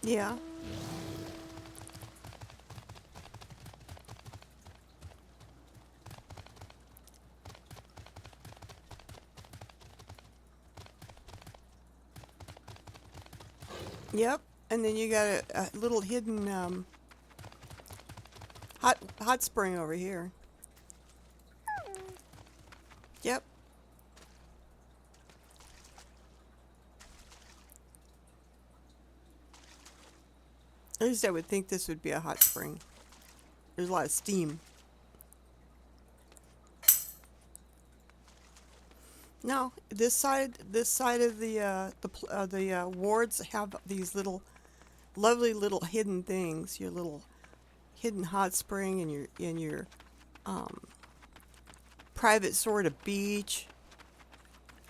Yeah. Yep. And then you got a little hidden hot spring over here. Yep. At least I would think this would be a hot spring. There's a lot of steam. No, this side of the wards have these little, lovely little hidden things. Your little hidden hot spring and your private sort of beach,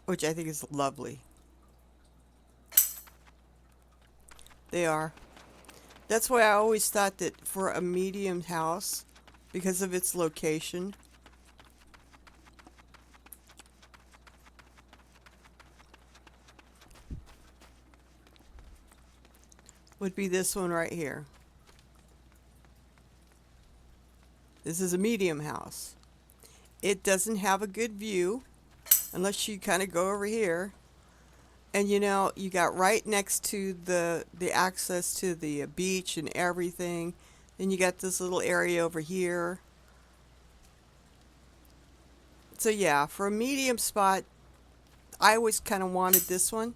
which I think is lovely. They are. That's why I always thought that for a medium house, because of its location, would be this one right here. This is a medium house. It doesn't have a good view unless you kind of go over here. And you know, you got right next to the access to the beach and everything. Then you got this little area over here. So yeah, for a medium spot, I always kind of wanted this one.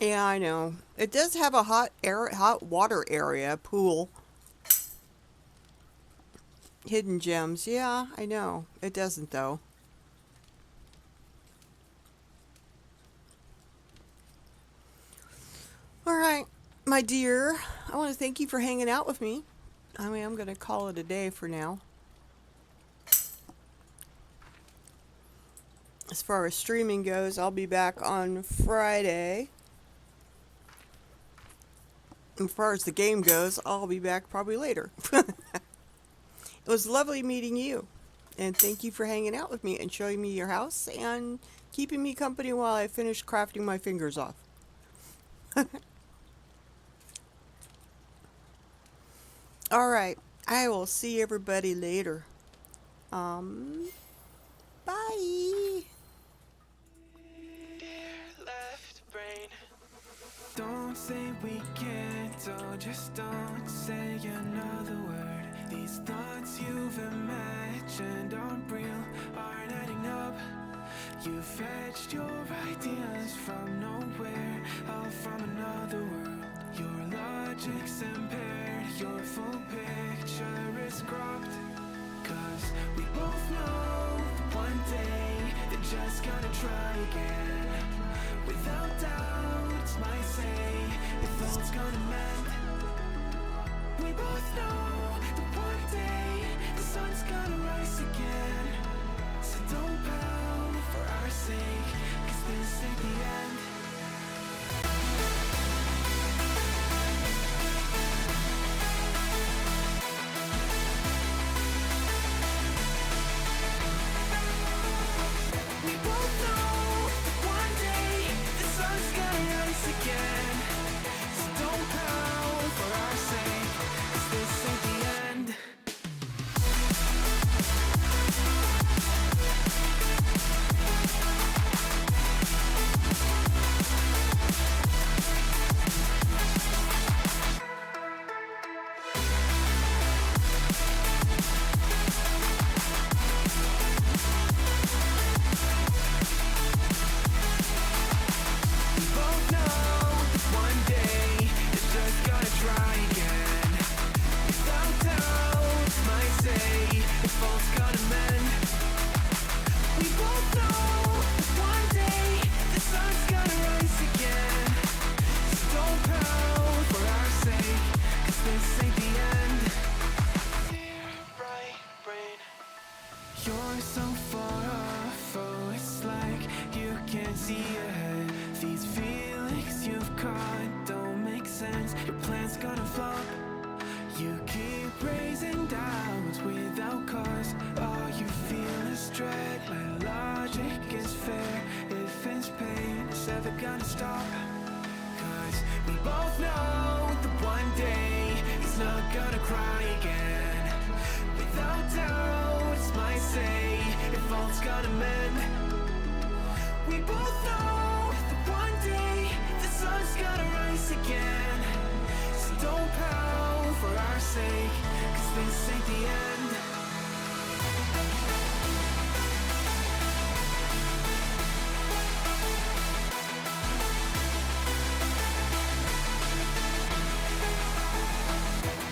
Yeah, I know. It does have a hot water area, pool. Hidden gems. Yeah, I know. It doesn't, though. All right, my dear. I want to thank you for hanging out with me. I mean, I'm going to call it a day for now. As far as streaming goes, I'll be back on Friday. As far as the game goes, I'll be back probably later. It was lovely meeting you, and thank you for hanging out with me and showing me your house and keeping me company while I finish crafting my fingers off. All right, I will see everybody later. Bye. Don't say we can't, oh, just don't say another word. These thoughts you've imagined aren't real, aren't adding up. You fetched your ideas from nowhere, all from another world. Your logic's impaired, your full picture is cropped. Cause we both know that one day they're just gonna try again. Without doubt, might say if all's gonna mend. We both know that one day the sun's gonna rise again. So don't pout for our sake, cause this ain't the end. We both know that one day the sun's gonna rise again. So don't pout for our sake, cause this ain't the end. We both know that one day they're just gonna try again. Without doubt, might say if all's gonna mend. We both know that one day the sun's gonna rise again. So don't pout for our sake, cause this ain't the end. Dear bright brain, you're so far off, oh it's like you can't see ahead. These feelings you've caught don't make sense, your plan's gonna flop. You keep raising doubts without cause, all you feel is dread. My logic is fair, if it's pain, it's ever gonna stop. Cause we both know that one day he's not gonna cry again. Without doubt, gonna mend. We both know that one day the sun's gonna rise again. So don't pout for our sake, 'cause this ain't the end.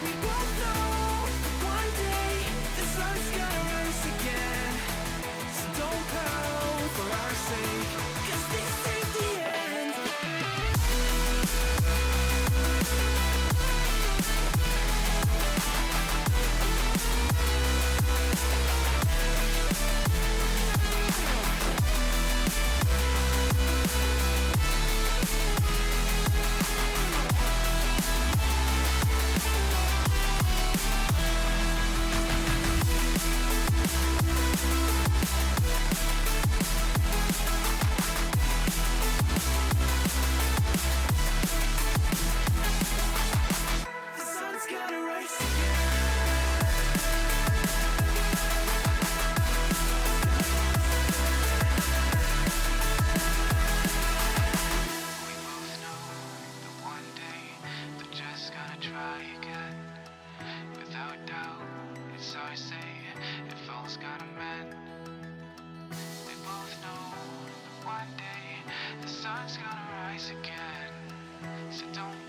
We both know that one day the sun's gonna rise again. So don't pout for our sake, 'cause this ain't the end. The sun's gonna rise One day, they're just gonna try again. Without doubt, it's our say, if all's gonna mend. We both know that one day, the sun's gonna rise again. So don't